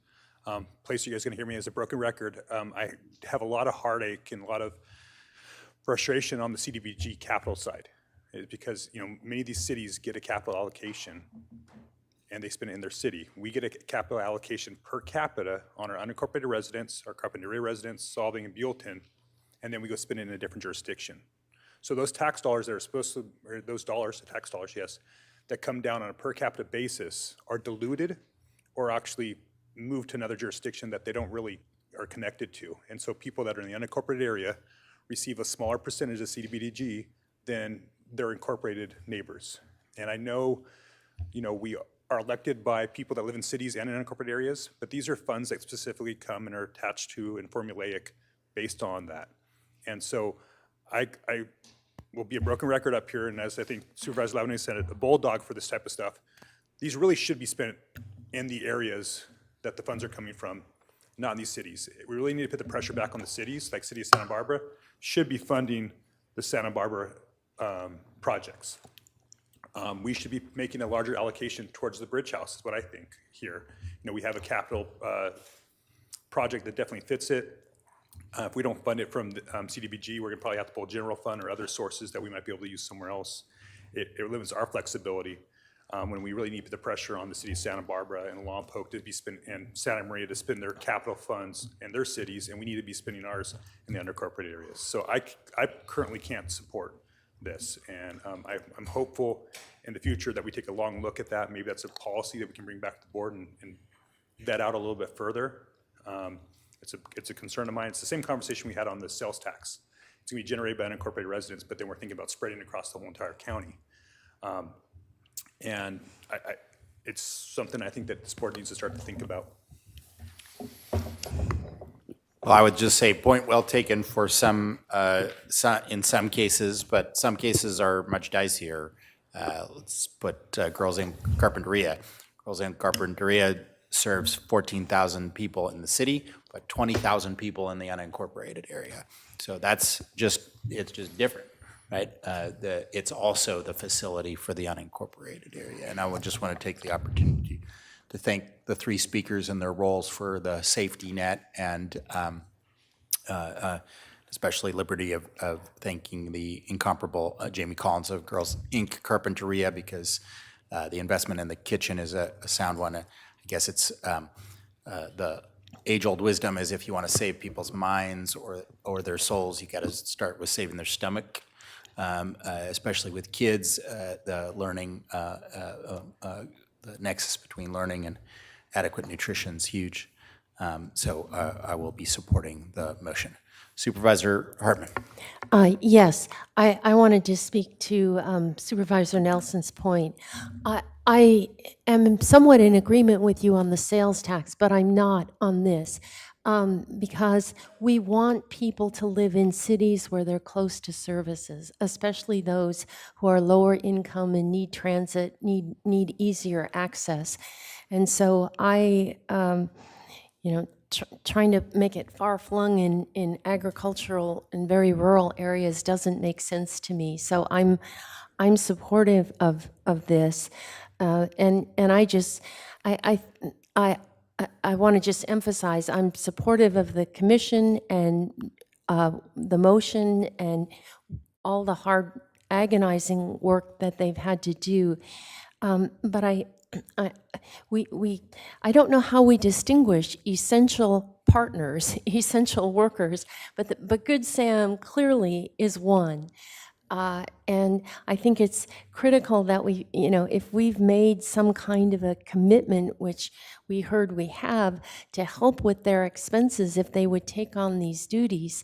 Place you guys are gonna hear me as a broken record. I have a lot of heartache and a lot of frustration on the CDBG capital side, because many of these cities get a capital allocation and they spend it in their city. We get a capital allocation per capita on our unincorporated residents, our Carpinteria residents, Solving and Buellton, and then we go spend it in a different jurisdiction. So those tax dollars that are supposed to, or those dollars, tax dollars, yes, that come down on a per capita basis are diluted or actually moved to another jurisdiction that they don't really are connected to. And so people that are in the unincorporated area receive a smaller percentage of CDBG than their incorporated neighbors. And I know, we are elected by people that live in cities and in unincorporated areas, but these are funds that specifically come and are attached to and formulaic based on that. And so I will be a broken record up here, and as I think Supervisor Lavanio said, a bulldog for this type of stuff. These really should be spent in the areas that the funds are coming from, not in these cities. We really need to put the pressure back on the cities, like City of Santa Barbara, should be funding the Santa Barbara projects. We should be making a larger allocation towards the Bridge House, is what I think here. We have a capital project that definitely fits it. If we don't fund it from the, CDBG, we're gonna probably have to pull general fund or other sources that we might be able to use somewhere else. It limits our flexibility when we really need to put the pressure on the city of Santa Barbara and Lompoc to be spent, and Santa Maria to spend their capital funds in their cities, and we need to be spending ours in the unincorporated areas. So I currently can't support this, and I'm hopeful in the future that we take a long look at that. Maybe that's a policy that we can bring back to the board and vet out a little bit further. It's a concern of mine. It's the same conversation we had on the sales tax. It's gonna be generated by unincorporated residents, but then we're thinking about spreading it across the whole entire county. And it's something I think that this board needs to start to think about. Well, I would just say point well taken for some in some cases, but some cases are much dicier. Let's put Girls Inc. Carpinteria. Girls Inc. Carpinteria serves 14,000 people in the city, but 20,000 people in the unincorporated area. So it's just different, right? It's also the facility for the unincorporated area. And I would just want to take the opportunity to thank the 3 speakers in their roles for the safety net and to especially liberty of thanking the incomparable Jamie Collins of Girls Inc. Carpinteria, because the investment in the kitchen is a sound one. I guess it's the age-old wisdom is if you want to save people's minds or their souls, you got to start with saving their stomach. Especially with kids, the learning, the nexus between learning and adequate nutrition is huge. So I will be supporting the motion. Supervisor Hartman. Yes, I wanted to speak to Supervisor Nelson's point. I am somewhat in agreement with you on the sales tax, but I'm not on this. Because we want people to live in cities where they're close to services, especially those who are lower income and need transit, need easier access. And so trying to make it far-flung in agricultural and very rural areas doesn't make sense to me. So I'm supportive of this, and I want to just emphasize I'm supportive of the commission and the motion and all the hard, agonizing work that they've had to do. But I don't know how we distinguish essential partners, essential workers, but Good Sam clearly is one. And I think it's critical that we, if we've made some kind of a commitment, which we heard we have, to help with their expenses if they would take on these duties,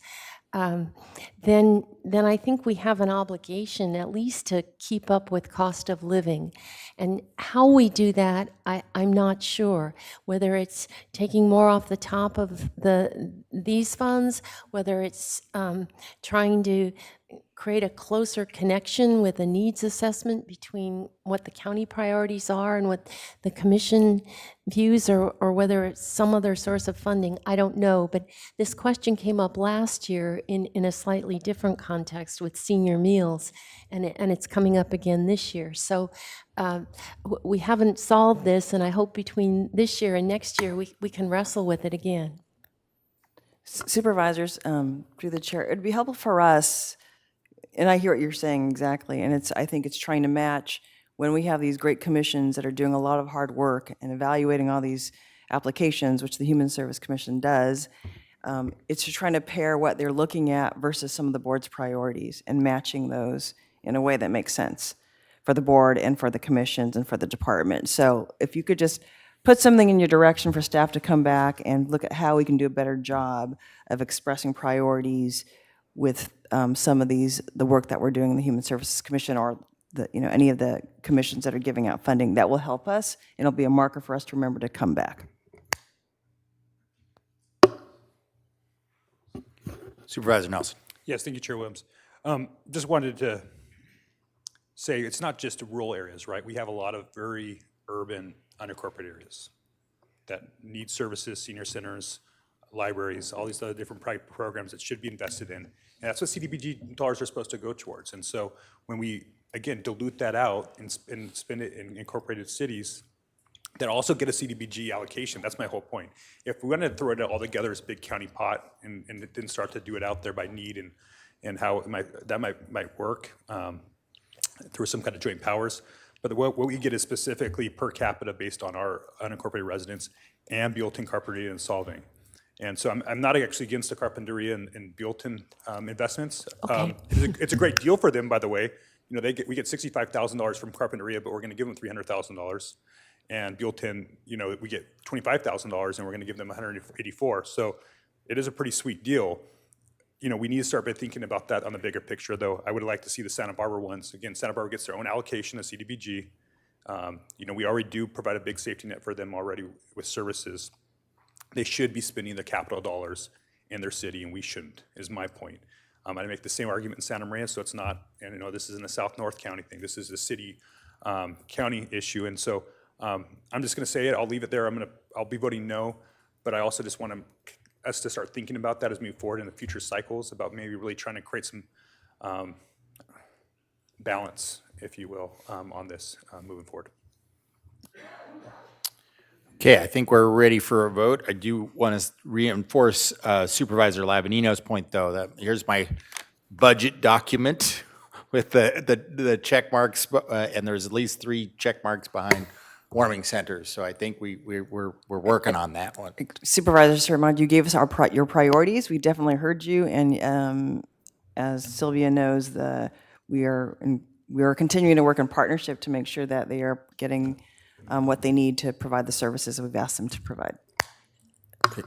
then I think we have an obligation at least to keep up with cost of living. And how we do that, I'm not sure. Whether it's taking more off the top of these funds, whether it's trying to create a closer connection with a needs assessment between what the county priorities are and what the commission views, or whether it's some other source of funding, I don't know. But this question came up last year in a slightly different context with senior meals, and it's coming up again this year. So we haven't solved this, and I hope between this year and next year we can wrestle with it again. Supervisors, through the chair, it'd be helpful for us, and I hear what you're saying exactly, and I think it's trying to match when we have these great commissions that are doing a lot of hard work and evaluating all these applications, which the Human Service Commission does. It's just trying to pair what they're looking at versus some of the board's priorities and matching those in a way that makes sense for the board and for the commissions and for the department. So if you could just put something in your direction for staff to come back and look at how we can do a better job of expressing priorities with some of the work that we're doing in the Human Services Commission or any of the commissions that are giving out funding, that will help us, and it'll be a marker for us to remember to come back. Supervisor Nelson. Yes, thank you, Chair Williams. Just wanted to say it's not just rural areas, right? We have a lot of very urban, unincorporated areas that need services, senior centers, libraries, all these other different programs that should be invested in. And that's what CDBG dollars are supposed to go towards. And so when we, again, dilute that out and spend it in incorporated cities that also get a CDBG allocation, that's my whole point. If we want to throw it all together as a big county pot and then start to do it out there by need and how that might work through some kind of joint powers. But what we get is specifically per capita based on our unincorporated residents and Buellton, Carpinteria, and Solving. And so I'm not actually against the Carpinteria and Buellton investments. Okay. It's a great deal for them, by the way. We get $65,000 from Carpinteria, but we're going to give them $300,000. And Buellton, we get $25,000, and we're going to give them $184,000. So it is a pretty sweet deal. We need to start by thinking about that on the bigger picture, though. I would like to see the Santa Barbara ones. Again, Santa Barbara gets their own allocation of CDBG. We already do provide a big safety net for them already with services. They should be spending the capital dollars in their city, and we shouldn't, is my point. I make the same argument in Santa Maria, so it's not, and this isn't a South-North County thing. This is a city county issue, and so I'm just going to say it. I'll leave it there. I'll be voting no, but I also just want us to start thinking about that as we move forward in the future cycles, about maybe really trying to create some balance, if you will, on this moving forward. Okay, I think we're ready for a vote. I do want to reinforce Supervisor Lavanino's point, though, that here's my budget document with the check marks, and there's at least 3 check marks behind warming centers. So I think we're working on that one. Supervisor Sermon, you gave us your priorities. We definitely heard you, and as Sylvia knows, we are continuing to work in partnership to make sure that they are getting what they need to provide the services that we've asked them to provide. Okay.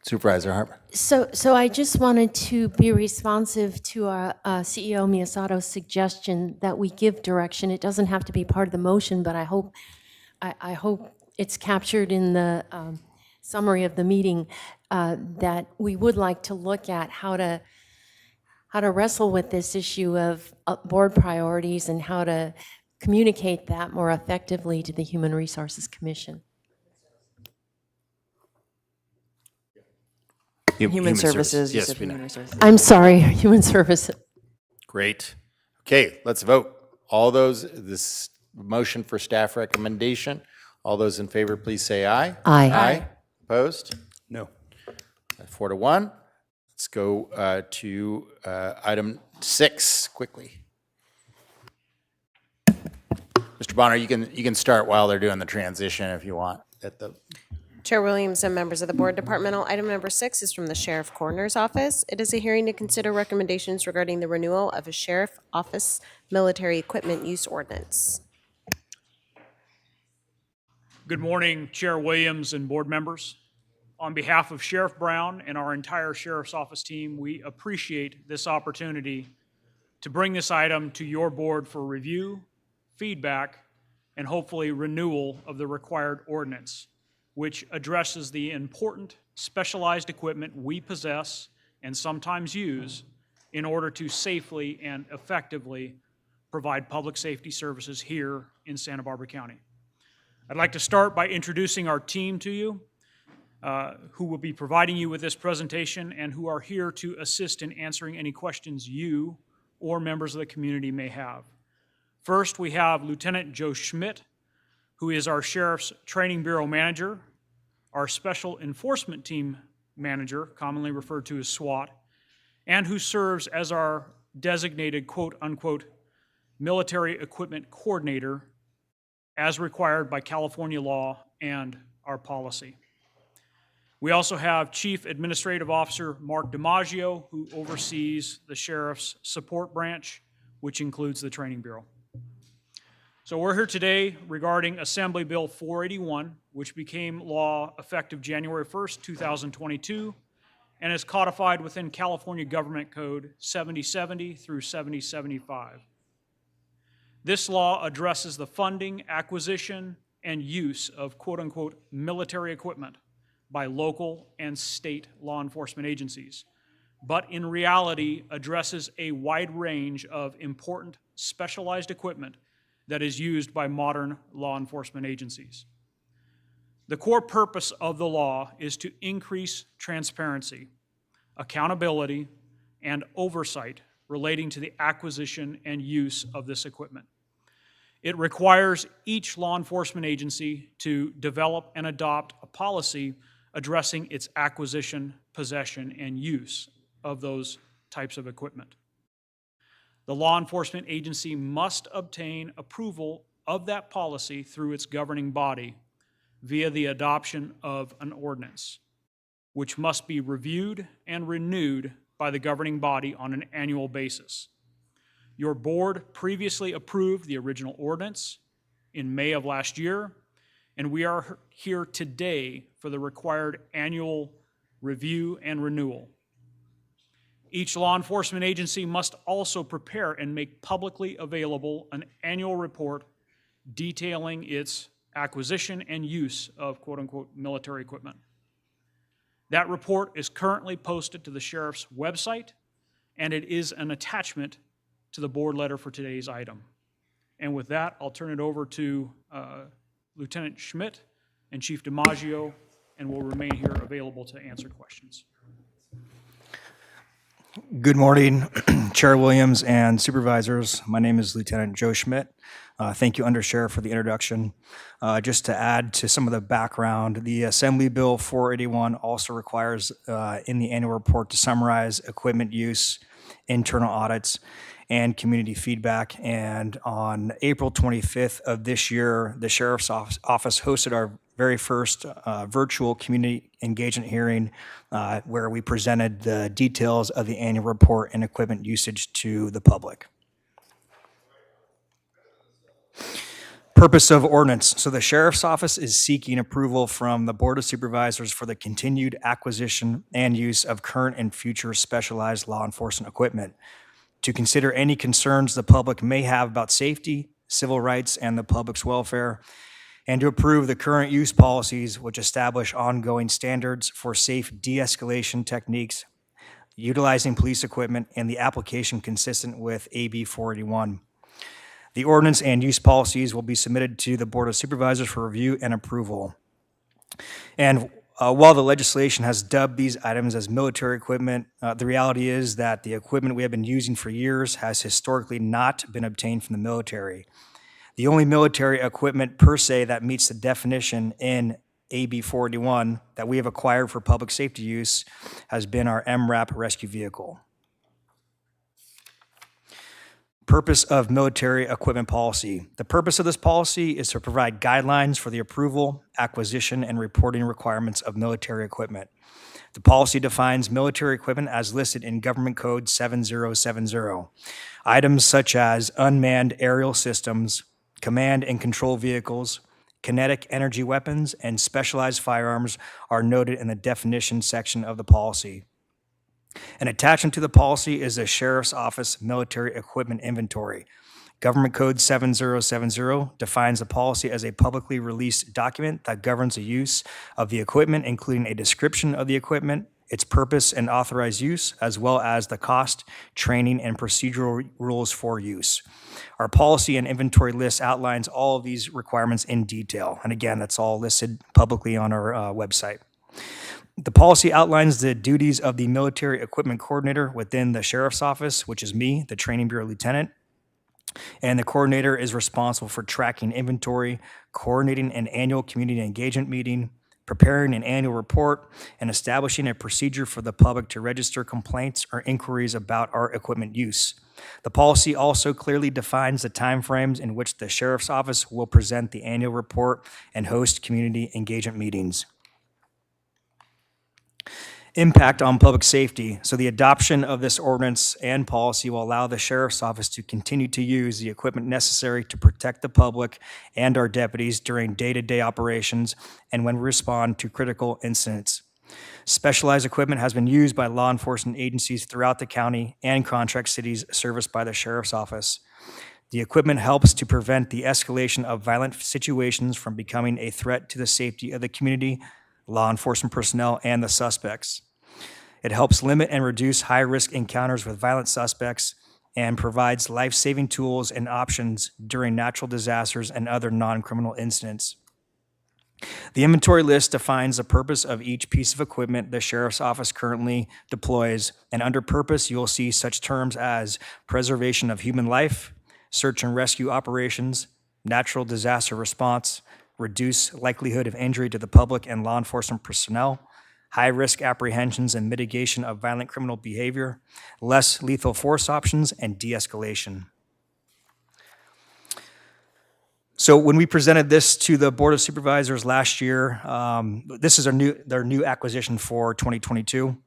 Supervisor Hartman. So I just wanted to be responsive to our CEO Miyasato's suggestion that we give direction. It doesn't have to be part of the motion, but I hope it's captured in the summary of the meeting that we would like to look at how to wrestle with this issue of board priorities and how to communicate that more effectively to the Human Resources Commission. Human Services. You Yes, said we know. Human Resources. I'm sorry, Human Services. Great. Okay, let's vote. All those, this motion for staff recommendation, all those in favor, please say aye. Aye. Aye. Opposed? No. 4 to 1. Let's go to item 6 quickly. Mr. Bonner, you can start while they're doing the transition if you want. Chair Williams and members of the board, departmental item number 6 is from the Sheriff Coroner's Office. It is a hearing to consider recommendations regarding the renewal of a Sheriff Office Military Equipment Use Ordinance. Good morning, Chair Williams and board members. On behalf of Sheriff Brown and our entire Sheriff's Office team, we appreciate this opportunity to bring this item to your board for review, feedback, and hopefully renewal of the required ordinance, which addresses the important specialized equipment we possess and sometimes use in order to safely and effectively provide public safety services here in Santa Barbara County. I'd like to start by introducing our team to you, who will be providing you with this presentation and who are here to assist in answering any questions you or members of the community may have. First, we have Lieutenant Joe Schmidt, who is our Sheriff's Training Bureau Manager, our Special Enforcement Team Manager, commonly referred to as SWAT, and who serves as our designated quote-unquote military equipment coordinator as required by California law and our policy. We also have Chief Administrative Officer Mark DiMaggio, who oversees the Sheriff's Support Branch, which includes the Training Bureau. So we're here today regarding Assembly Bill 481, which became law effective January 1st, 2022, and is codified within California Government Code 7070 through 7075. This law addresses the funding, acquisition, and use of quote-unquote military equipment by local and state law enforcement agencies, but in reality addresses a wide range of important specialized equipment that is used by modern law enforcement agencies. The core purpose of the law is to increase transparency, accountability, and oversight relating to the acquisition and use of this equipment. It requires each law enforcement agency to develop and adopt a policy addressing its acquisition, possession, and use of those types of equipment. The law enforcement agency must obtain approval of that policy through its governing body via the adoption of an ordinance, which must be reviewed and renewed by the governing body on an annual basis. Your board previously approved the original ordinance in May of last year, and we are here today for the required annual review and renewal. Each law enforcement agency must also prepare and make publicly available an annual report detailing its acquisition and use of quote-unquote military equipment. That report is currently posted to the Sheriff's website, and it is an attachment to the board letter for today's item. And with that, I'll turn it over to Lieutenant Schmidt and Chief DiMaggio, and will remain here available to answer questions. Good morning, Chair Williams and Supervisors. My name is Lieutenant Joe Schmidt. Thank you, Undersheriff, for the introduction. Just to add to some of the background, the Assembly Bill 481 also requires in the annual report to summarize equipment use, internal audits, and community feedback. And on April 25th of this year, the Sheriff's Office hosted our very first virtual community engagement hearing where we presented the details of the annual report and equipment usage to the public. Purpose of ordinance. So the Sheriff's Office is seeking approval from the Board of Supervisors for the continued acquisition and use of current and future specialized law enforcement equipment, to consider any concerns the public may have about safety, civil rights, and the public's welfare, and to approve the current use policies which establish ongoing standards for safe de-escalation techniques, utilizing police equipment, and the application consistent with AB 481. The ordinance and use policies will be submitted to the Board of Supervisors for review and approval. And while the legislation has dubbed these items as military equipment, the reality is that the equipment we have been using for years has historically not been obtained from the military. The only military equipment per se that meets the definition in AB 481 that we have acquired for public safety use has been our MRAP rescue vehicle. Purpose of military equipment policy. The purpose of this policy is to provide guidelines for the approval, acquisition, and reporting requirements of military equipment. The policy defines military equipment as listed in Government Code 7070. Items such as unmanned aerial systems, command and control vehicles, kinetic energy weapons, and specialized firearms are noted in the definition section of the policy. An attachment to the policy is the Sheriff's Office Military Equipment Inventory. Government Code 7070 defines the policy as a publicly released document that governs the use of the equipment, including a description of the equipment, its purpose and authorized use, as well as the cost, training, and procedural rules for use. Our policy and inventory list outlines all of these requirements in detail. And again, that's all listed publicly on our website. The policy outlines the duties of the military equipment coordinator within the Sheriff's Office, which is me, the Training Bureau Lieutenant. And the coordinator is responsible for tracking inventory, coordinating an annual community engagement meeting, preparing an annual report, and establishing a procedure for the public to register complaints or inquiries about our equipment use. The policy also clearly defines the timeframes in which the Sheriff's Office will present the annual report and host community engagement meetings. Impact on public safety. So the adoption of this ordinance and policy will allow the Sheriff's Office to continue to use the equipment necessary to protect the public and our deputies during day-to-day operations and when we respond to critical incidents. Specialized equipment has been used by law enforcement agencies throughout the county and contract cities serviced by the Sheriff's Office. The equipment helps to prevent the escalation of violent situations from becoming a threat to the safety of the community, law enforcement personnel, and the suspects. It helps limit and reduce high-risk encounters with violent suspects and provides life-saving tools and options during natural disasters and other non-criminal incidents. The inventory list defines the purpose of each piece of equipment the Sheriff's Office currently deploys, and under purpose, you'll see such terms as preservation of human life, search and rescue operations, natural disaster response, reduce likelihood of injury to the public and law enforcement personnel, high-risk apprehensions and mitigation of violent criminal behavior, less lethal force options, and de-escalation. So when we presented this to the Board of Supervisors last year, this is their new acquisition for 2022.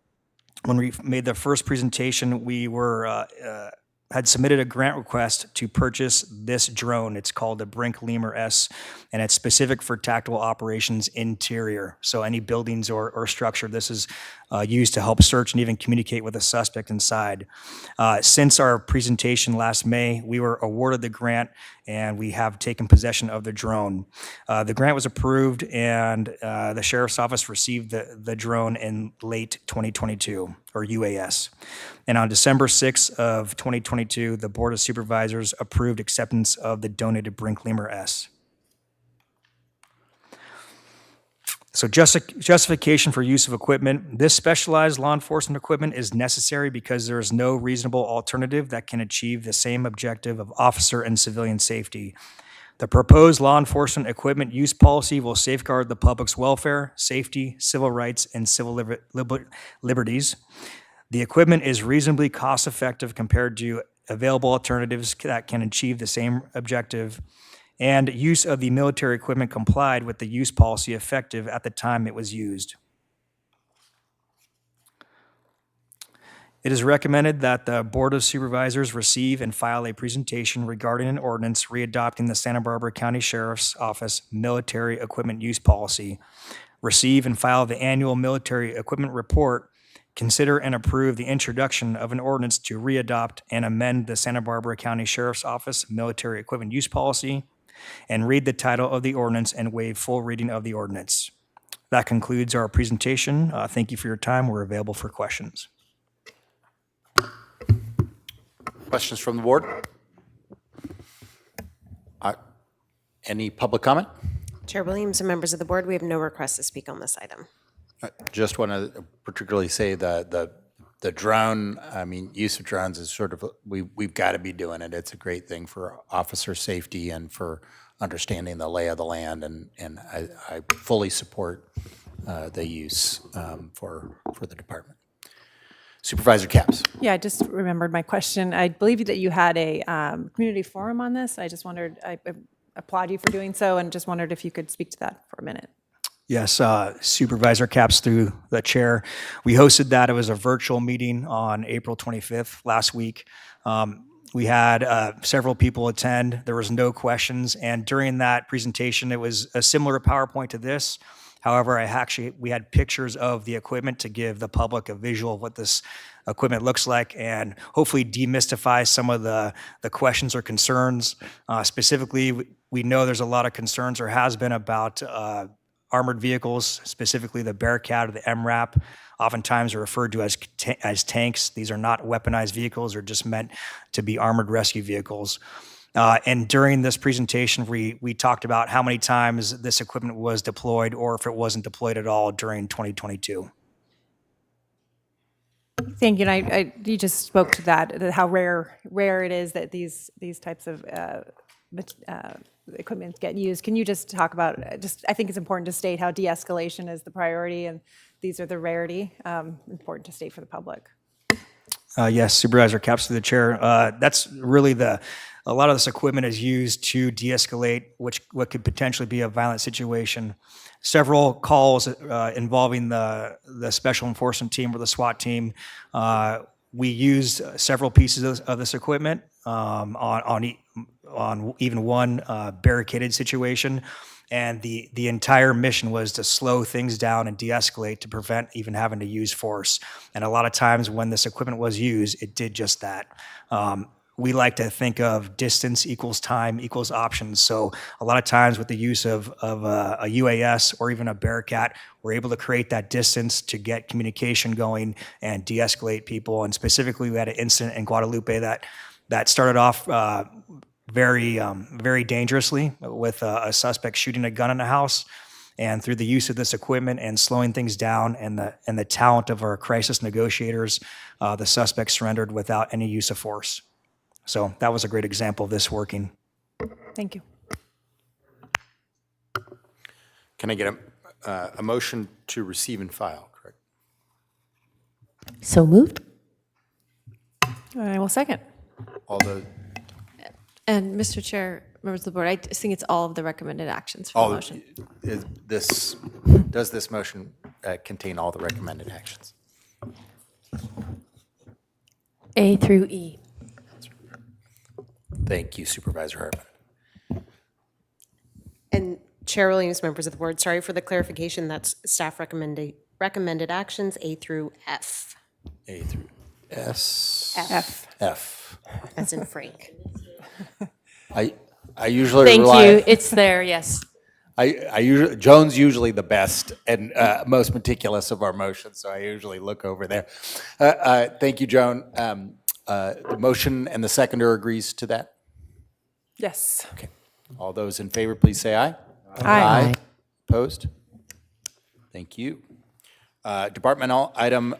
When we made the first presentation, we had submitted a grant request to purchase this drone. It's called the Brink Lemur S, and it's specific for tactical operations interior. So any buildings or structure, this is used to help search and even communicate with a suspect inside. Since our presentation last May, we were awarded the grant and we have taken possession of the drone. The grant was approved and the Sheriff's Office received the drone in late 2022, or UAS. And on December 6th of 2022, the Board of Supervisors approved acceptance of the donated Brink Lemur S. So justification for use of equipment. This specialized law enforcement equipment is necessary because there is no reasonable alternative that can achieve the same objective of officer and civilian safety. The proposed law enforcement equipment use policy will safeguard the public's welfare, safety, civil rights, and civil liberties. The equipment is reasonably cost-effective compared to available alternatives that can achieve the same objective, and use of the military equipment complied with the use policy effective at the time it was used. It is recommended that the Board of Supervisors receive and file a presentation regarding an ordinance readopting the Santa Barbara County Sheriff's Office military equipment use policy. Receive and file the annual military equipment report. Consider and approve the introduction of an ordinance to readopt and amend the Santa Barbara County Sheriff's Office military equipment use policy, and read the title of the ordinance and waive full reading of the ordinance. That concludes our presentation. Thank you for your time. We're available for questions. Questions from the board? Any public comment? Chair Williams and members of the board, we have no requests to speak on this item. Just want to particularly say the drone, use of drones is sort of, we've got to be doing it. It's a great thing for officer safety and for understanding the lay of the land, and I fully support the use for the department. Supervisor Capps. Yeah, I just remembered my question. I believe that you had a community forum on this. I just wondered, I applaud you for doing so, and just wondered if you could speak to that for a minute. Yes, Supervisor Capps through the chair. We hosted that. It was a virtual meeting on April 25th last week. We had several people attend. There was no questions. And during that presentation, it was a similar PowerPoint to this. However, we had pictures of the equipment to give the public a visual of what this equipment looks like and hopefully demystify some of the questions or concerns. Specifically, we know there's a lot of concerns or has been about armored vehicles, specifically the Bearcat or the MRAP. Oftentimes are referred to as tanks. These are not weaponized vehicles. They're just meant to be armored rescue vehicles. And during this presentation, we talked about how many times this equipment was deployed or if it wasn't deployed at all during 2022. Thank you. And you just spoke to that how rare it is that these types of equipment get used. Can you just talk about, I think it's important to state how de-escalation is the priority and these are the rarity, important to state for the public. Yes, Supervisor Capps through the chair. That's really a lot of this equipment is used to de-escalate what could potentially be a violent situation. Several calls involving the special enforcement team or the SWAT team. We used several pieces of this equipment on even one barricaded situation. And the entire mission was to slow things down and de-escalate to prevent even having to use force. And a lot of times when this equipment was used, it did just that. We like to think of distance equals time equals options. So a lot of times with the use of a UAS or even a Bearcat, we're able to create that distance to get communication going and de-escalate people. And specifically, we had an incident in Guadalupe that started off very dangerously with a suspect shooting a gun in a house. And through the use of this equipment and slowing things down and the talent of our crisis negotiators, the suspect surrendered without any use of force. So that was a great example of this working. Thank you. Can I get a motion to receive and file, correct? So moved. I will second. All those, And Mr. Chair, members of the board, I just think it's all of the recommended actions for the motion. does this motion contain all the recommended actions? A through E. Thank you, Supervisor Hartman. And Chair Williams, members of the board, sorry for the clarification. That's staff recommended actions A through F. A through S. F. F. As in Frank. I usually Thank rely. you. It's there, yes. Joan's usually the best and most meticulous of our motions, so I usually look over there. Thank you, Joan. The motion and the seconder agrees to that? Yes. Okay. All those in favor, please say aye. Aye. Opposed? Thank you. Departmental item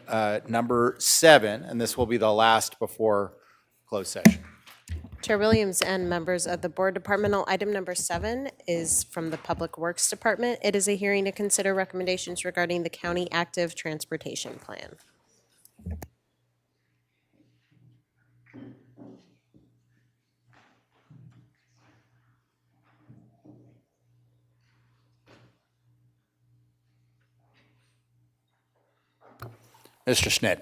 number 7, and this will be the last before closed session. Chair Williams and members of the board, departmental item number 7 is from the Public Works Department. It is a hearing to consider recommendations regarding the county active transportation plan. Mr. Schnitt.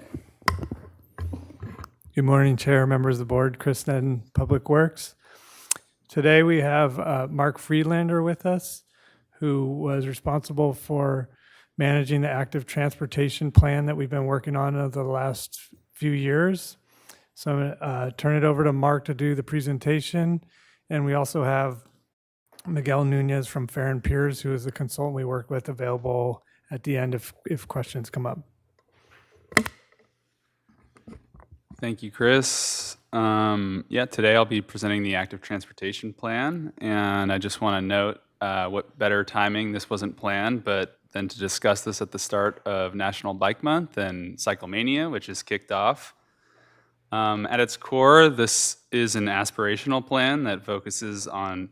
Good morning, Chair, members of the board, Chris Nedden, Public Works. Today we have Mark Friedlander with us, who was responsible for managing the active transportation plan that we've been working on over the last few years. So I'm going to turn it over to Mark to do the presentation. And we also have Miguel Nunez from Fair and Peers, who is the consultant we work with, available at the end if questions come up. Thank you, Chris. Today I'll be presenting the active transportation plan, and I just want to note what better timing. This wasn't planned, but then to discuss this at the start of National Bike Month and Cyclemania, which is kicked off. At its core, this is an aspirational plan that focuses on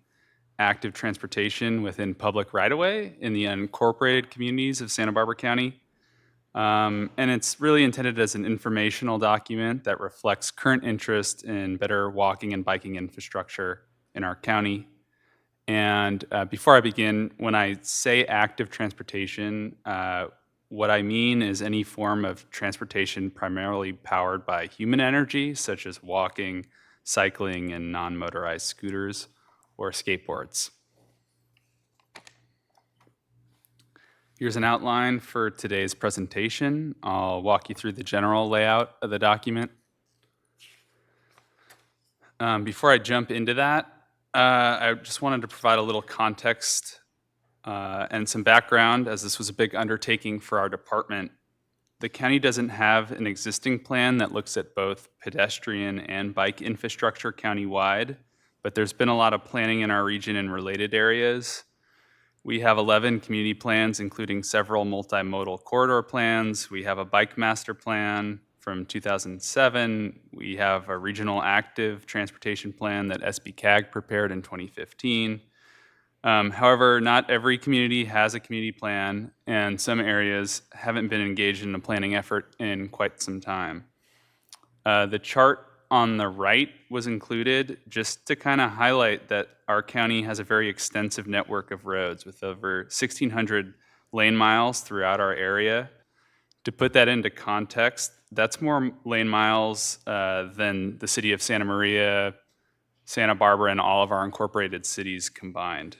active transportation within public right-of-way in the unincorporated communities of Santa Barbara County. And it's really intended as an informational document that reflects current interest in better walking and biking infrastructure in our county. And before I begin, when I say active transportation, what I mean is any form of transportation primarily powered by human energy, such as walking, cycling, and non-motorized scooters or skateboards. Here's an outline for today's presentation. I'll walk you through the general layout of the document. Before I jump into that, I just wanted to provide a little context and some background, as this was a big undertaking for our department. The county doesn't have an existing plan that looks at both pedestrian and bike infrastructure countywide, but there's been a lot of planning in our region in related areas. We have 11 community plans, including several multimodal corridor plans. We have a bike master plan from 2007. We have a regional active transportation plan that SBCAG prepared in 2015. However, not every community has a community plan, and some areas haven't been engaged in a planning effort in quite some time. The chart on the right was included just to kind of highlight that our county has a very extensive network of roads with over 1,600 lane miles throughout our area. To put that into context, that's more lane miles than the city of Santa Maria, Santa Barbara, and all of our incorporated cities combined.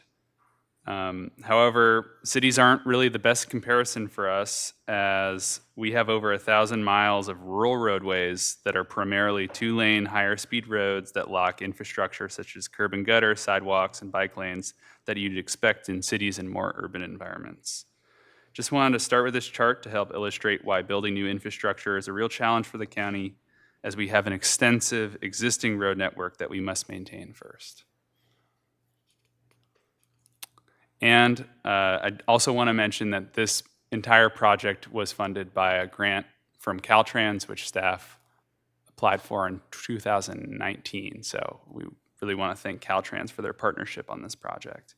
However, cities aren't really the best comparison for us, as we have over 1,000 miles of rural roadways that are primarily 2-lane, higher-speed roads that lock infrastructure such as curb and gutter, sidewalks, and bike lanes that you'd expect in cities and more urban environments. Just wanted to start with this chart to help illustrate why building new infrastructure is a real challenge for the county, as we have an extensive existing road network that we must maintain first. And I also want to mention that this entire project was funded by a grant from Caltrans, which staff applied for in 2019. So we really want to thank Caltrans for their partnership on this project.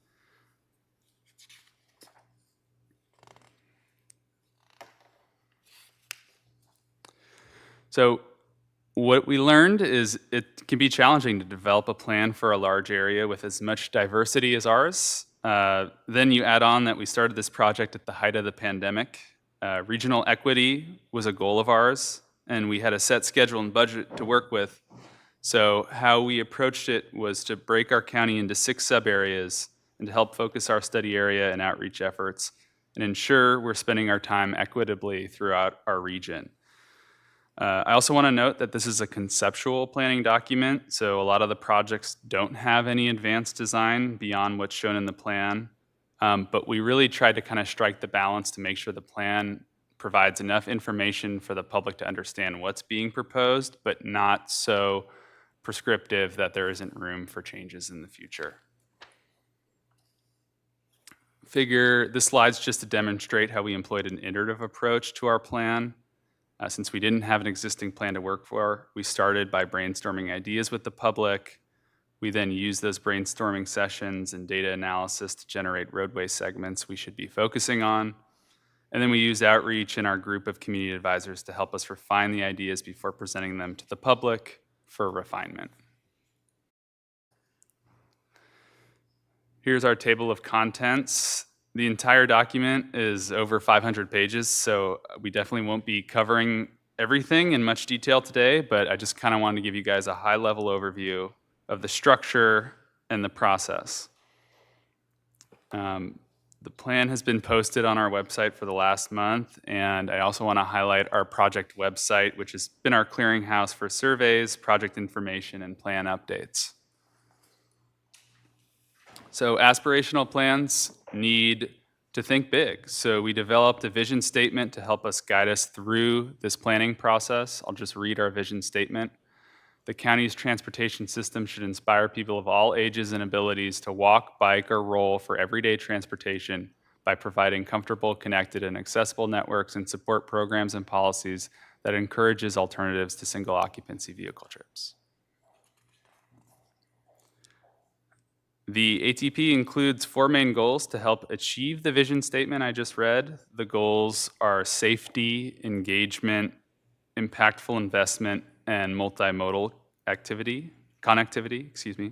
So what we learned is it can be challenging to develop a plan for a large area with as much diversity as ours. Then you add on that we started this project at the height of the pandemic. Regional equity was a goal of ours, and we had a set schedule and budget to work with. So how we approached it was to break our county into 6 sub-areas and to help focus our study area and outreach efforts and ensure we're spending our time equitably throughout our region. I also want to note that this is a conceptual planning document, so a lot of the projects don't have any advanced design beyond what's shown in the plan, but we really tried to kind of strike the balance to make sure the plan provides enough information for the public to understand what's being proposed, but not so prescriptive that there isn't room for changes in the future. This slide's just to demonstrate how we employed an iterative approach to our plan. Since we didn't have an existing plan to work for, we started by brainstorming ideas with the public. We then used those brainstorming sessions and data analysis to generate roadway segments we should be focusing on. And then we used outreach in our group of community advisors to help us refine the ideas before presenting them to the public for refinement. Here's our table of contents. The entire document is over 500 pages, so we definitely won't be covering everything in much detail today, but I just kind of wanted to give you guys a high-level overview of the structure and the process. The plan has been posted on our website for the last month, and I also want to highlight our project website, which has been our clearinghouse for surveys, project information, and plan updates. So aspirational plans need to think big. So we developed a vision statement to help us guide us through this planning process. I'll just read our vision statement. The county's transportation system should inspire people of all ages and abilities to walk, bike, or roll for everyday transportation by providing comfortable, connected, and accessible networks and support programs and policies that encourages alternatives to single occupancy vehicle trips. The ATP includes 4 main goals to help achieve the vision statement I just read. The goals are safety, engagement, impactful investment, and multimodal connectivity.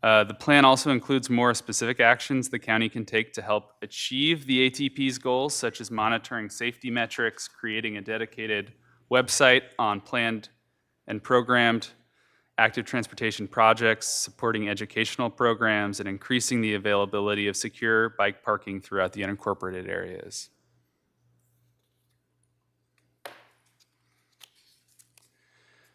The plan also includes more specific actions the county can take to help achieve the ATP's goals, such as monitoring safety metrics, creating a dedicated website on planned and programmed active transportation projects, supporting educational programs, and increasing the availability of secure bike parking throughout the unincorporated areas.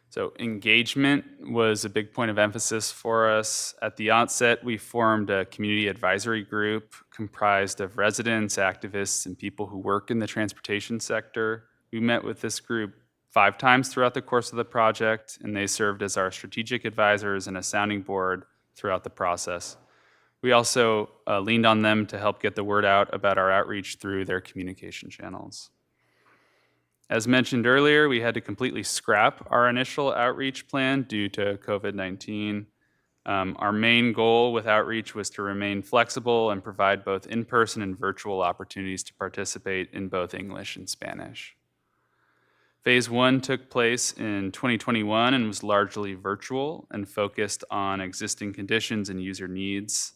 So engagement was a big point of emphasis for us. At the outset, we formed a community advisory group comprised of residents, activists, and people who work in the transportation sector. We met with this group 5 times throughout the course of the project, and they served as our strategic advisors and a sounding board throughout the process. We also leaned on them to help get the word out about our outreach through their communication channels. As mentioned earlier, we had to completely scrap our initial outreach plan due to COVID-19. Our main goal with outreach was to remain flexible and provide both in-person and virtual opportunities to participate in both English and Spanish. Phase 1 took place in 2021 and was largely virtual and focused on existing conditions and user needs.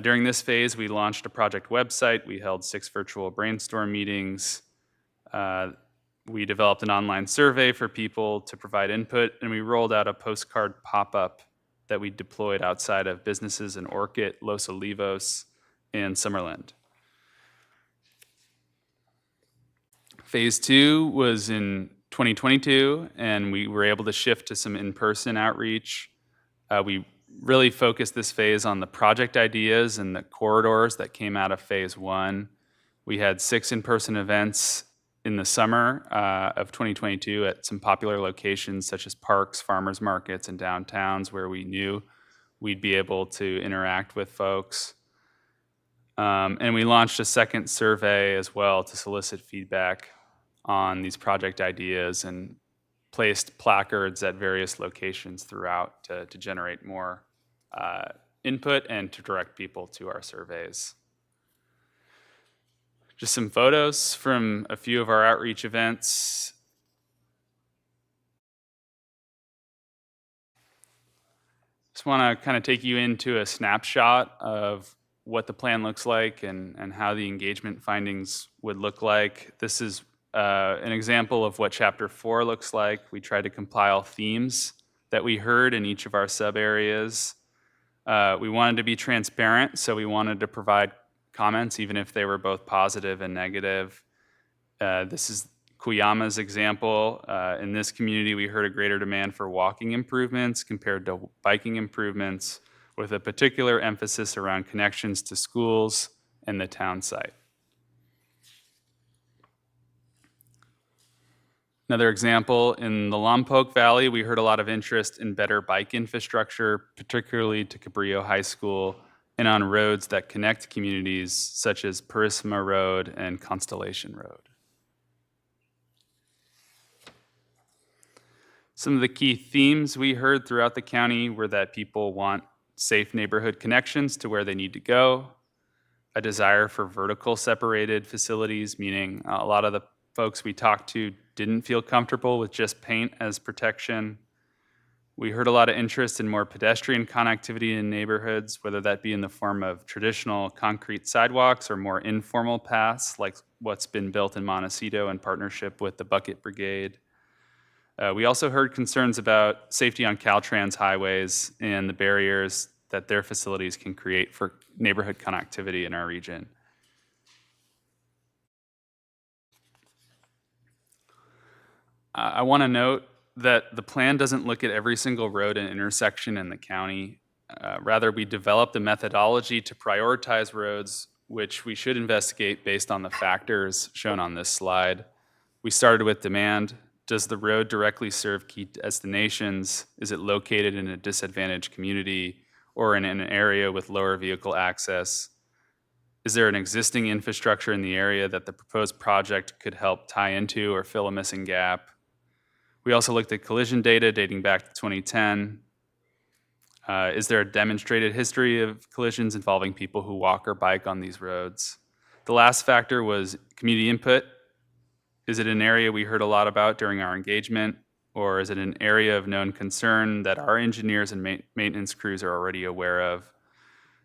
During this phase, we launched a project website. We held 6 virtual brainstorm meetings. We developed an online survey for people to provide input, and we rolled out a postcard pop-up that we deployed outside of businesses in Orchid, Los Olivos, and Summerland. Phase 2 was in 2022, and we were able to shift to some in-person outreach. We really focused this phase on the project ideas and the corridors that came out of Phase 1. We had 6 in-person events in the summer of 2022 at some popular locations such as parks, farmers markets, and downtowns where we knew we'd be able to interact with folks. And we launched a second survey as well to solicit feedback on these project ideas and placed placards at various locations throughout to generate more input and to direct people to our surveys. Just some photos from a few of our outreach events. Just want to kind of take you into a snapshot of what the plan looks like and how the engagement findings would look like. This is an example of what Chapter 4 looks like. We tried to compile themes that we heard in each of our sub-areas. We wanted to be transparent, so we wanted to provide comments, even if they were both positive and negative. This is Cuyama's example. In this community, we heard a greater demand for walking improvements compared to biking improvements, with a particular emphasis around connections to schools and the town site. Another example, in the Lompoc Valley, we heard a lot of interest in better bike infrastructure, particularly to Cabrillo High School and on roads that connect communities such as Purisima Road and Constellation Road. Some of the key themes we heard throughout the county were that people want safe neighborhood connections to where they need to go, a desire for vertical separated facilities, meaning a lot of the folks we talked to didn't feel comfortable with just paint as protection. We heard a lot of interest in more pedestrian connectivity in neighborhoods, whether that be in the form of traditional concrete sidewalks or more informal paths like what's been built in Montecito in partnership with the Bucket Brigade. We also heard concerns about safety on Caltrans highways and the barriers that their facilities can create for neighborhood connectivity in our region. I want to note that the plan doesn't look at every single road and intersection in the county. Rather, we developed a methodology to prioritize roads, which we should investigate based on the factors shown on this slide. We started with demand. Does the road directly serve key destinations? Is it located in a disadvantaged community or in an area with lower vehicle access? Is there an existing infrastructure in the area that the proposed project could help tie into or fill a missing gap? We also looked at collision data dating back to 2010. Is there a demonstrated history of collisions involving people who walk or bike on these roads? The last factor was community input. Is it an area we heard a lot about during our engagement, or is it an area of known concern that our engineers and maintenance crews are already aware of?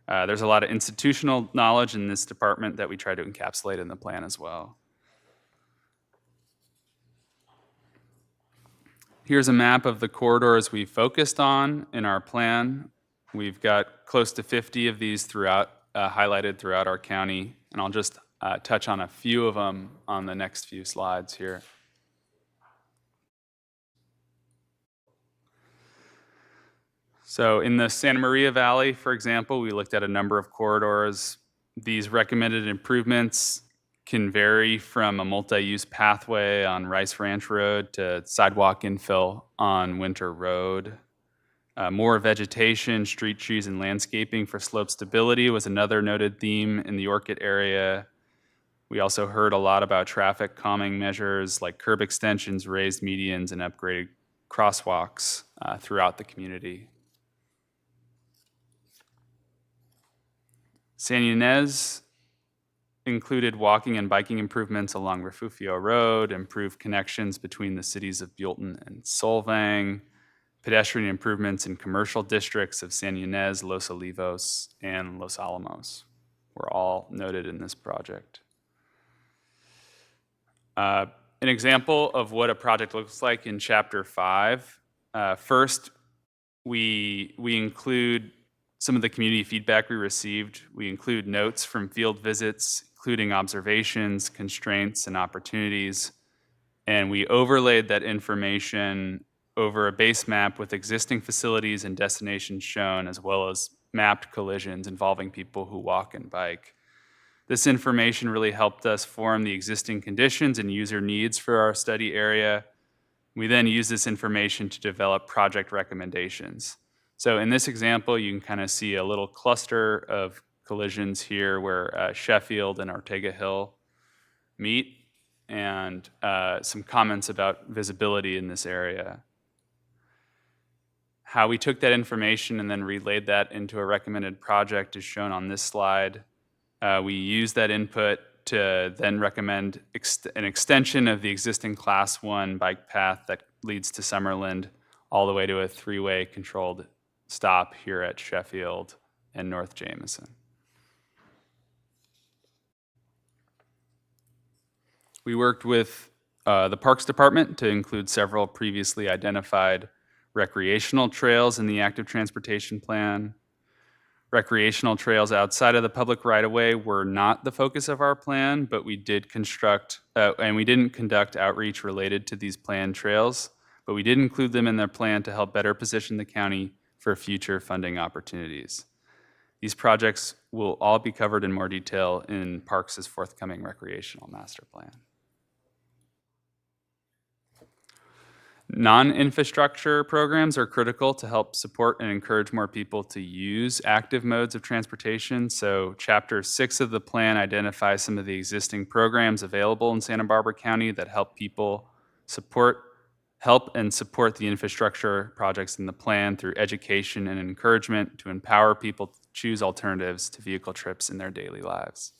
There's a lot of institutional knowledge in this department that we try to encapsulate in the plan as well. Here's a map of the corridors we focused on in our plan. We've got close to 50 of these highlighted throughout our county, and I'll just touch on a few of them on the next few slides here. So in the Santa Maria Valley, for example, we looked at a number of corridors. These recommended improvements can vary from a multi-use pathway on Rice Ranch Road to sidewalk infill on Winter Road. More vegetation, street trees, and landscaping for slope stability was another noted theme in the Orchid area. We also heard a lot about traffic calming measures like curb extensions, raised medians, and upgraded crosswalks throughout the community. San Ynez included walking and biking improvements along Refugio Road, improved connections between the cities of Buellton and Solvang, pedestrian improvements in commercial districts of San Ynez, Los Olivos, and Los Alamos were all noted in this project. An example of what a project looks like in Chapter 5. First, we include some of the community feedback we received. We include notes from field visits, including observations, constraints, and opportunities. And we overlaid that information over a base map with existing facilities and destinations shown, as well as mapped collisions involving people who walk and bike. This information really helped us form the existing conditions and user needs for our study area. We then use this information to develop project recommendations. So in this example, you can kind of see a little cluster of collisions here where Sheffield and Ortega Hill meet, and some comments about visibility in this area. How we took that information and then relayed that into a recommended project is shown on this slide. We used that input to then recommend an extension of the existing Class 1 bike path that leads to Summerlin all the way to a three-way controlled stop here at Sheffield and North Jameson. We worked with the Parks Department to include several previously identified recreational trails in the active transportation plan. Recreational trails outside of the public right-of-way were not the focus of our plan, but we did construct, and we didn't conduct outreach related to these planned trails, but we did include them in their plan to help better position the county for future funding opportunities. These projects will all be covered in more detail in Parks' forthcoming recreational master plan. Non-infrastructure programs are critical to help support and encourage more people to use active modes of transportation. So Chapter 6 of the plan identifies some of the existing programs available in Santa Barbara County that help and support the infrastructure projects in the plan through education and encouragement to empower people to choose alternatives to vehicle trips in their daily lives.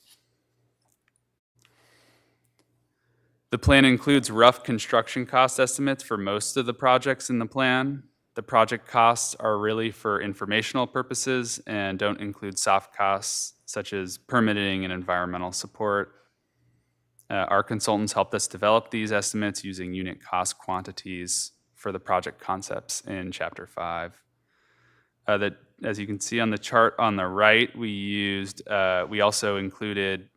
The plan includes rough construction cost estimates for most of the projects in the plan. The project costs are really for informational purposes and don't include soft costs such as permitting and environmental support. Our consultants helped us develop these estimates using unit cost quantities for the project concepts in Chapter 5. As you can see on the chart on the right, we also included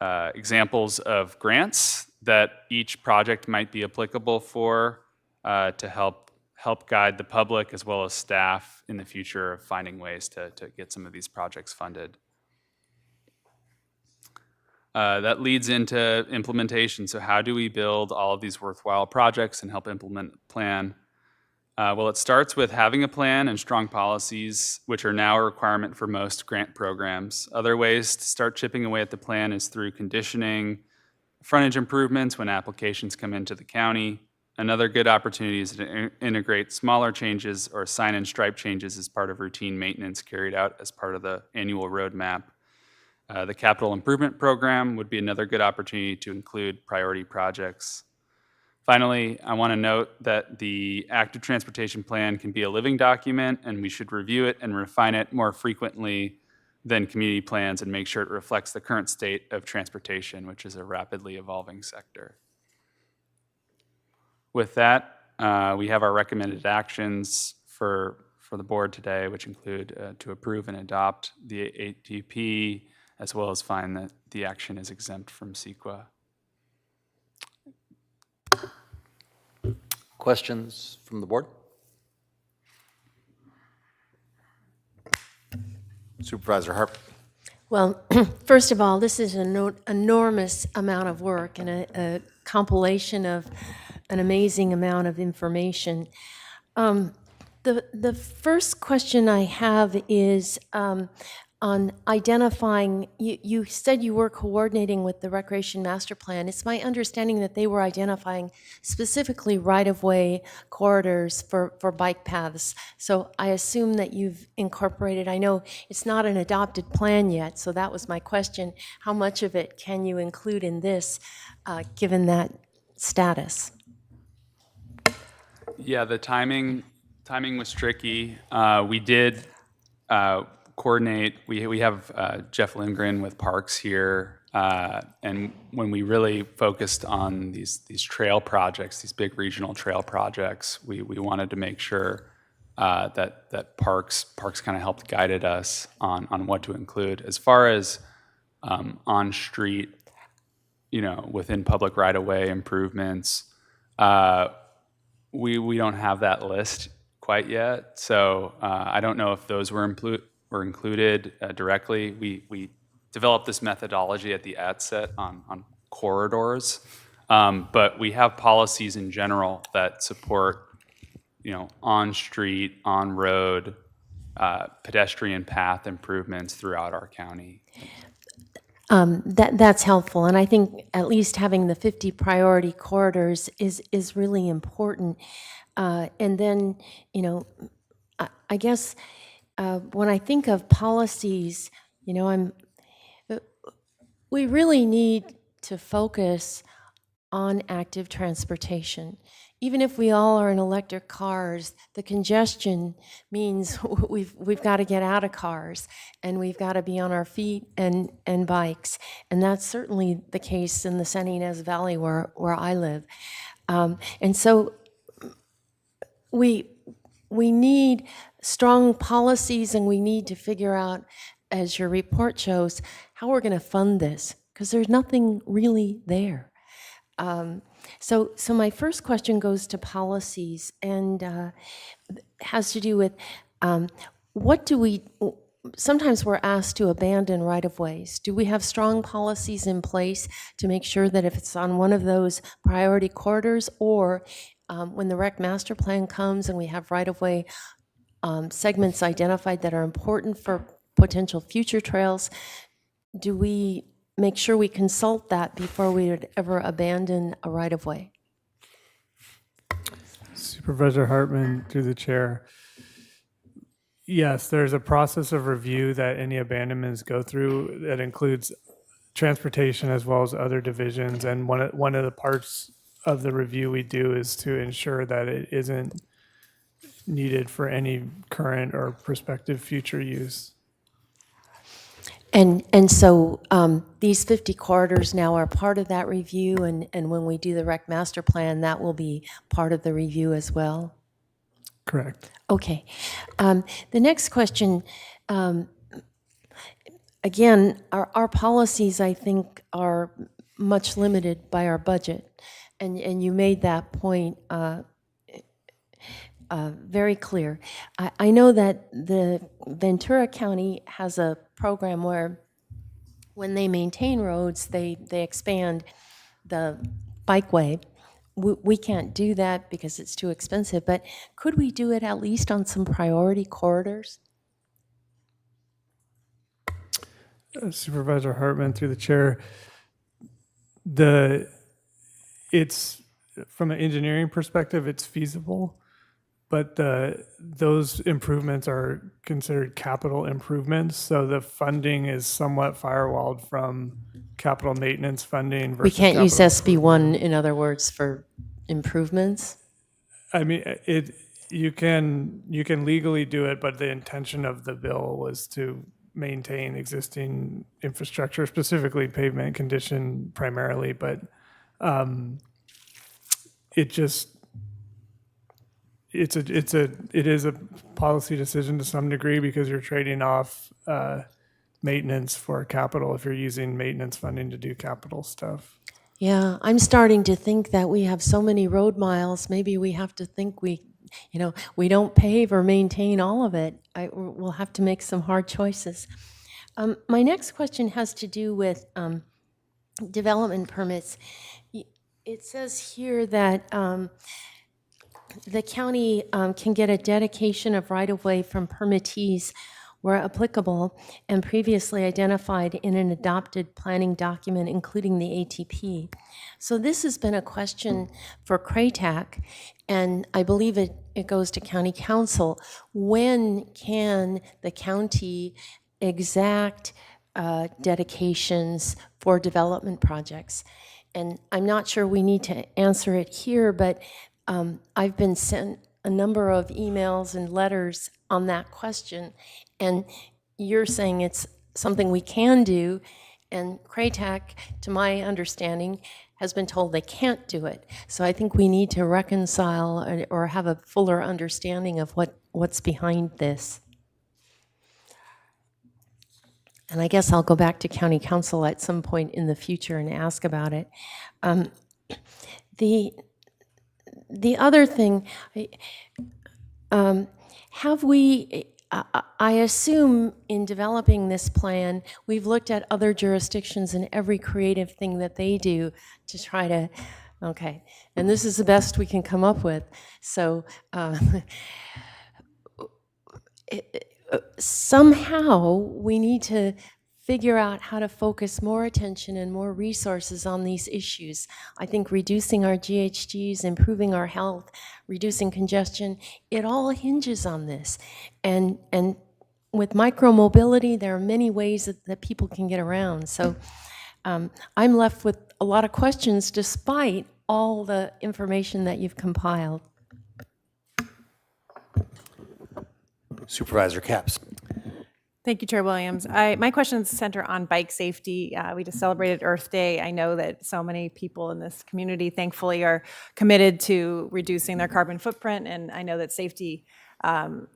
examples of grants that each project might be applicable for to help guide the public as well as staff in the future of finding ways to get some of these projects funded. That leads into implementation. So how do we build all of these worthwhile projects and help implement the plan? Well, it starts with having a plan and strong policies, which are now a requirement for most grant programs. Other ways to start chipping away at the plan is through conditioning, frontage improvements when applications come into the county. Another good opportunity is to integrate smaller changes or sign and stripe changes as part of routine maintenance carried out as part of the annual roadmap. The capital improvement program would be another good opportunity to include priority projects. Finally, I want to note that the active transportation plan can be a living document, and we should review it and refine it more frequently than community plans and make sure it reflects the current state of transportation, which is a rapidly evolving sector. With that, we have our recommended actions for the board today, which include to approve and adopt the ATP, as well as find that the action is exempt from CEQA. Questions from the board? Supervisor Harp. Well, first of all, this is an enormous amount of work and a compilation of an amazing amount of information. The first question I have is on identifying, you said you were coordinating with the Recreation Master Plan. It's my understanding that they were identifying specifically right-of-way corridors for bike paths. So I assume that you've incorporated, I know it's not an adopted plan yet, so that was my question. How much of it can you include in this, given that status? Yeah, the timing was tricky. We did coordinate. We have Jeff Lindgren with Parks here, and when we really focused on these trail projects, these big regional trail projects, we wanted to make sure that Parks kind of helped guided us on what to include. As far as on street, within public right-of-way improvements, we don't have that list quite yet, so I don't know if those were included directly. We developed this methodology at the outset on corridors, but we have policies in general that support, on-street, on-road, pedestrian path improvements throughout our county. That's helpful, and I think at least having the 50 priority corridors is really important. And then, I guess when I think of policies, we really need to focus on active transportation. Even if we all are in electric cars, the congestion means we've got to get out of cars and we've got to be on our feet and bikes. And that's certainly the case in the San Ynez Valley where I live. And so we need strong policies, and we need to figure out, as your report shows, how we're going to fund this, because there's nothing really there. So my first question goes to policies, and has to do with what do we, sometimes we're asked to abandon right-of-ways. Do we have strong policies in place to make sure that if it's on one of those priority corridors, or when the rec master plan comes and we have right-of-way segments identified that are important for potential future trails, do we make sure we consult that before we would ever abandon a right-of-way? Supervisor Hartman, through the chair. Yes, there's a process of review that any abandonments go through that includes transportation as well as other divisions. And one of the parts of the review we do is to ensure that it isn't needed for any current or prospective future use. And so these 50 corridors now are part of that review, and when we do the rec master plan, that will be part of the review as well? Correct. Okay. The next question, again, our policies, I think, are much limited by our budget, and you made that point very clear. I know that the Ventura County has a program where when they maintain roads, they expand the bikeway. We can't do that because it's too expensive, but could we do it at least on some priority corridors? Supervisor Hartman, through the chair, it's from an engineering perspective, it's feasible, but those improvements are considered capital improvements, so the funding is somewhat firewalled from capital maintenance funding. We can't use capital SB1, in other words, for improvements? I mean, you can legally do it, but the intention of the bill was to maintain existing infrastructure, specifically pavement condition primarily, but it is a policy decision to some degree because you're trading off maintenance for capital if you're using maintenance funding to do capital stuff. Yeah, I'm starting to think that we have so many road miles, maybe we have to think we don't pave or maintain all of it. We'll have to make some hard choices. My next question has to do with development permits. It says here that the county can get a dedication of right-of-way from permittees where applicable and previously identified in an adopted planning document, including the ATP. So this has been a question for CRATAC, and I believe it goes to county council. When can the county exact dedications for development projects? And I'm not sure we need to answer it here, but I've been sent a number of emails and letters on that question, and you're saying it's something we can do, and CRATAC, to my understanding, has been told they can't do it. So I think we need to reconcile or have a fuller understanding of what's behind this. And I guess I'll go back to county council at some point in the future and ask about it. The other thing, have we, I assume in developing this plan, we've looked at other jurisdictions and every creative thing that they do to try to, okay, and this is the best we can come up with. So somehow we need to figure out how to focus more attention and more resources on these issues. I think reducing our GHGs, improving our health, reducing congestion, it all hinges on this. And with micromobility, there are many ways that people can get around. So I'm left with a lot of questions despite all the information that you've compiled. Supervisor Capps. Thank you, Chair Williams. My questions center on bike safety. We just celebrated Earth Day. I know that so many people in this community, thankfully, are committed to reducing their carbon footprint, and I know that safety on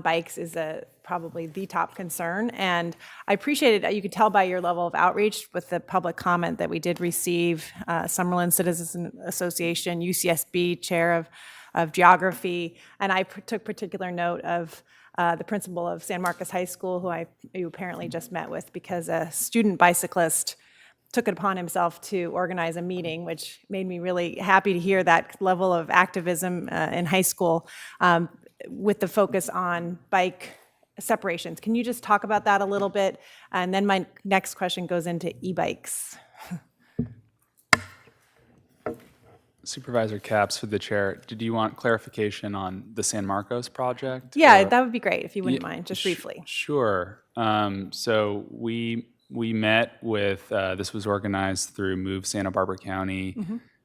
bikes is probably the top concern. And I appreciated, you could tell by your level of outreach with the public comment that we did receive, Summerlin Citizens Association, UCSB Chair of Geography, and I took particular note of the principal of San Marcos High School, who you apparently just met with, because a student bicyclist took it upon himself to organize a meeting, which made me really happy to hear that level of activism in high school with the focus on bike separations. Can you just talk about that a little bit? And then my next question goes into e-bikes. Supervisor Capps, for the chair, did you want clarification on the San Marcos project? Yeah, or- that would be great if you wouldn't mind, just briefly. Sure. So we met with, this was organized through Move Santa Barbara County,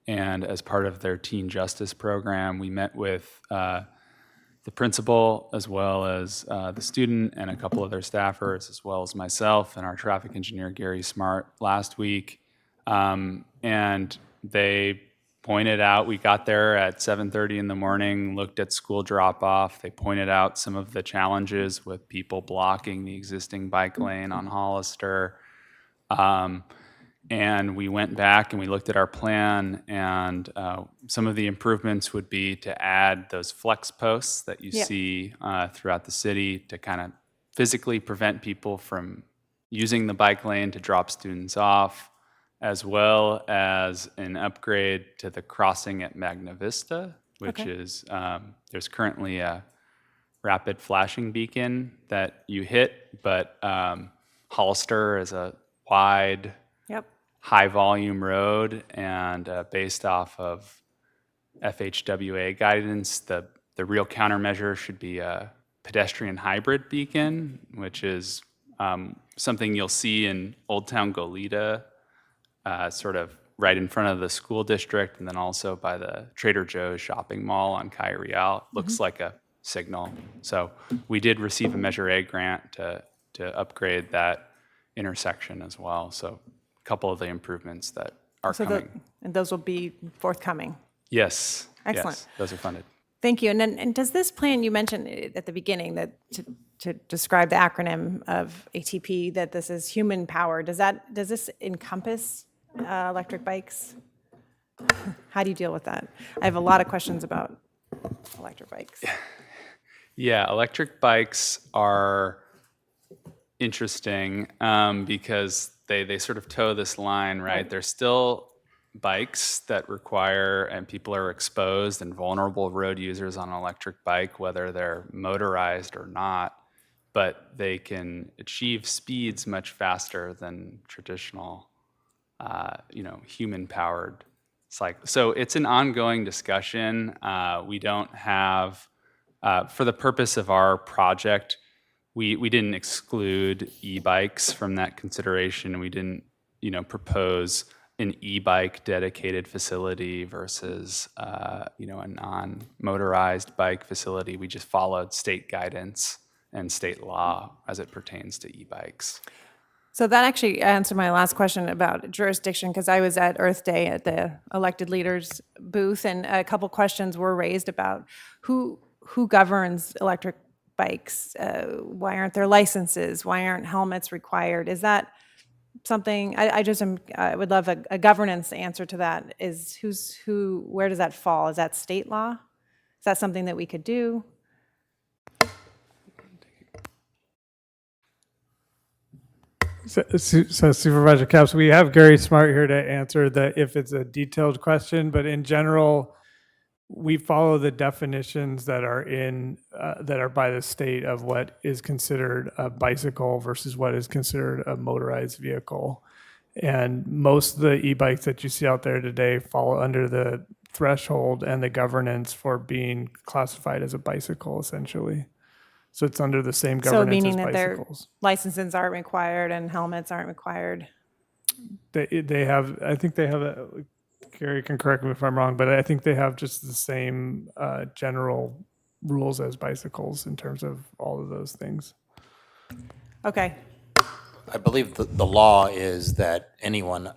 and as part of their teen justice program, we met with the principal as well as the student and a couple of their staffers, as well as myself and our traffic engineer, Gary Smart, last week. And they pointed out, we got there at 7:30 in the morning, looked at school drop-off. They pointed out some of the challenges with people blocking the existing bike lane on Hollister. And we went back and we looked at our plan, and some of the improvements would be to add those flex posts that you see throughout the city to kind of physically prevent people from using the bike lane to drop students off, as well as an upgrade to the crossing at Magna Vista, which is, there's currently a rapid flashing beacon that you hit, but Hollister is a wide, high volume road, and based off of FHWA guidance, the real countermeasure should be a pedestrian hybrid beacon, which is something you'll see in Old Town Goleta, sort of right in front of the school district, and then also by the Trader Joe's shopping mall on Calle Real. Looks like a signal. So we did receive a Measure A grant to upgrade that intersection as well. So a couple of the improvements that are coming. And those will be forthcoming. Yes. Excellent. Yes, those are funded. Thank you. And does this plan, you mentioned at the beginning that to describe the acronym of ATP, that this is human power. Does this encompass electric bikes? How do you deal with that? I have a lot of questions about electric bikes. Yeah, electric bikes are interesting because they sort of toe this line, right? They're still bikes that require, and people are exposed and vulnerable road users on an electric bike, whether they're motorized or not, but they can achieve speeds much faster than traditional, human-powered cycles. So it's an ongoing discussion. We don't have, for the purpose of our project, we didn't exclude e-bikes from that consideration. We didn't, propose an e-bike dedicated facility versus, a non-motorized bike facility. We just followed state guidance and state law as it pertains to e-bikes. So that actually answered my last question about jurisdiction, because I was at Earth Day at the elected leaders booth, and a couple questions were raised about who governs electric bikes. Why aren't there licenses? Why aren't helmets required? Is that something, I would love a governance answer to that. Is where does that fall? Is that state law? Is that something that we could do? So Supervisor Capps, we have Gary Smart here to answer that if it's a detailed question, but in general, we follow the definitions that are that are by the state of what is considered a bicycle versus what is considered a motorized vehicle. And most of the e-bikes that you see out there today fall under the threshold and the governance for being classified as a bicycle, essentially. So it's under the same governance So meaning as that their bicycles. licenses aren't required and helmets aren't required? They have, I think they have, Gary can correct me if I'm wrong, but I think they have just the same general rules as bicycles in terms of all of those things. Okay. I believe the law is that anyone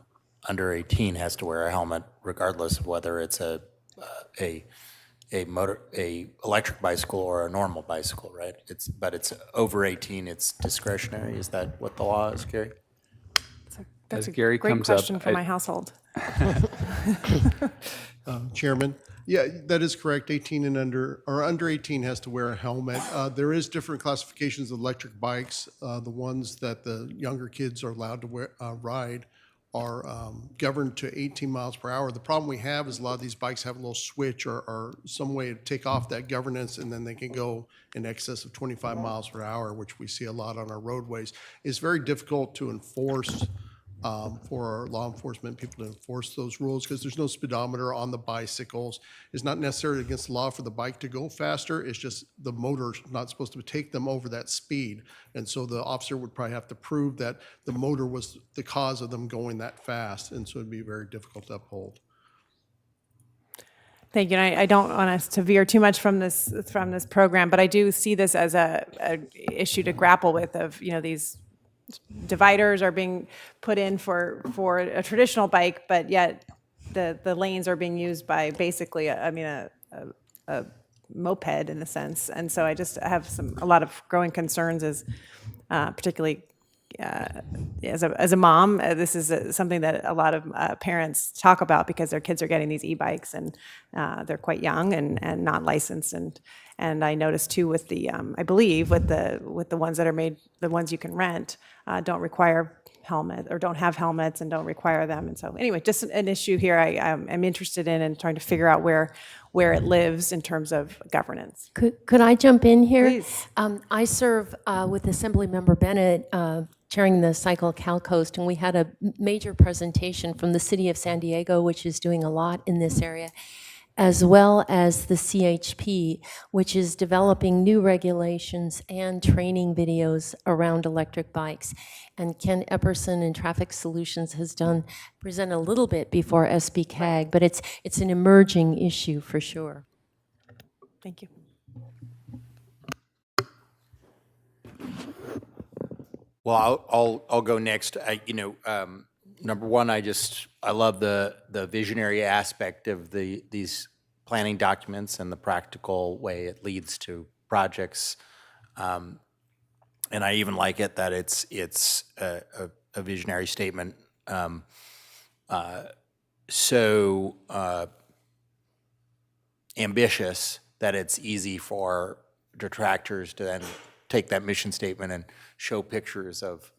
under 18 has to wear a helmet, regardless of whether it's a electric bicycle or a normal bicycle, right? But it's over 18, it's discretionary. Is that what the law is, Gary? That's a Gary great comes up, question for my household. Chairman, yeah, that is correct. 18 and under, or under 18 has to wear a helmet. There is different classifications of electric bikes. The ones that the younger kids are allowed to ride governed to 18 miles per hour. The problem we have is a lot of these bikes have a little switch or some way to take off that governance, and then they can go in excess of 25 miles per hour, which we see a lot on our roadways. It's very difficult to enforce for our law enforcement people to enforce those rules because there's no speedometer on the bicycles. It's not necessarily against the law for the bike to go faster. It's just the motor's not supposed to take them over that speed. And so the officer would probably have to prove that the motor was the cause of them going that fast. And so it'd be very difficult to uphold. Thank you. And I don't want us to veer too much from this program, but I do see this as a issue to grapple with of, these dividers are being put in for a traditional bike, but yet the lanes are being used by basically, a moped in a sense. And so I just have a lot of growing concerns as particularly as a mom, this is something that a lot of parents talk about because their kids are getting these e-bikes and they're quite young and not licensed. And I noticed too with the, I believe with the ones that are made, the ones you can rent, don't require helmet or don't have helmets and don't require them. And so anyway, just an issue here I'm interested in and trying to figure out where it lives in terms of governance. Could I jump in here? Please. I serve with Assemblymember Bennett chairing the Cycle Cal Coast, and we had a major presentation from the city of San Diego, which is doing a lot in this area, as well as the CHP, which is developing new regulations and training videos around electric bikes. And Ken Epperson in Traffic Solutions has presented a little bit before SB CAG, but it's an emerging issue for sure. Thank you. Well, I'll go next. Number one, I love the visionary aspect of these planning documents and the practical way it leads to projects. And I even like it that it's a visionary statement. So ambitious that it's easy for detractors to then take that mission statement and show pictures of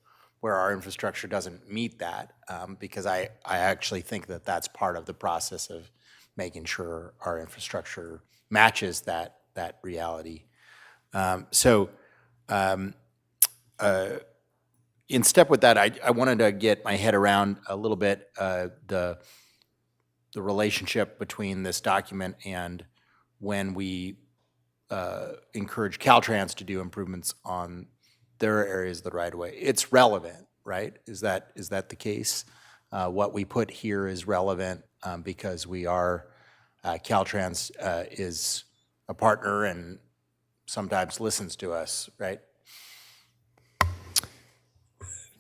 where our infrastructure doesn't meet that, because I actually think that that's part of the process of making sure our infrastructure matches that reality. In step with that, I wanted to get my head around a little bit the relationship between this document and when we encourage Caltrans to do improvements on their areas of the right-of-way. It's relevant, right? Is that the case? What we put here is relevant because we are, Caltrans is a partner and sometimes listens to us, right?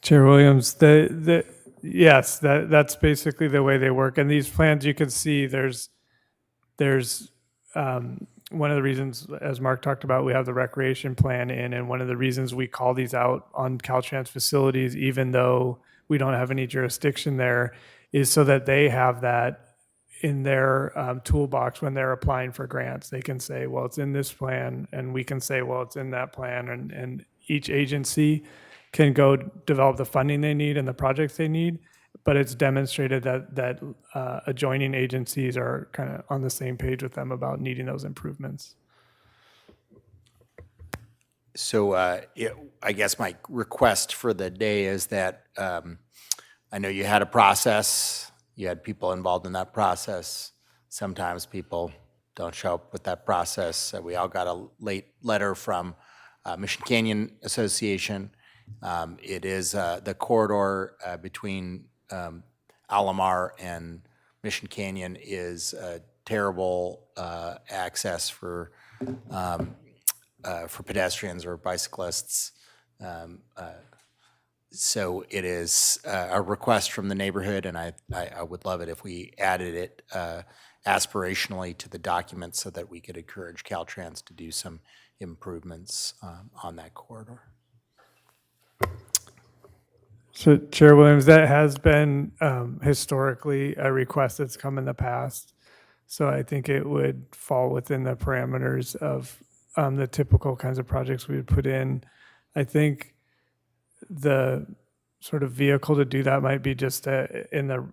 Chair Williams, yes, that's basically the way they work. And these plans, you can see there's one of the reasons, as Mark talked about, we have the recreation plan in, and one of the reasons we call these out on Caltrans facilities, even though we don't have any jurisdiction there, is so that they have that in their toolbox when they're applying for grants. They can say, well, it's in this plan, and we can say, well, it's in that plan, and each agency can go develop the funding they need and the projects they need, but it's demonstrated that adjoining agencies are kind of on the same page with them about needing those improvements. So I guess my request for the day is that I know you had a process, you had people involved in that process. Sometimes people don't show up with that process. We all got a late letter from Mission Canyon Association. It is the corridor between Alomar and Mission Canyon is terrible access for pedestrians or bicyclists. So it is a request from the neighborhood, and I would love it if we added it aspirationally to the document so that we could encourage Caltrans to do some improvements on that corridor. So, Chair Williams, that has been historically a request that's come in the past. So I think it would fall within the parameters of the typical kinds of projects we would put in. I think the sort of vehicle to do that might be just in the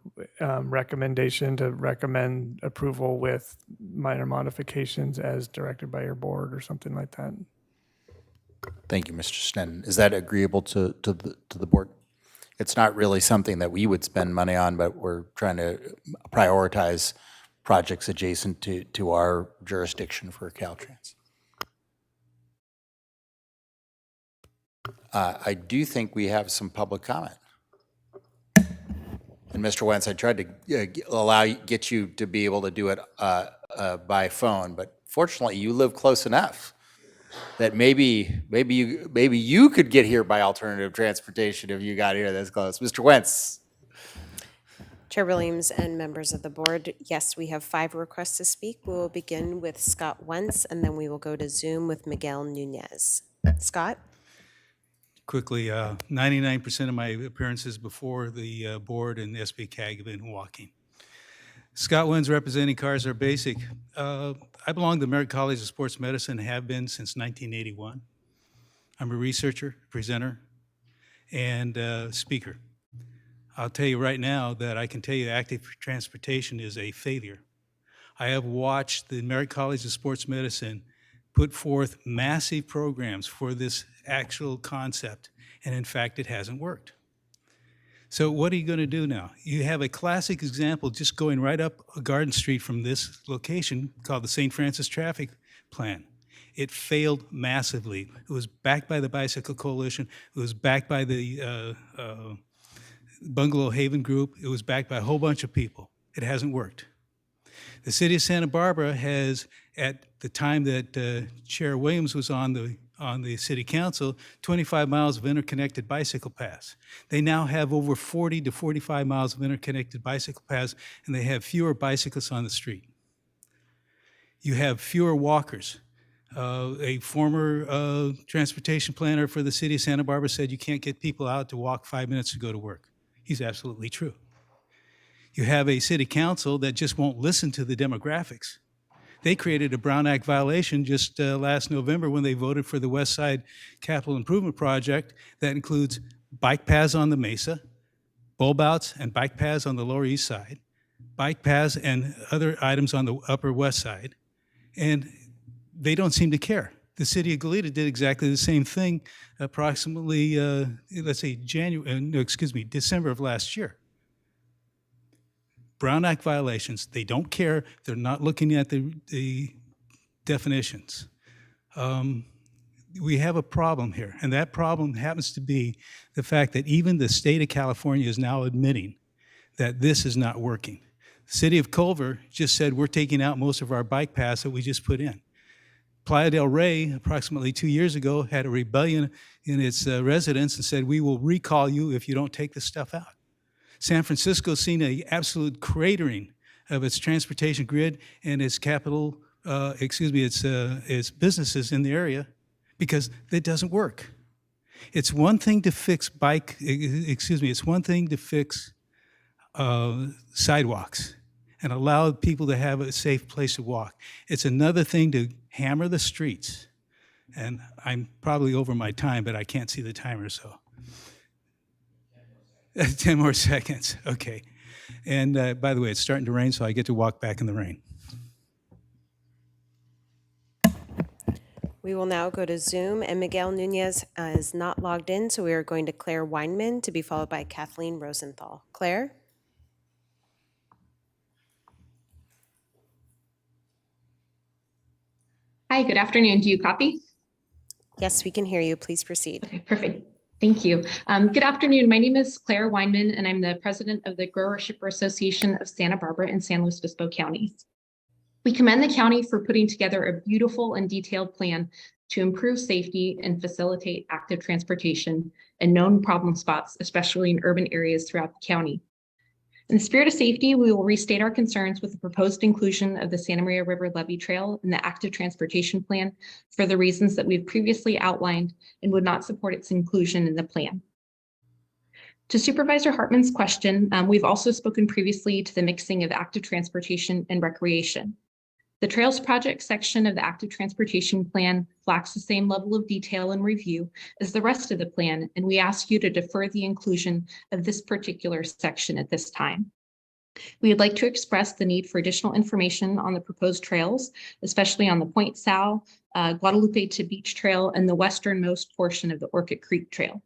recommendation to recommend approval with minor modifications as directed by your board or something like that. Thank you, Mr. Sneddon. Is that agreeable to the board? It's not really something that we would spend money on, but we're trying to prioritize projects adjacent to our jurisdiction for Caltrans. I do think we have some public comment. And Mr. Wentz, I tried to get you to be able to do it by phone, but fortunately you live close enough that maybe you could get here by alternative transportation if you got here this close. Mr. Wentz. Chair Williams and members of the board, yes, we have 5 requests to speak. We will begin with Scott Wentz, and then we will go to Zoom with Miguel Nunez. Scott? Quickly, 99% of my appearances before the board and SBCAG have been walking. Scott Wentz, representing Cars Are Basic. I belong to the American College of Sports Medicine, have been since 1981. I'm a researcher, presenter, and speaker. I'll tell you right now that I can tell you active transportation is a failure. I have watched the American College of Sports Medicine put forth massive programs for this actual concept, and in fact, it hasn't worked. So what are you going to do now? You have a classic example just going right up Garden Street from this location called the St. Francis Traffic Plan. It failed massively. It was backed by the Bicycle Coalition. It was backed by the Bungalow Haven Group. It was backed by a whole bunch of people. It hasn't worked. The city of Santa Barbara has, at the time that Chair Williams was on the city council, 25 miles of interconnected bicycle paths. They now have over 40 to 45 miles of interconnected bicycle paths, and they have fewer bicyclists on the street. You have fewer walkers. A former transportation planner for the city of Santa Barbara said you can't get people out to walk 5 minutes to go to work. He's absolutely true. You have a city council that just won't listen to the demographics. They created a Brown Act violation just last November when they voted for the West Side Capital Improvement Project that includes bike paths on the Mesa, bulb outs and bike paths on the Lower East Side, bike paths and other items on the Upper West Side, and they don't seem to care. The city of Goleta did exactly the same thing approximately, let's say December of last year. Brown Act violations, they don't care. They're not looking at the definitions. We have a problem here, and that problem happens to be the fact that even the state of California is now admitting that this is not working. The city of Culver just said we're taking out most of our bike paths that we just put in. Playa del Rey, approximately 2 years ago, had a rebellion in its residents and said, we will recall you if you don't take this stuff out. San Francisco's seen an absolute cratering of its transportation grid and its its businesses in the area because it doesn't work. It's one thing to fix it's one thing to fix sidewalks and allow people to have a safe place to walk. It's another thing to hammer the streets. And I'm probably over my time, but I can't see the timer, so. 10 more seconds, okay. And by the way, it's starting to rain, so I get to walk back in the rain. We will now go to Zoom, and Miguel Nunez is not logged in, so we are going to Claire Weinman to be followed by Kathleen Rosenthal. Claire? Hi, good afternoon. Do you copy? Yes, we can hear you. Please proceed. Okay, perfect. Thank you. Good afternoon. My name is Claire Weinman, and I'm the president of the Grower Shipper Association of Santa Barbara and San Luis Obispo counties. We commend the county for putting together a beautiful and detailed plan to improve safety and facilitate active transportation in known problem spots, especially in urban areas throughout the county. In the spirit of safety, we will restate our concerns with the proposed inclusion of the Santa Maria River Levee Trail in the active transportation plan for the reasons that we've previously outlined and would not support its inclusion in the plan. To Supervisor Hartman's question, we've also spoken previously to the mixing of active transportation and recreation. The Trails Project section of the Active Transportation Plan lacks the same level of detail and review as the rest of the plan, and we ask you to defer the inclusion of this particular section at this time. We would like to express the need for additional information on the proposed trails, especially on the Point Sal, Guadalupe to Beach Trail, and the westernmost portion of the Orchid Creek Trail.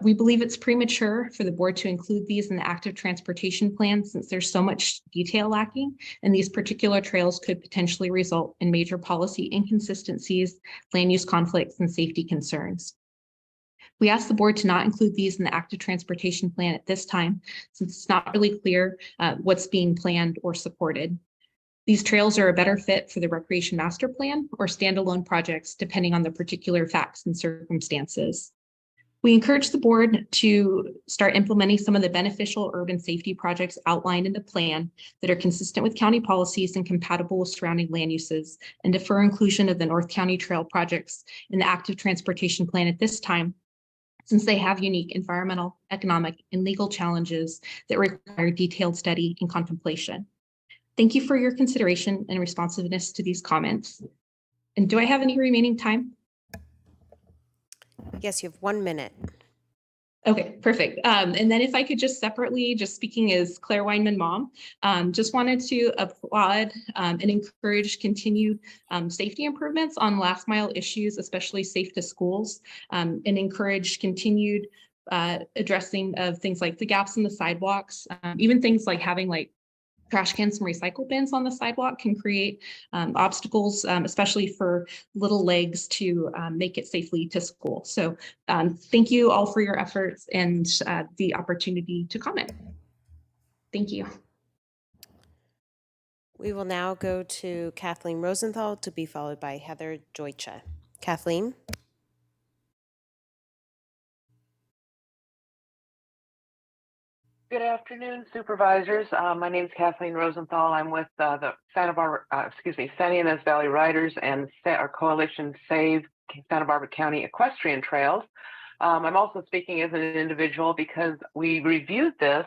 We believe it's premature for the board to include these in the active transportation plan since there's so much detail lacking, and these particular trails could potentially result in major policy inconsistencies, land use conflicts, and safety concerns. We ask the board to not include these in the active transportation plan at this time, since it's not really clear what's being planned or supported. These trails are a better fit for the recreation master plan or standalone projects, depending on the particular facts and circumstances. We encourage the board to start implementing some of the beneficial urban safety projects outlined in the plan that are consistent with county policies and compatible with surrounding land uses, and defer inclusion of the North County Trail projects in the active transportation plan at this time, since they have unique environmental, economic, and legal challenges that require detailed study and contemplation. Thank you for your consideration and responsiveness to these comments. And do I have any remaining time? Yes, you have 1 minute. Okay, perfect. And then if I could just separately, just speaking as Claire Weinman mom, just wanted to applaud and encourage continued safety improvements on last mile issues, especially safe to schools, and encourage continued addressing of things like the gaps in the sidewalks, even things like having like trash cans and recycle bins on the sidewalk can create obstacles, especially for little legs to make it safely to school. So thank you all for your efforts and the opportunity to comment. Thank you. We will now go to Kathleen Rosenthal to be followed by Heather Deutsche. Kathleen? Good afternoon, supervisors. My name is Kathleen Rosenthal. I'm with the Santa Ynez Valley Riders and our coalition Save Santa Barbara County Equestrian Trails. I'm also speaking as an individual because we reviewed this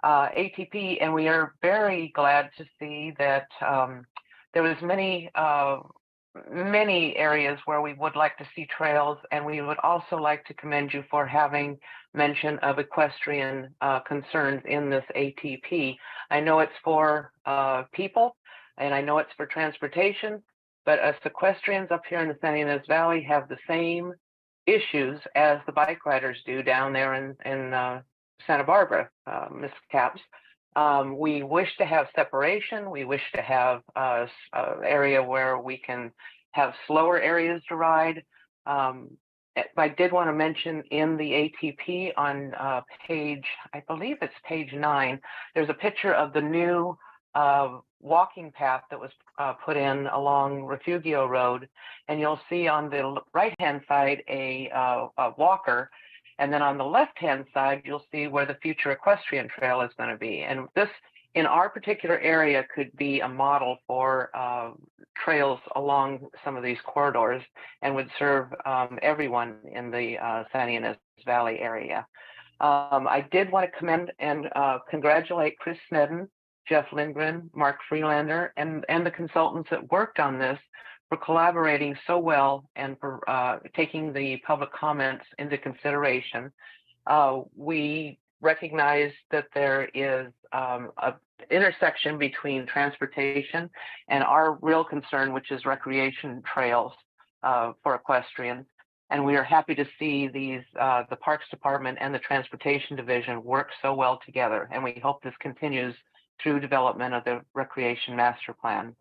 ATP, and we are very glad to see that there was many areas where we would like to see trails, and we would also like to commend you for having mention of equestrian concerns in this ATP. I know it's for people, and I know it's for transportation, but us equestrians up here in the Santa Ynez Valley have the same issues as the bike riders do down there in Santa Barbara, Ms. Capps. We wish to have separation. We wish to have an area where we can have slower areas to ride. I did want to mention in the ATP on page, I believe it's page 9, there's a picture of the new walking path that was put in along Refugio Road. And you'll see on the right-hand side a walker. And then on the left-hand side, you'll see where the future equestrian trail is going to be. And this, in our particular area, could be a model for trails along some of these corridors and would serve everyone in the Santa Ynez Valley area. I did want to commend and congratulate Chris Snedden, Jeff Lindgren, Mark Freelander, and the consultants that worked on this for collaborating so well and for taking the public comments into consideration. We recognize that there is an intersection between transportation and our real concern, which is recreation trails for equestrians. And we are happy to see these, the Parks Department and the Transportation Division work so well together. And we hope this continues through development of the Recreation Master Plan.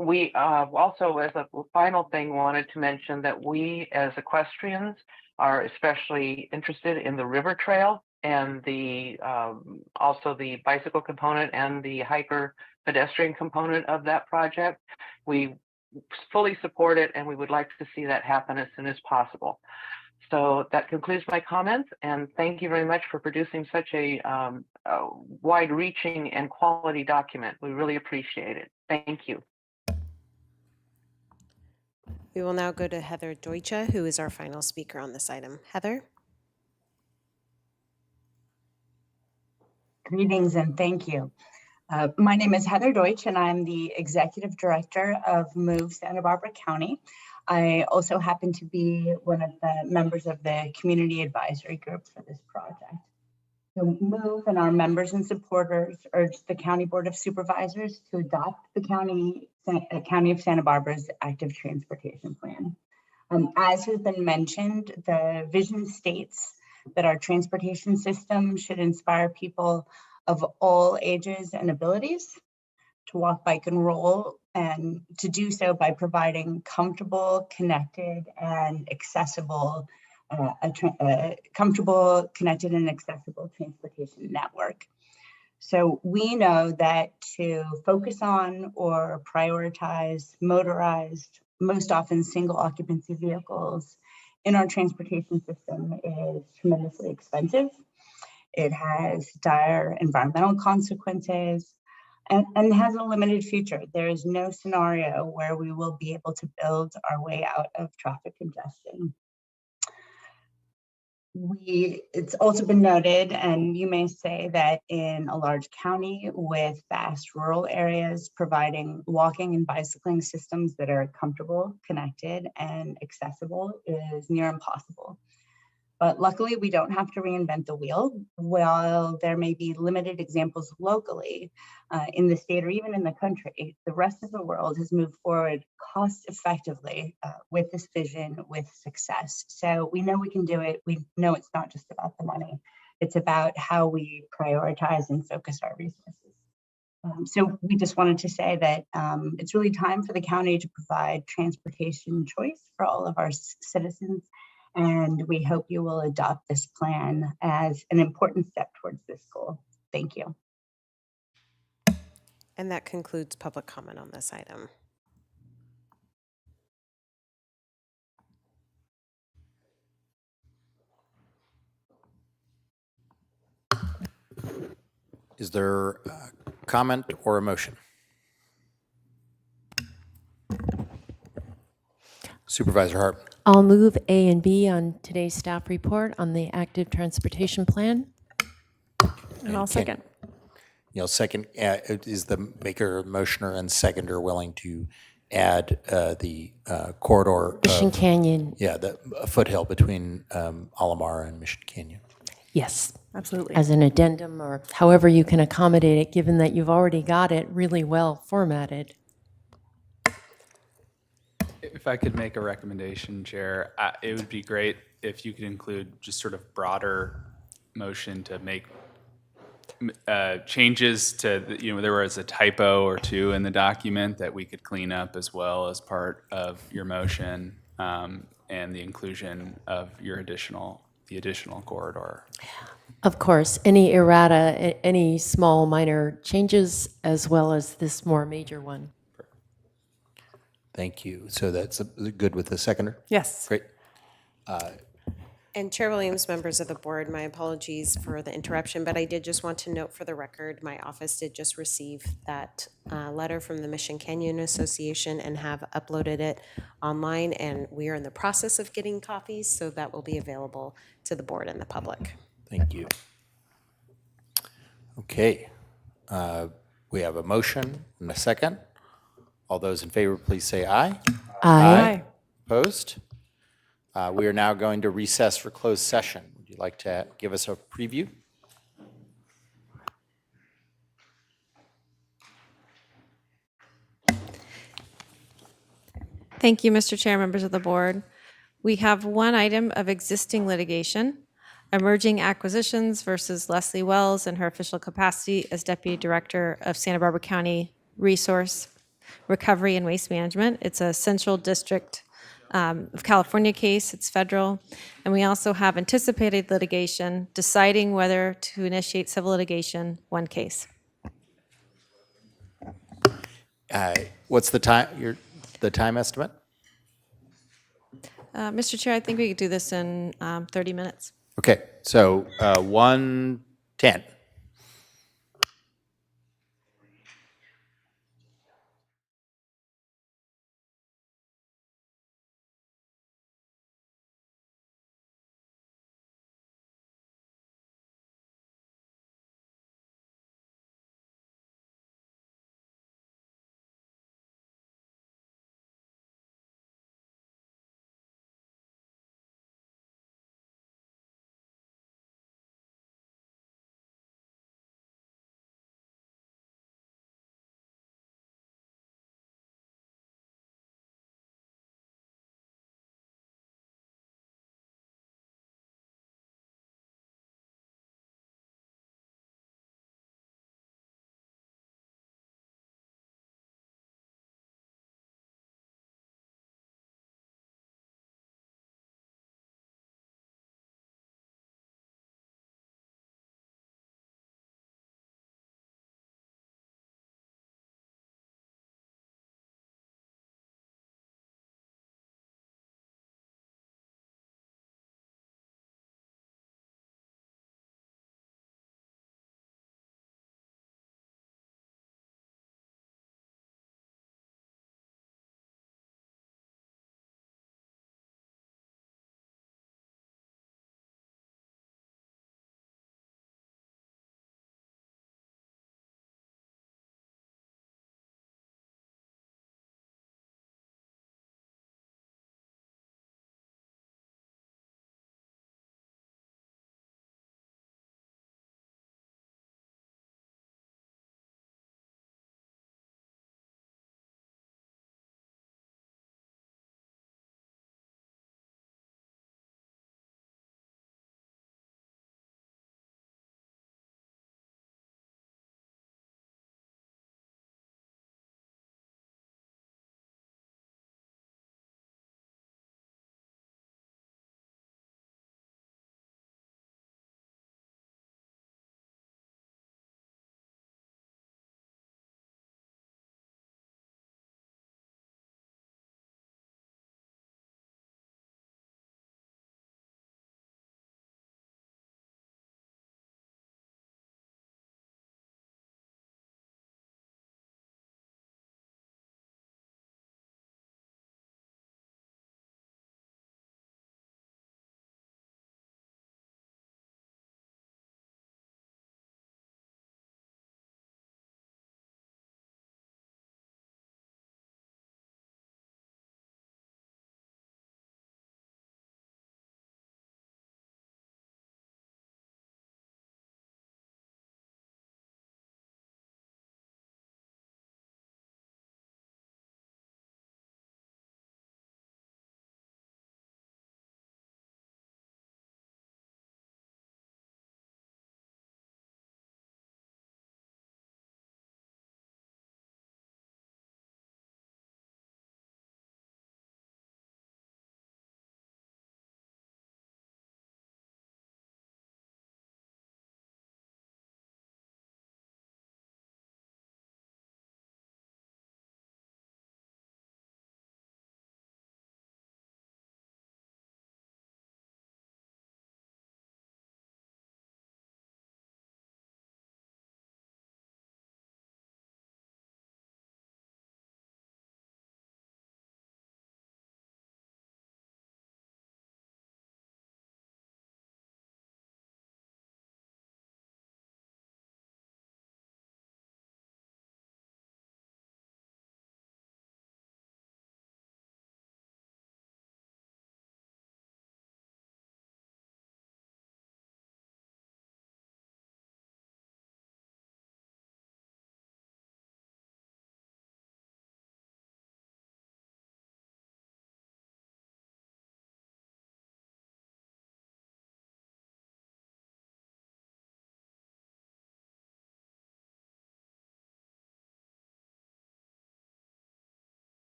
We also, as a final thing, wanted to mention that we as equestrians are especially interested in the river trail and the also the bicycle component and the hiker pedestrian component of that project. We fully support it, and we would like to see that happen as soon as possible. So that concludes my comments, and thank you very much for producing such a wide-reaching and quality document. We really appreciate it. Thank you. We will now go to Heather Deutsche, who is our final speaker on this item. Heather? Greetings and thank you. My name is Heather Deutsch, and I'm the Executive Director of MOVE Santa Barbara County. I also happen to be one of the members of the Community Advisory Group for this project. So MOVE and our members and supporters urge the County Board of Supervisors to adopt the County of Santa Barbara's Active Transportation Plan. As has been mentioned, the vision states that our transportation system should inspire people of all ages and abilities to walk, bike, and roll, and to do so by providing comfortable, connected, and accessible transportation network. So we know that to focus on or prioritize motorized, most often single occupancy vehicles in our transportation system is tremendously expensive. It has dire environmental consequences and has a limited future. There is no scenario where we will be able to build our way out of traffic congestion. It's also been noted, and you may say, that in a large county with vast rural areas, providing walking and bicycling systems that are comfortable, connected, and accessible is near impossible. But luckily, we don't have to reinvent the wheel. While there may be limited examples locally in the state or even in the country, the rest of the world has moved forward cost effectively with this vision with success. So we know we can do it. We know it's not just about the money. It's about how we prioritize and focus our resources. So we just wanted to say that it's really time for the county to provide transportation choice for all of our citizens. And we hope you will adopt this plan as an important step towards this goal. Thank you. And that concludes public comment on this item. Is there a comment or a motion? Supervisor Hart. I'll move A and B on today's staff report on the active transportation plan. And I'll second. You'll second. Is the maker, motioner, and seconder willing to add the corridor? Mission Canyon. Yeah, the foothill between Alamar and Mission Canyon. Yes. Absolutely. As an addendum or however you can accommodate it, given that you've already got it really well formatted. If I could make a recommendation, Chair, it would be great if you could include just sort of broader motion to make changes to, there was a typo or two in the document that we could clean up as well as part of your motion, and the inclusion of the additional corridor. Of course, any errata, any small minor changes, as well as this more major one. Thank you. So that's good with the seconder? Yes. Great. And Chair Williams, members of the board, my apologies for the interruption, but I did just want to note for the record, my office did just receive that letter from the Mission Canyon Association and have uploaded it online, and we are in the process of getting copies, so that will be available to the board and the public. Thank you. Okay. We have a motion and a second. All those in favor, please say aye. Aye. Opposed? We are now going to recess for closed session. Would you like to give us a preview? Thank you, Mr. Chair, members of the board. We have one item of existing litigation, emerging acquisitions versus Leslie Wells in her official capacity as Deputy Director of Santa Barbara County Resource Recovery and Waste Management. It's a Central District of California case. It's federal. And we also have anticipated litigation, deciding whether to initiate civil litigation, one case. What's the time estimate? Mr. Chair, I think we could do this in 30 minutes. Okay, so 1:10.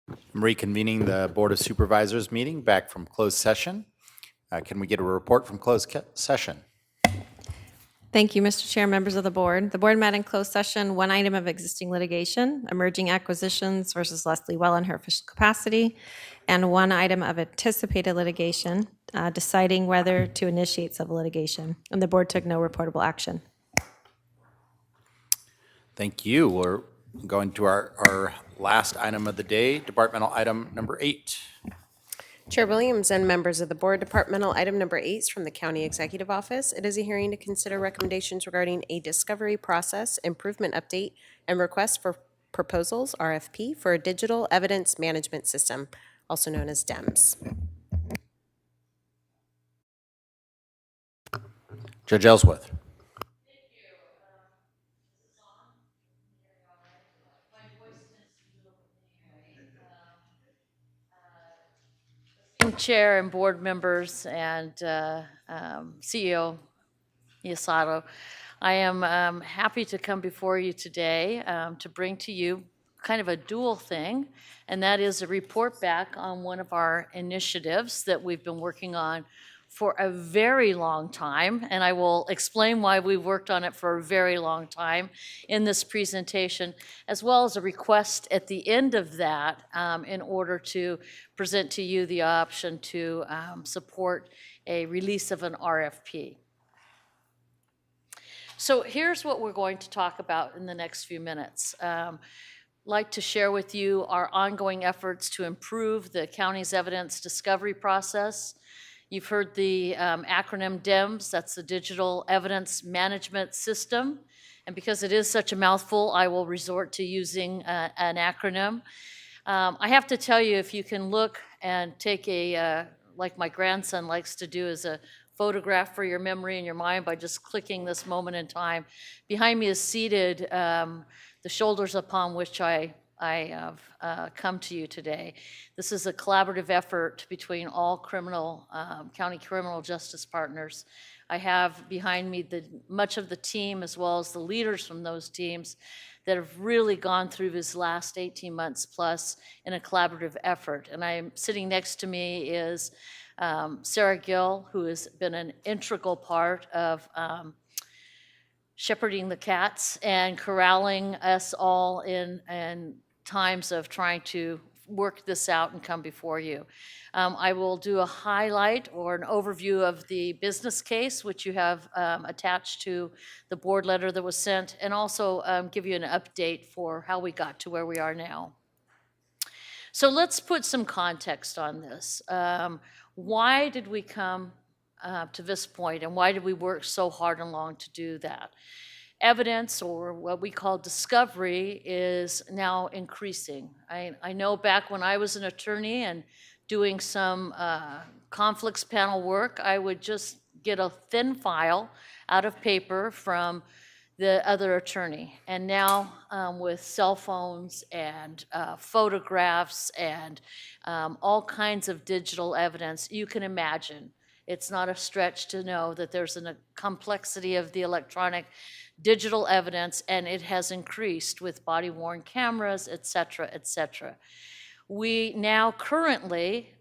I'm reconvening the Board of Supervisors meeting back from closed session. Can we get a report from closed session? Thank you, Mr. Chair, members of the board. The board met in closed session, one item of existing litigation, emerging acquisitions versus Leslie Well in her official capacity, and one item of anticipated litigation, deciding whether to initiate civil litigation. And the board took no reportable action. Thank you. We're going to our last item of the day, departmental item number 8. Chair Williams and members of the board, departmental item number 8 is from the County Executive Office. It is a hearing to consider recommendations regarding a discovery process improvement update and request for proposals, RFP, for a digital evidence management system, also known as DEMS. Judge Ellsworth. Chair and board members and CEO Miyasato, I am happy to come before you today to bring to you kind of a dual thing, and that is a report back on one of our initiatives that we've been working on for a very long time, and I will explain why we've worked on it for a very long time in this presentation, as well as a request at the end of that in order to present to you the option to support a release of an RFP. So here's what we're going to talk about in the next few minutes. Like to share with you our ongoing efforts to improve the county's evidence discovery process. You've heard the acronym DEMS, that's the Digital Evidence Management System. And because it is such a mouthful, I will resort to using an acronym. I have to tell you, if you can look and take a, like my grandson likes to do, is a photograph for your memory and your mind by just clicking this moment in time. Behind me is seated the shoulders upon which I have come to you today. This is a collaborative effort between all county criminal justice partners. I have behind me much of the team as well as the leaders from those teams that have really gone through this last 18 months plus in a collaborative effort. And I'm sitting next to me is Sarah Gill, who has been an integral part of shepherding the cats and corralling us all in times of trying to work this out and come before you. I will do a highlight or an overview of the business case, which you have attached to the board letter that was sent, and also give you an update for how we got to where we are now. So let's put some context on this. Why did we come to this point, and why did we work so hard and long to do that? Evidence, or what we call discovery, is now increasing. I know back when I was an attorney and doing some conflicts panel work, I would just get a thin file out of paper from the other attorney. And now with cell phones and photographs and all kinds of digital evidence, you can imagine. It's not a stretch to know that there's a complexity of the electronic digital evidence, and it has increased with body-worn cameras, et cetera, et cetera. We now currently,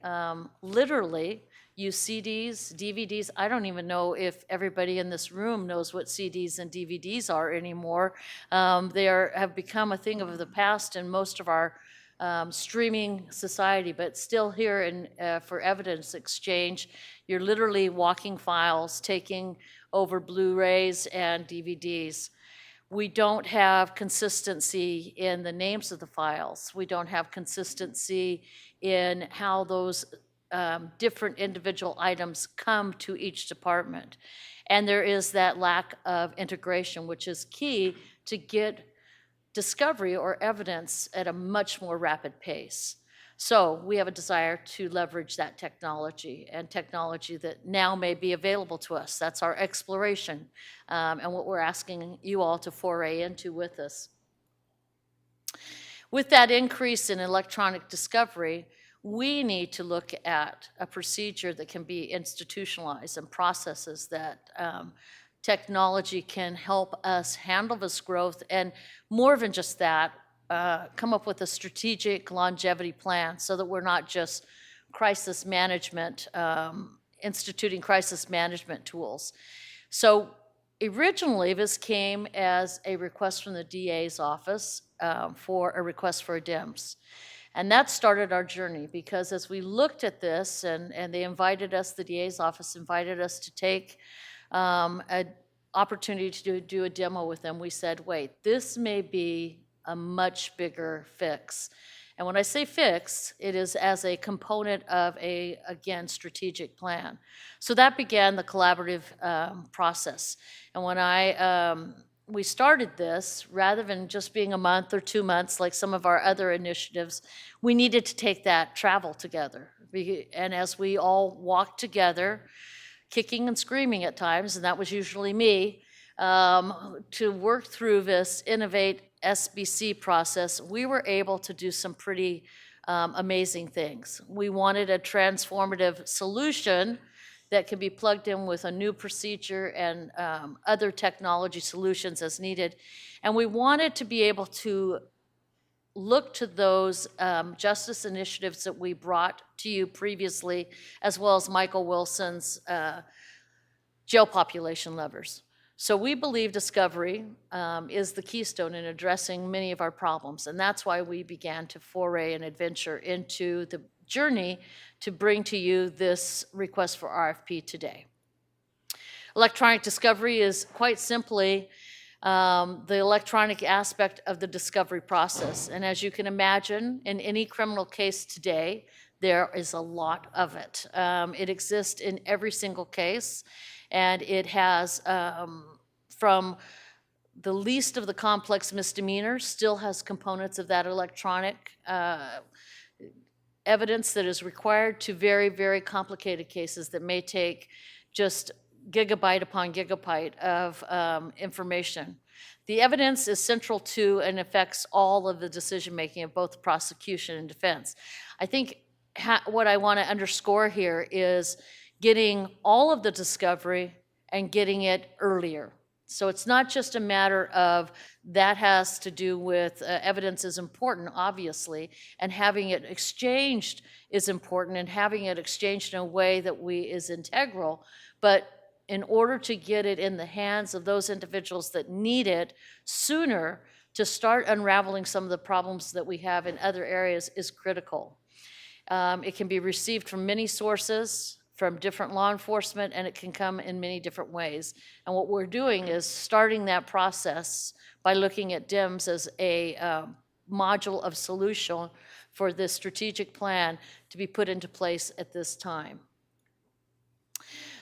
literally, use CDs, DVDs. I don't even know if everybody in this room knows what CDs and DVDs are anymore. They have become a thing of the past in most of our streaming society, but still here for evidence exchange, you're literally walking files, taking over Blu-rays and DVDs. We don't have consistency in the names of the files. We don't have consistency in how those different individual items come to each department. And there is that lack of integration, which is key to get discovery or evidence at a much more rapid pace. So we have a desire to leverage that technology and technology that now may be available to us. That's our exploration and what we're asking you all to foray into with us. With that increase in electronic discovery, we need to look at a procedure that can be institutionalized and processes that technology can help us handle this growth, and more than just that, come up with a strategic longevity plan so that we're not just crisis management, instituting crisis management tools. So originally, this came as a request from the DA's office for a request for a DIMS. And that started our journey, because as we looked at this, and they invited us, the DA's office invited us to take an opportunity to do a demo with them, we said, wait, this may be a much bigger fix. And when I say fix, it is as a component of a, again, strategic plan. So that began the collaborative process. And when we started this, rather than just being a month or 2 months like some of our other initiatives, we needed to take that travel together. And as we all walked together, kicking and screaming at times, and that was usually me, to work through this Innovate SBC process, we were able to do some pretty amazing things. We wanted a transformative solution that could be plugged in with a new procedure and other technology solutions as needed. And we wanted to be able to look to those justice initiatives that we brought to you previously, as well as Michael Wilson's jail population levers. So we believe discovery is the keystone in addressing many of our problems, and that's why we began to foray and adventure into the journey to bring to you this request for RFP today. Electronic discovery is quite simply the electronic aspect of the discovery process. And as you can imagine, in any criminal case today, there is a lot of it. It exists in every single case, and it has, from the least of the complex misdemeanors, still has components of that electronic evidence that is required, to very, very complicated cases that may take just gigabyte upon gigabyte of information. The evidence is central to and affects all of the decision-making of both prosecution and defense. I think what I want to underscore here is getting all of the discovery and getting it earlier. So it's not just a matter of that has to do with evidence is important, obviously, and having it exchanged is important, and having it exchanged in a way that is integral, but in order to get it in the hands of those individuals that need it sooner, to start unraveling some of the problems that we have in other areas is critical. It can be received from many sources, from different law enforcement, and it can come in many different ways. And what we're doing is starting that process by looking at DIMS as a module of solution for this strategic plan to be put into place at this time.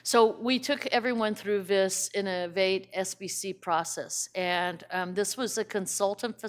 So we took everyone through this Innovate SBC process, and this was a consultant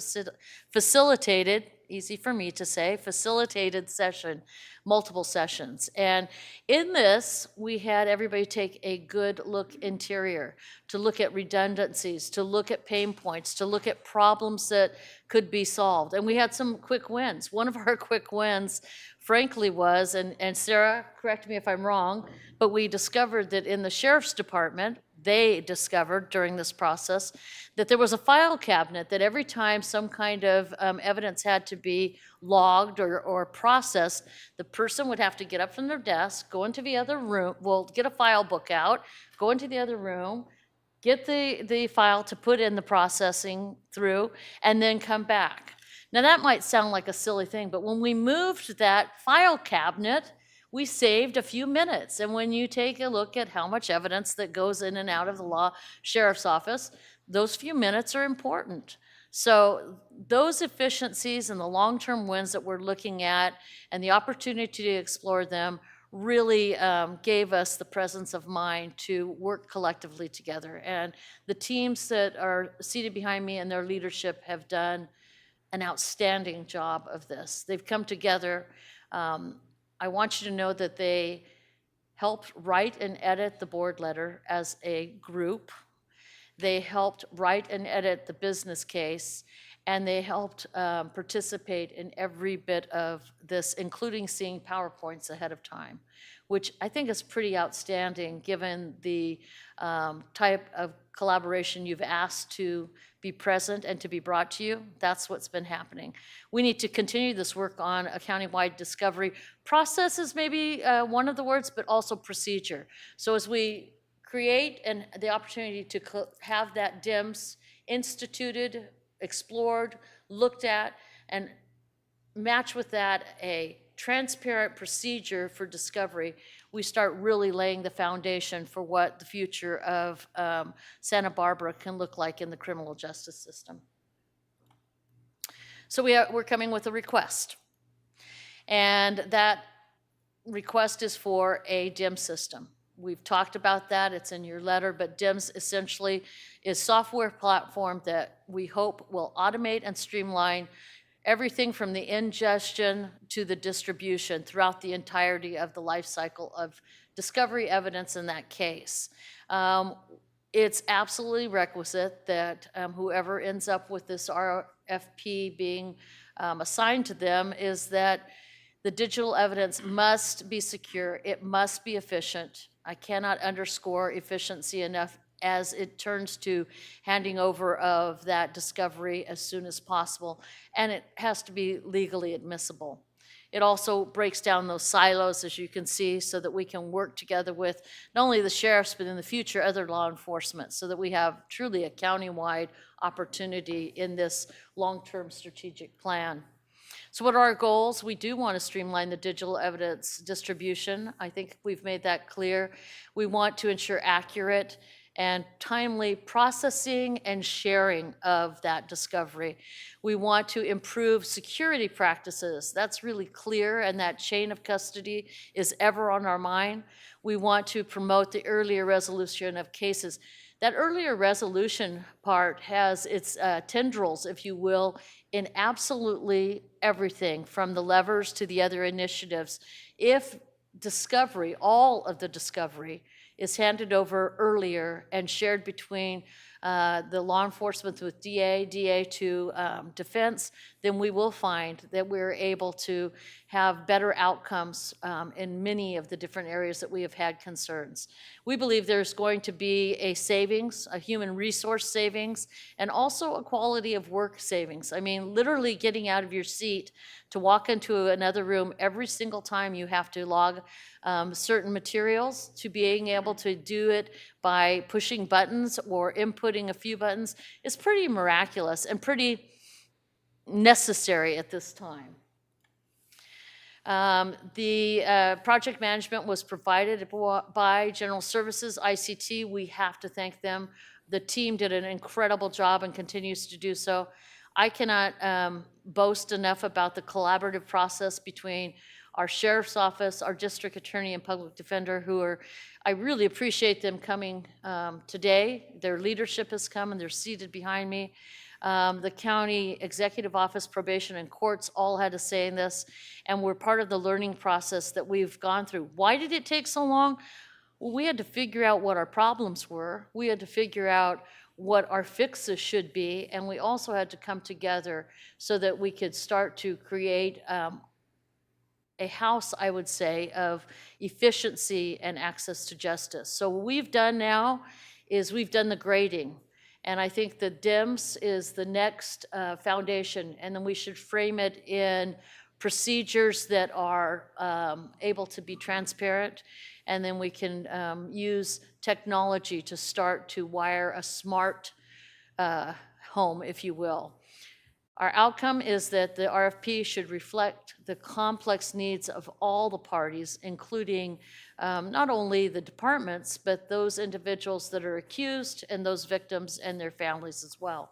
facilitated, easy for me to say, facilitated session, multiple sessions. And in this, we had everybody take a good look interior, to look at redundancies, to look at pain points, to look at problems that could be solved. And we had some quick wins. One of our quick wins, frankly, was, and Sarah, correct me if I'm wrong, but we discovered that in the Sheriff's Department, they discovered during this process that there was a file cabinet that every time some kind of evidence had to be logged or processed, the person would have to get up from their desk, go into the other room, well, get a file book out, go into the other room, get the file to put in the processing through, and then come back. Now that might sound like a silly thing, but when we moved that file cabinet, we saved a few minutes. And when you take a look at how much evidence that goes in and out of the sheriff's office, those few minutes are important. So those efficiencies and the long-term wins that we're looking at and the opportunity to explore them really gave us the presence of mind to work collectively together. And the teams that are seated behind me and their leadership have done an outstanding job of this. They've come together. I want you to know that they helped write and edit the board letter as a group. They helped write and edit the business case, and they helped participate in every bit of this, including seeing PowerPoints ahead of time, which I think is pretty outstanding given the type of collaboration you've asked to be present and to be brought to you. That's what's been happening. We need to continue this work on a countywide discovery. Process is maybe one of the words, but also procedure. So as we create and the opportunity to have that DIMS instituted, explored, looked at, and match with that a transparent procedure for discovery, we start really laying the foundation for what the future of Santa Barbara can look like in the criminal justice system. So we're coming with a request. And that request is for a DIMS system. We've talked about that, it's in your letter, but DIMS essentially is software platform that we hope will automate and streamline everything from the ingestion to the distribution throughout the entirety of the life cycle of discovery evidence in that case. It's absolutely requisite that whoever ends up with this RFP being assigned to them is that the digital evidence must be secure, it must be efficient. I cannot underscore efficiency enough as it turns to handing over of that discovery as soon as possible, and it has to be legally admissible. It also breaks down those silos, as you can see, so that we can work together with not only the sheriffs, but in the future, other law enforcement, so that we have truly a countywide opportunity in this long-term strategic plan. So what are our goals? We do want to streamline the digital evidence distribution. I think we've made that clear. We want to ensure accurate and timely processing and sharing of that discovery. We want to improve security practices. That's really clear, and that chain of custody is ever on our mind. We want to promote the earlier resolution of cases. That earlier resolution part has its tendrils, if you will, in absolutely everything from the levers to the other initiatives. If discovery, all of the discovery, is handed over earlier and shared between the law enforcement with DA to defense, then we will find that we're able to have better outcomes in many of the different areas that we have had concerns. We believe there's going to be a savings, a human resource savings, and also a quality of work savings. I mean, literally getting out of your seat to walk into another room every single time you have to log certain materials, to being able to do it by pushing buttons or inputting a few buttons is pretty miraculous and pretty necessary at this time. The project management was provided by General Services, ICT. We have to thank them. The team did an incredible job and continues to do so. I cannot boast enough about the collaborative process between our sheriff's office, our district attorney, and public defender, who are, I really appreciate them coming today. Their leadership has come and they're seated behind me. The county executive office, probation, and courts all had a say in this, and we're part of the learning process that we've gone through. Why did it take so long? Well, we had to figure out what our problems were. We had to figure out what our fixes should be, and we also had to come together so that we could start to create a house, I would say, of efficiency and access to justice. So what we've done now is we've done the grading, and I think the DIMS is the next foundation, and then we should frame it in procedures that are able to be transparent, and then we can use technology to start to wire a smart home, if you will. Our outcome is that the RFP should reflect the complex needs of all the parties, including not only the departments, but those individuals that are accused and those victims and their families as well.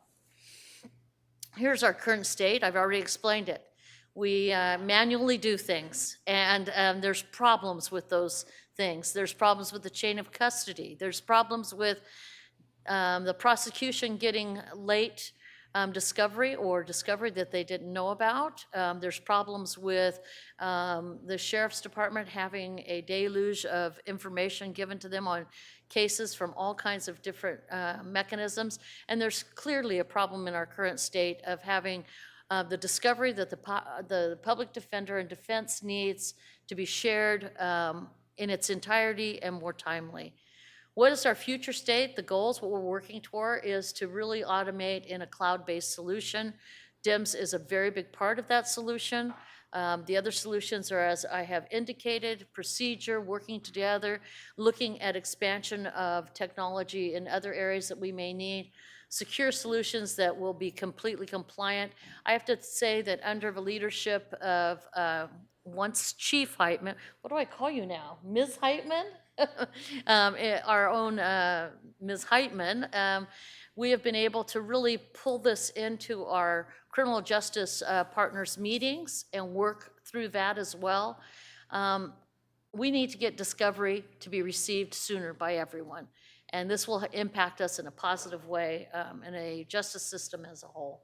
Here's our current state. I've already explained it. We manually do things, and there's problems with those things. There's problems with the chain of custody. There's problems with the prosecution getting late discovery or discovery that they didn't know about. There's problems with the sheriff's department having a deluge of information given to them on cases from all kinds of different mechanisms. And there's clearly a problem in our current state of having the discovery that the public defender and defense needs to be shared in its entirety and more timely. What is our future state? The goals, what we're working toward is to really automate in a cloud-based solution. DIMS is a very big part of that solution. The other solutions are, as I have indicated, procedure, working together, looking at expansion of technology in other areas that we may need, secure solutions that will be completely compliant. I have to say that under the leadership of once Chief Heitman, what do I call you now? Ms. Heitman? Our own Ms. Heitman, we have been able to really pull this into our criminal justice partners meetings and work through that as well. We need to get discovery to be received sooner by everyone. And this will impact us in a positive way in a justice system as a whole.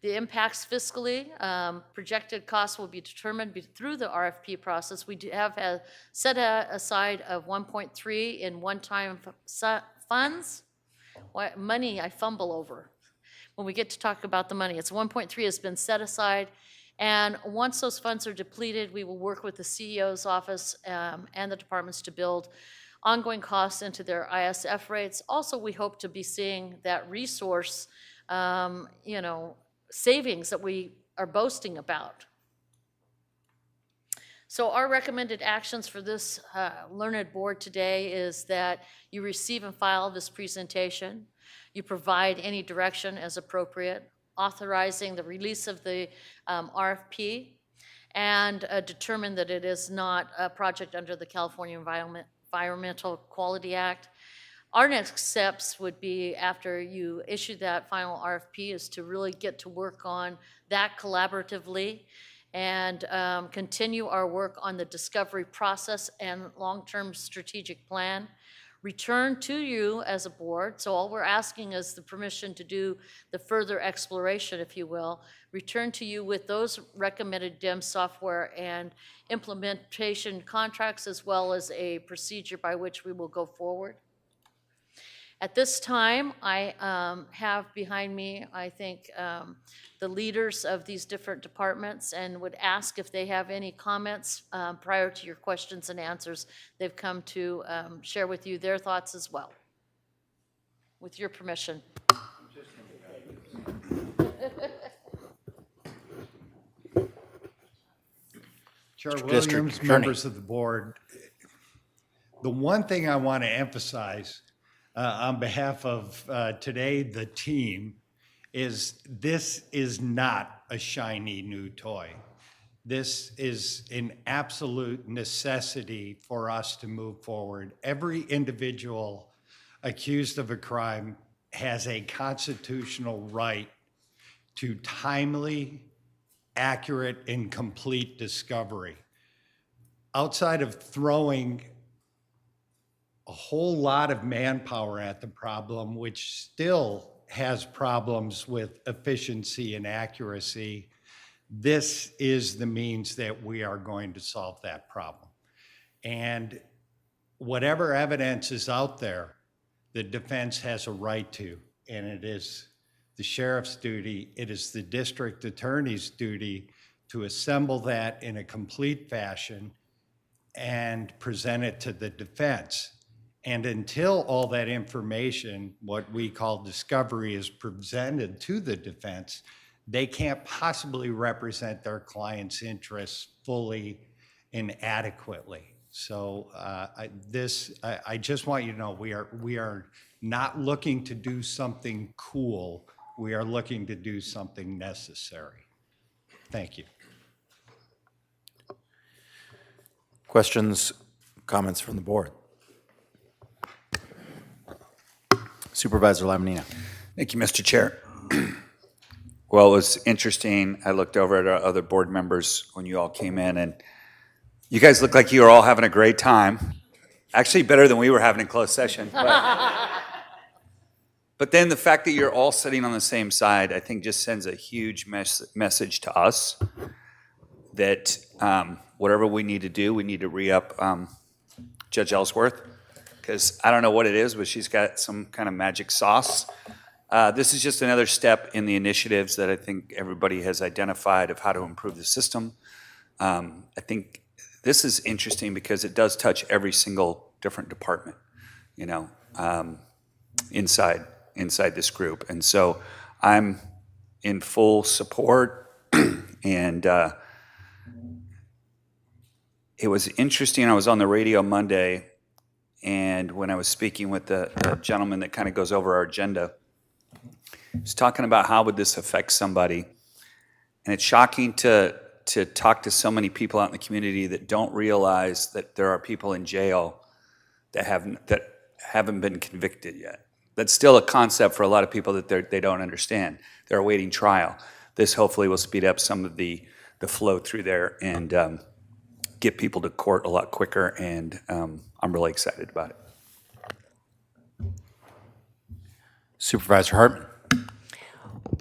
The impacts fiscally, projected costs will be determined through the RFP process. We do have set aside of 1.3 in one-time funds. Money I fumble over. When we get to talk about the money, it's 1.3 has been set aside. And once those funds are depleted, we will work with the CEO's office and the departments to build ongoing costs into their ISF rates. Also, we hope to be seeing that resource, savings that we are boasting about. So our recommended actions for this learned board today is that you receive and file this presentation, you provide any direction as appropriate, authorizing the release of the RFP, and determine that it is not a project under the California Environmental Quality Act. Our next steps would be, after you issue that final RFP, is to really get to work on that collaboratively and continue our work on the discovery process and long-term strategic plan. Return to you as a board, so all we're asking is the permission to do the further exploration, if you will. Return to you with those recommended DIMS software and implementation contracts, as well as a procedure by which we will go forward. At this time, I have behind me, I think, the leaders of these different departments, and would ask if they have any comments prior to your questions and answers. They've come to share with you their thoughts as well. With your permission. Chair Williams, members of the board, the one thing I want to emphasize on behalf of today, the team, is this is not a shiny new toy. This is an absolute necessity for us to move forward. Every individual accused of a crime has a constitutional right to timely, accurate, and complete discovery. Outside of throwing a whole lot of manpower at the problem, which still has problems with efficiency and accuracy, this is the means that we are going to solve that problem. And whatever evidence is out there, the defense has a right to, and it is the sheriff's duty, it is the district attorney's duty to assemble that in a complete fashion and present it to the defense. And until all that information, what we call discovery, is presented to the defense, they can't possibly represent their client's interests fully and adequately. So I just want you to know we are not looking to do something cool. We are looking to do something necessary. Thank you. Questions, comments from the board? Supervisor Lamanina. Thank you, Mr. Chair. Well, it was interesting. I looked over at our other board members when you all came in, and you guys look like you were all having a great time. Actually, better than we were having in closed session. But then the fact that you're all sitting on the same side, I think just sends a huge message to us that whatever we need to do, we need to re-up Judge Ellsworth, because I don't know what it is, but she's got some kind of magic sauce. This is just another step in the initiatives that I think everybody has identified of how to improve the system. I think this is interesting because it does touch every single different department. inside this group. And so I'm in full support. And it was interesting. I was on the radio Monday, and when I was speaking with the gentleman that kind of goes over our agenda, he was talking about how would this affect somebody. And it's shocking to talk to so many people out in the community that don't realize that there are people in jail that haven't been convicted yet. That's still a concept for a lot of people that they don't understand. They're awaiting trial. This hopefully will speed up some of the flow through there and get people to court a lot quicker, and I'm really excited about it. Supervisor Hartman.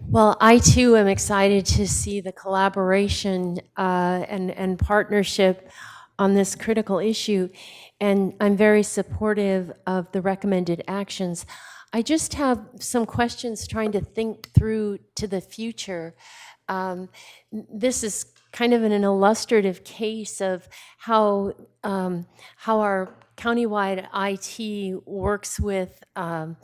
Well, I too am excited to see the collaboration and partnership on this critical issue, and I'm very supportive of the recommended actions. I just have some questions trying to think through to the future. This is kind of an illustrative case of how our countywide IT works with a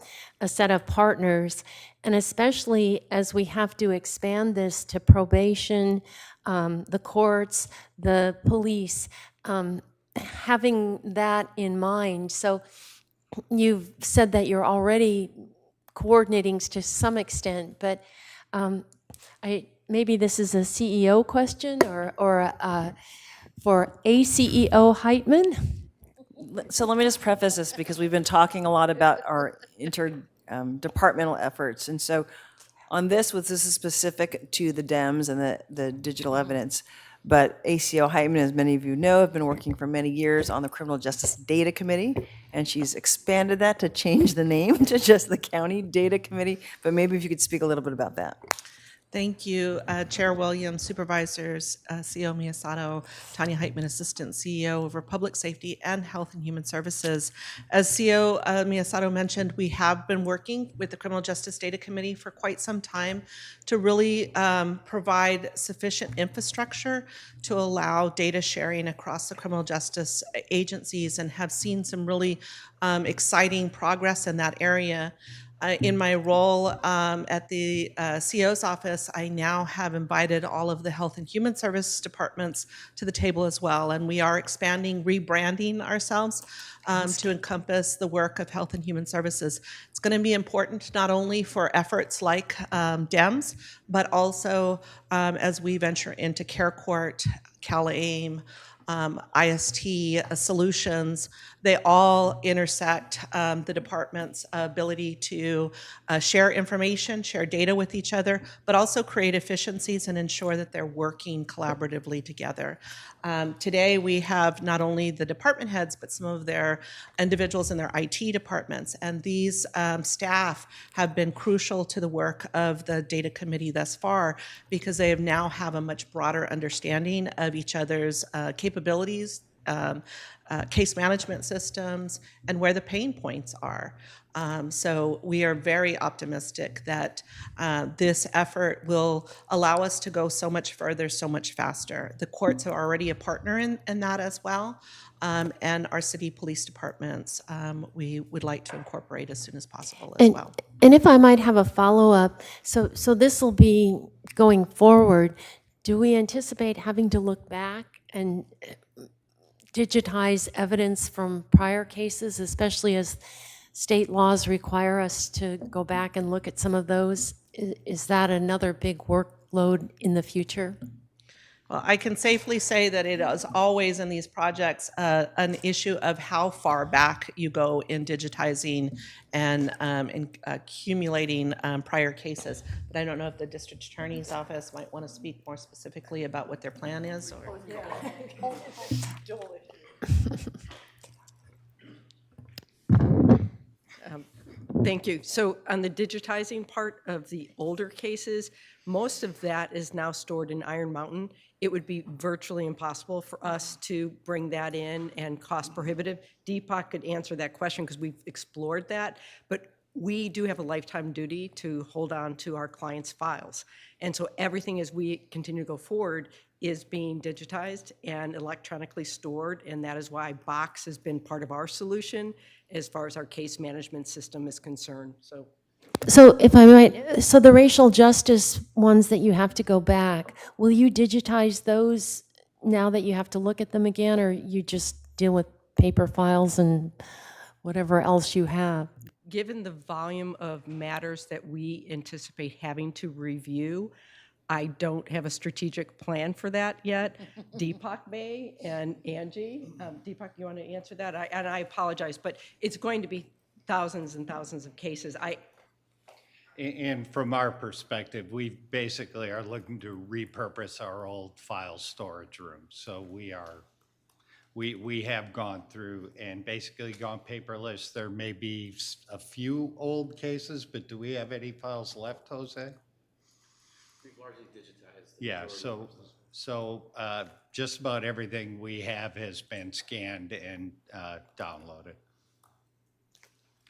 set of partners, and especially as we have to expand this to probation, the courts, the police, having that in mind. So you've said that you're already coordinating to some extent, but maybe this is a CEO question or for a CEO Heitman. So let me just preface this, because we've been talking a lot about our interdepartmental efforts. And so on this is specific to the DEMS and the digital evidence. But ACO Heitman, as many of you know, have been working for many years on the Criminal Justice Data Committee, and she's expanded that to change the name to just the County Data Committee. But maybe if you could speak a little bit about that. Thank you, Chair Williams, Supervisors, CEO Miyasato, Tanya Heitman, Assistant CEO over Public Safety and Health and Human Services. As CEO Miyasato mentioned, we have been working with the Criminal Justice Data Committee for quite some time to really provide sufficient infrastructure to allow data sharing across the criminal justice agencies, and have seen some really exciting progress in that area. In my role at the CO's office, I now have invited all of the Health and Human Service departments to the table as well, and we are expanding, rebranding ourselves to encompass the work of Health and Human Services. It's going to be important not only for efforts like DEMS, but also as we venture into Care Court, CalAIM, IST solutions. They all intersect the department's ability to share information, share data with each other, but also create efficiencies and ensure that they're working collaboratively together. Today, we have not only the department heads, but some of their individuals in their IT departments, and these staff have been crucial to the work of the data committee thus far, because they now have a much broader understanding of each other's capabilities, case management systems, and where the pain points are. So we are very optimistic that this effort will allow us to go so much further, so much faster. The courts are already a partner in that as well, and our city police departments we would like to incorporate as soon as possible as well. And if I might have a follow-up, so this will be going forward. Do we anticipate having to look back and digitize evidence from prior cases, especially as state laws require us to go back and look at some of those? Is that another big workload in the future? Well, I can safely say that it is always in these projects an issue of how far back you go in digitizing and in accumulating prior cases. But I don't know if the district attorney's office might want to speak more specifically about what their plan is. Or... Thank you. So on the digitizing part of the older cases, most of that is now stored in Iron Mountain. It would be virtually impossible for us to bring that in and cost prohibitive. Deepak could answer that question because we've explored that, but we do have a lifetime duty to hold on to our clients' files. And so everything as we continue to go forward is being digitized and electronically stored, and that is why Box has been part of our solution as far as our case management system is concerned, so. So if I might, so the racial justice ones that you have to go back, will you digitize those now that you have to look at them again, or you just deal with paper files and whatever else you have? Given the volume of matters that we anticipate having to review, I don't have a strategic plan for that yet. Deepak may, and Angie. Deepak, you want to answer that? And I apologize, but it's going to be thousands and thousands of cases. And from our perspective, we basically are looking to repurpose our old file storage room. So we have gone through and basically gone paperless. There may be a few old cases, but do we have any files left, Jose? We've largely digitized. Yeah, so just about everything we have has been scanned and downloaded.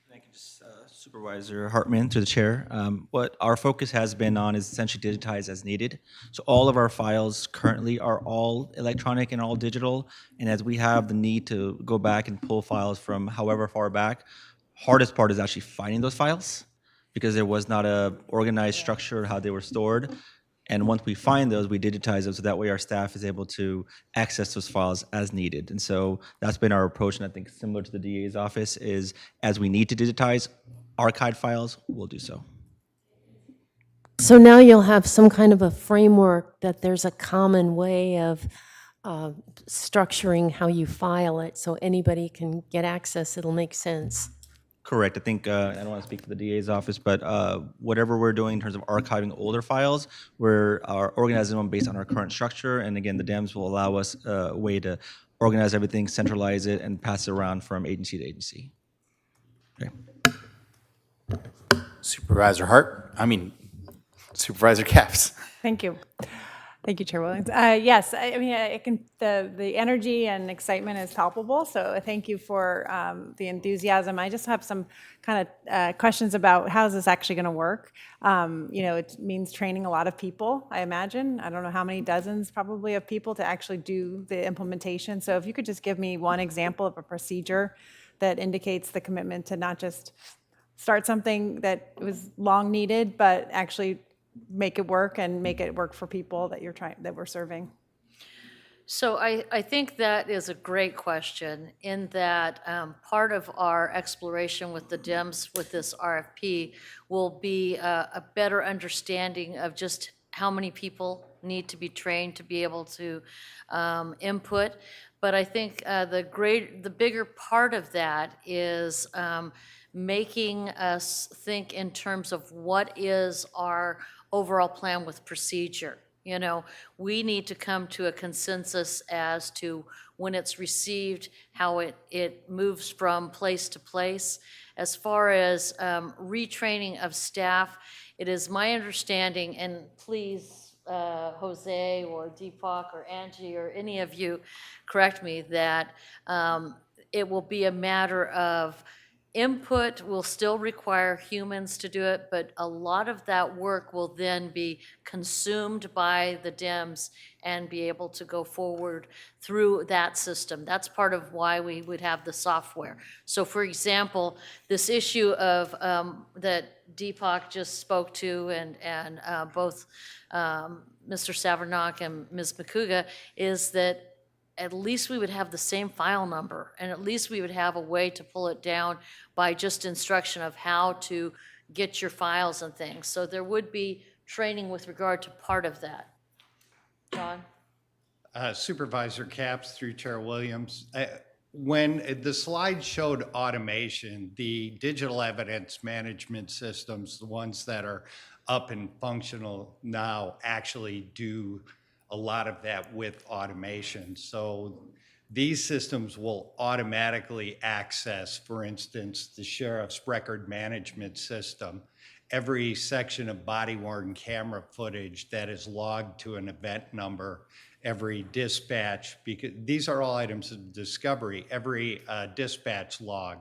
Thank you, Supervisor Hartman, through the chair. What our focus has been on is essentially digitize as needed. So all of our files currently are all electronic and all digital. And as we have the need to go back and pull files from however far back, hardest part is actually finding those files because there was not a organized structure how they were stored. And once we find those, we digitize them so that way our staff is able to access those files as needed. And so that's been our approach. And I think similar to the DA's office is as we need to digitize archived files, we'll do so. So now you'll have some kind of a framework that there's a common way of structuring how you file it so anybody can get access. It'll make sense. Correct. I think, I don't want to speak for the DA's office, but whatever we're doing in terms of archiving older files, we're organizing them based on our current structure. And again, the DEMS will allow us a way to organize everything, centralize it, and pass it around from agency to agency. Okay. Supervisor Capps. Thank you. Thank you, Chair Williams. Yes, I mean, the energy and excitement is palpable, so thank you for the enthusiasm. I just have some kind of questions about how is this actually going to work. It means training a lot of people, I imagine. I don't know how many dozens probably of people to actually do the implementation. So if you could just give me one example of a procedure that indicates the commitment to not just start something that was long needed, but actually make it work and make it work for people that we're serving. So I think that is a great question in that part of our exploration with the DEMS with this RFP will be a better understanding of just how many people need to be trained to be able to input. But I think the bigger part of that is making us think in terms of what is our overall plan with procedure. We need to come to a consensus as to when it's received, how it moves from place to place. As far as retraining of staff, it is my understanding, and please, Jose or Deepak or Angie or any of you correct me, that it will be a matter of input will still require humans to do it, but a lot of that work will then be consumed by the DEMS and be able to go forward through that system. That's part of why we would have the software. So for example, this issue of that Deepak just spoke to and both Mr. Savernock and Ms. Makuga is that at least we would have the same file number, and at least we would have a way to pull it down by just instruction of how to get your files and things. So there would be training with regard to part of that. John? Supervisor Capps, through Chair Williams. When the slide showed automation, the digital evidence management systems, the ones that are up and functional now, actually do a lot of that with automation. So these systems will automatically access, for instance, the sheriff's record management system, every section of body-worn camera footage that is logged to an event number, every dispatch, because these are all items of discovery, every dispatch log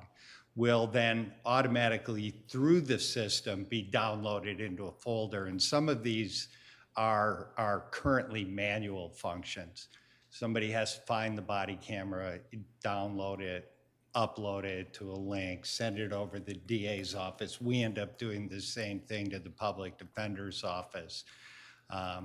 will then automatically, through the system, be downloaded into a folder. And some of these are currently manual functions. Somebody has to find the body camera, download it, upload it to a link, send it over to the DA's office. We end up doing the same thing to the public defender's office.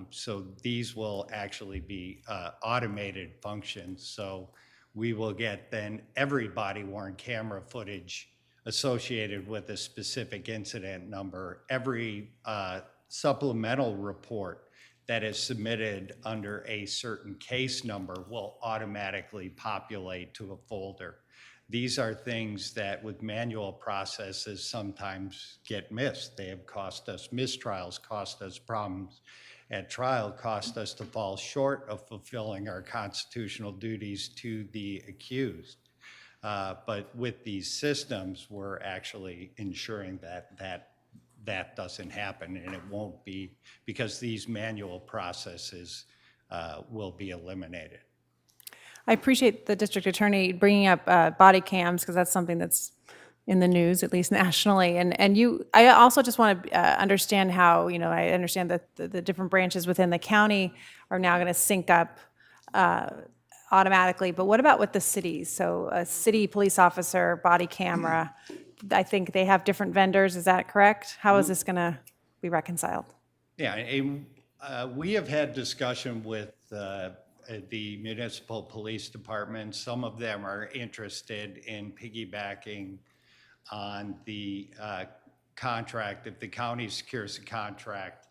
So these will actually be automated functions. So we will get then every body-worn camera footage associated with a specific incident number, every supplemental report that is submitted under a certain case number will automatically populate to a folder. These are things that with manual processes sometimes get missed. They have cost us mistrials, cost us problems at trial, cost us to fall short of fulfilling our constitutional duties to the accused. But with these systems, we're actually ensuring that doesn't happen, and it won't be, because these manual processes will be eliminated. I appreciate the district attorney bringing up body cams, because that's something that's in the news, at least nationally. I also just want to understand how, I understand that the different branches within the county are now going to sync up automatically, but what about with the cities? So a city police officer, body camera, I think they have different vendors, is that correct? How is this going to be reconciled? Yeah, we have had discussion with the municipal police departments. Some of them are interested in piggybacking on the contract if the county secures a contract.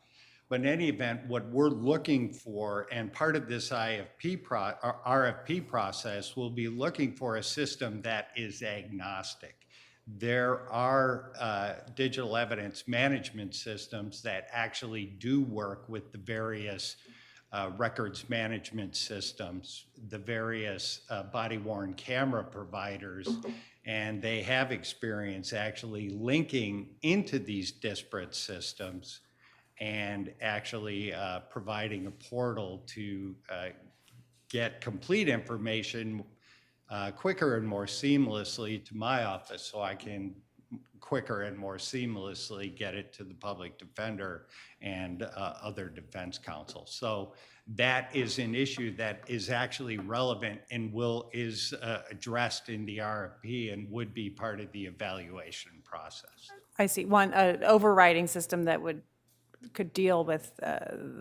But in any event, what we're looking for, and part of this RFP process, will be looking for a system that is agnostic. There are digital evidence management systems that actually do work with the various records management systems, the various body-worn camera providers, and they have experience actually linking into these disparate systems and actually providing a portal to get complete information quicker and more seamlessly to my office, so I can quicker and more seamlessly get it to the public defender and other defense counsel. So that is an issue that is actually relevant and is addressed in the RFP and would be part of the evaluation process. I see. One overriding system that could deal with,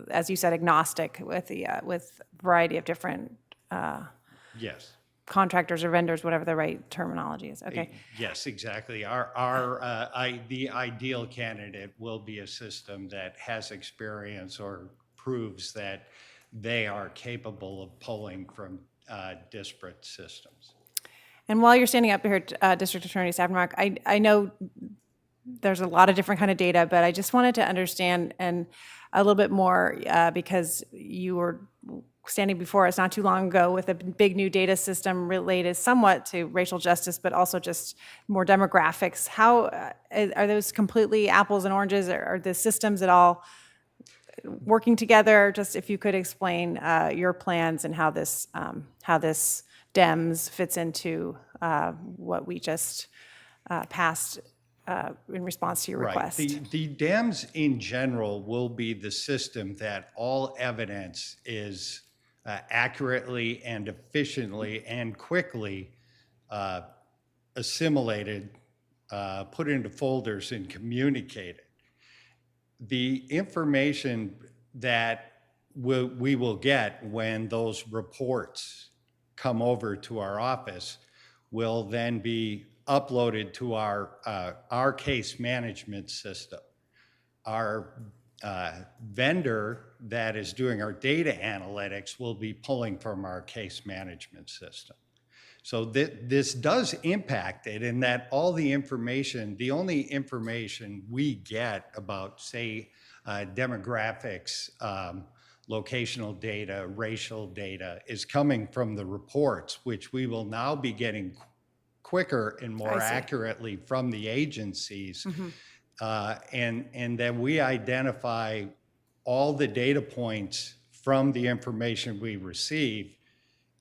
as you said, agnostic with with variety of different yes. contractors or vendors, whatever the right terminology is. Okay. Yes, exactly. The ideal candidate will be a system that has experience or proves that they are capable of pulling from disparate systems. And while you're standing up here, District Attorney Savenrock, I know there's a lot of different kind of data, but I just wanted to understand and a little bit more because you were standing before us not too long ago with a big new data system related somewhat to racial justice, but also just more demographics. How are those completely apples and oranges? Are the systems at all working together? Just if you could explain your plans and how this DEMS fits into what we just passed in response to your request. The DEMS in general will be the system that all evidence is accurately and efficiently and quickly assimilated, put into folders and communicated. The information that we will get when those reports come over to our office will then be uploaded to our case management system. Our vendor that is doing our data analytics will be pulling from our case management system. So this does impact it in that all the information, the only information we get about, say, demographics, locational data, racial data, is coming from the reports, which we will now be getting quicker and more accurately from the agencies. And then we identify all the data points from the information we receive,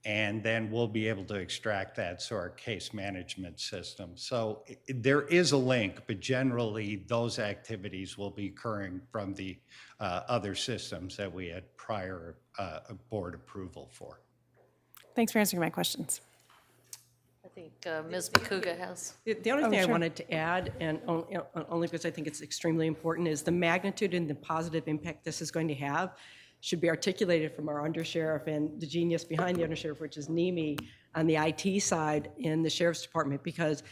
and then we'll be able to extract that to our case management system. So there is a link, but generally those activities will be occurring from the other systems that we had prior board approval for. Thanks for answering my questions. think Ms. Makuga has. The only thing I wanted to add, and only because I think it's extremely important, is the magnitude and the positive impact this is going to have should be articulated from our undersheriff and the genius behind the undersheriff, which is Nimi, on the IT side in the sheriff's department, because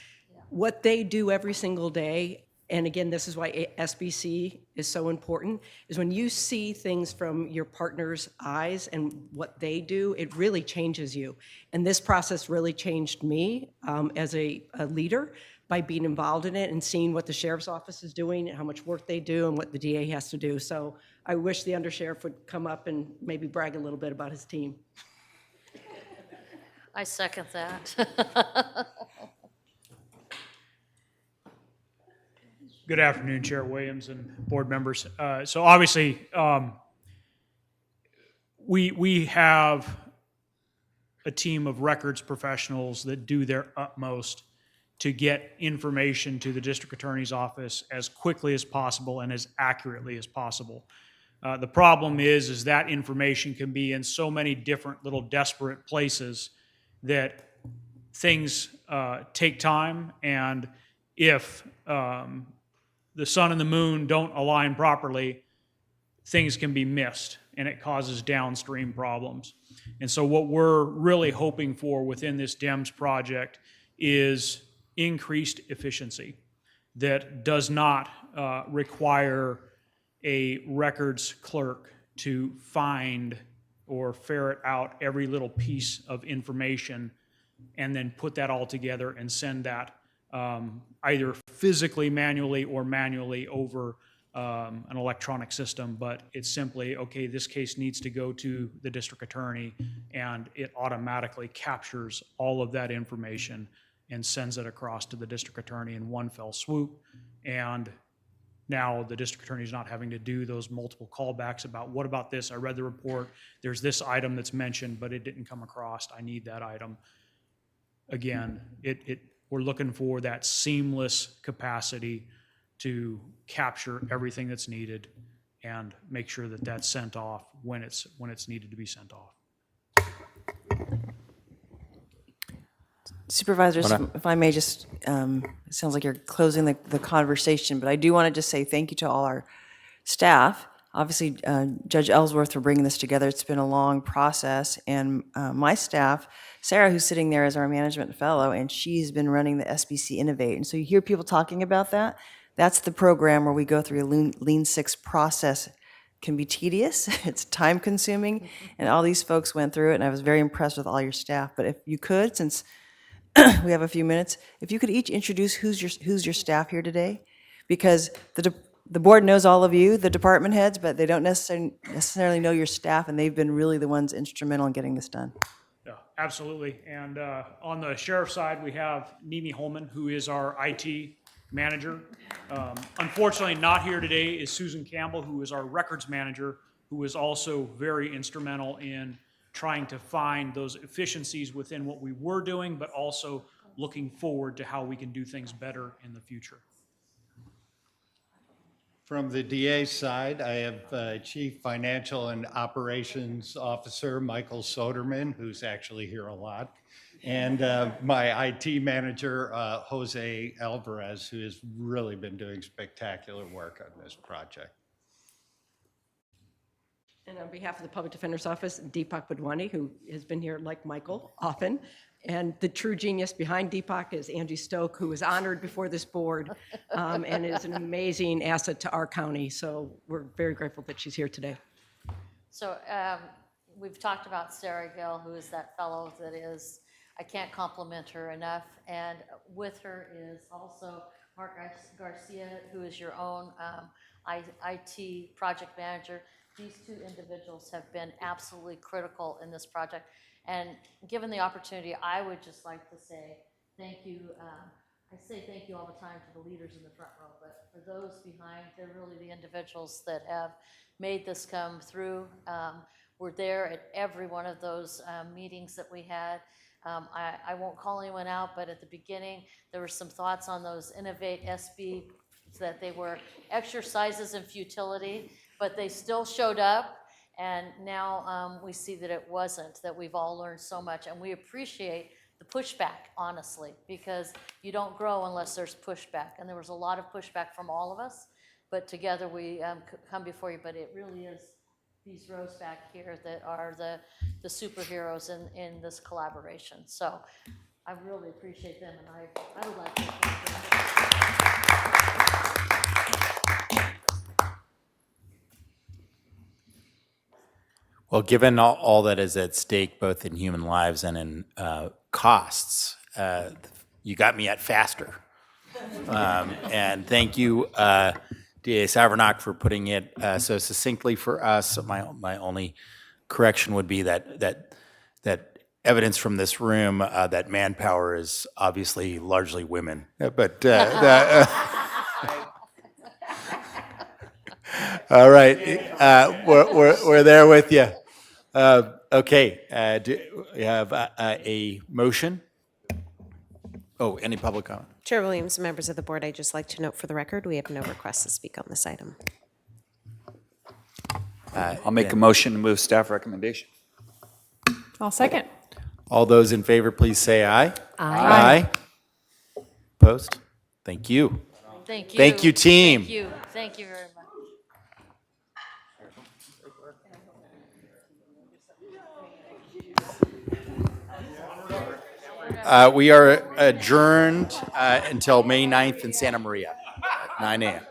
what they do every single day, and again, this is why SBC is so important, is when you see things from your partner's eyes and what they do, it really changes you. And this process really changed me as a leader by being involved in it and seeing what the sheriff's office is doing and how much work they do and what the DA has to do. So I wish the undersheriff would come up and maybe brag a little bit about his team. I second that. Good afternoon, Chair Williams and board members. So obviously, we have a team of records professionals that do their utmost to get information to the district attorney's office as quickly as possible and as accurately as possible. The problem is that information can be in so many different little desperate places that things take time, and if the sun and the moon don't align properly, things can be missed, and it causes downstream problems. And so what we're really hoping for within this DEMS project is increased efficiency that does not require a records clerk to find or ferret out every little piece of information and then put that all together and send that either physically, manually, or manually over an electronic system. But it's simply, okay, this case needs to go to the district attorney, and it automatically captures all of that information and sends it across to the district attorney in one fell swoop. And now the district attorney is not having to do those multiple callbacks about, what about this? I read the report. There's this item that's mentioned, but it didn't come across. I need that item. Again, we're looking for that seamless capacity to capture everything that's needed and make sure that that's sent off when it's needed to be sent off. Supervisors, if I may just, it sounds like you're closing the conversation, but I do want to just say thank you to all our staff. Obviously, Judge Ellsworth for bringing this together. It's been a long process, and my staff, Sarah, who's sitting there as our management fellow, and she's been running the SBC Innovate. And so you hear people talking about that. That's the program where we go through a Lean Six process. Can be tedious, it's time consuming, and all these folks went through it, and I was very impressed with all your staff. But if you could, since we have a few minutes, if you could each introduce who's your staff here today, because the board knows all of you, the department heads, but they don't necessarily know your staff, and they've been really the ones instrumental in getting this done. Yeah, absolutely. And on the sheriff's side, we have Nimi Holman, who is our IT manager. Unfortunately, not here today is Susan Campbell, who is our records manager, who is also very instrumental in trying to find those efficiencies within what we were doing, but also looking forward to how we can do things better in the future. From the DA's side, I have Chief Financial and Operations Officer Michael Soderman, who's actually here a lot, and my IT manager, Jose Alvarez, who has really been doing spectacular work on this project. And on behalf of the Public Defender's Office, Deepak Budwani, who has been here like Michael often. And the true genius behind Deepak is Angie Stoke, who was honored before this board and is an amazing asset to our county. So we're very grateful that she's here today. So we've talked about Sarah Gill, who is that fellow that is, I can't compliment her enough. And with her is also Mark Garcia, who is your own IT project manager. These two individuals have been absolutely critical in this project. And given the opportunity, I would just like to say thank you. I say thank you all the time to the leaders in the front row, but for those behind, they're really the individuals that have made this come through. We're there at every one of those meetings that we had. I won't call anyone out, but at the beginning, there were some thoughts on those Innovate SB, that they were exercises in futility, but they still showed up. And now we see that it wasn't, that we've all learned so much, and we appreciate the pushback, honestly, because you don't grow unless there's pushback. And there was a lot of pushback from all of us, but together we come before you. But it really is these rows back here that are the superheroes in this collaboration. So I really appreciate them, and I would like to thank them. Well, given all that is at stake, both in human lives and in costs, you got me at faster. And thank you, DA Savernock, for putting it so succinctly for us. My only correction would be that evidence from this room that manpower is obviously largely women. But all right, we're there with you. Okay, do we have a motion? Oh, any public comment? Chair Williams, members of the board, I'd just like to note for the record, we have no requests to speak on this item. I'll make a motion to move staff recommendation. I'll second. All those in favor, please say aye. Aye. Opposed? Thank you. Thank you. Thank you, team. Thank you. Thank you very much. We are adjourned until May 9th in Santa Maria at 9 a.m.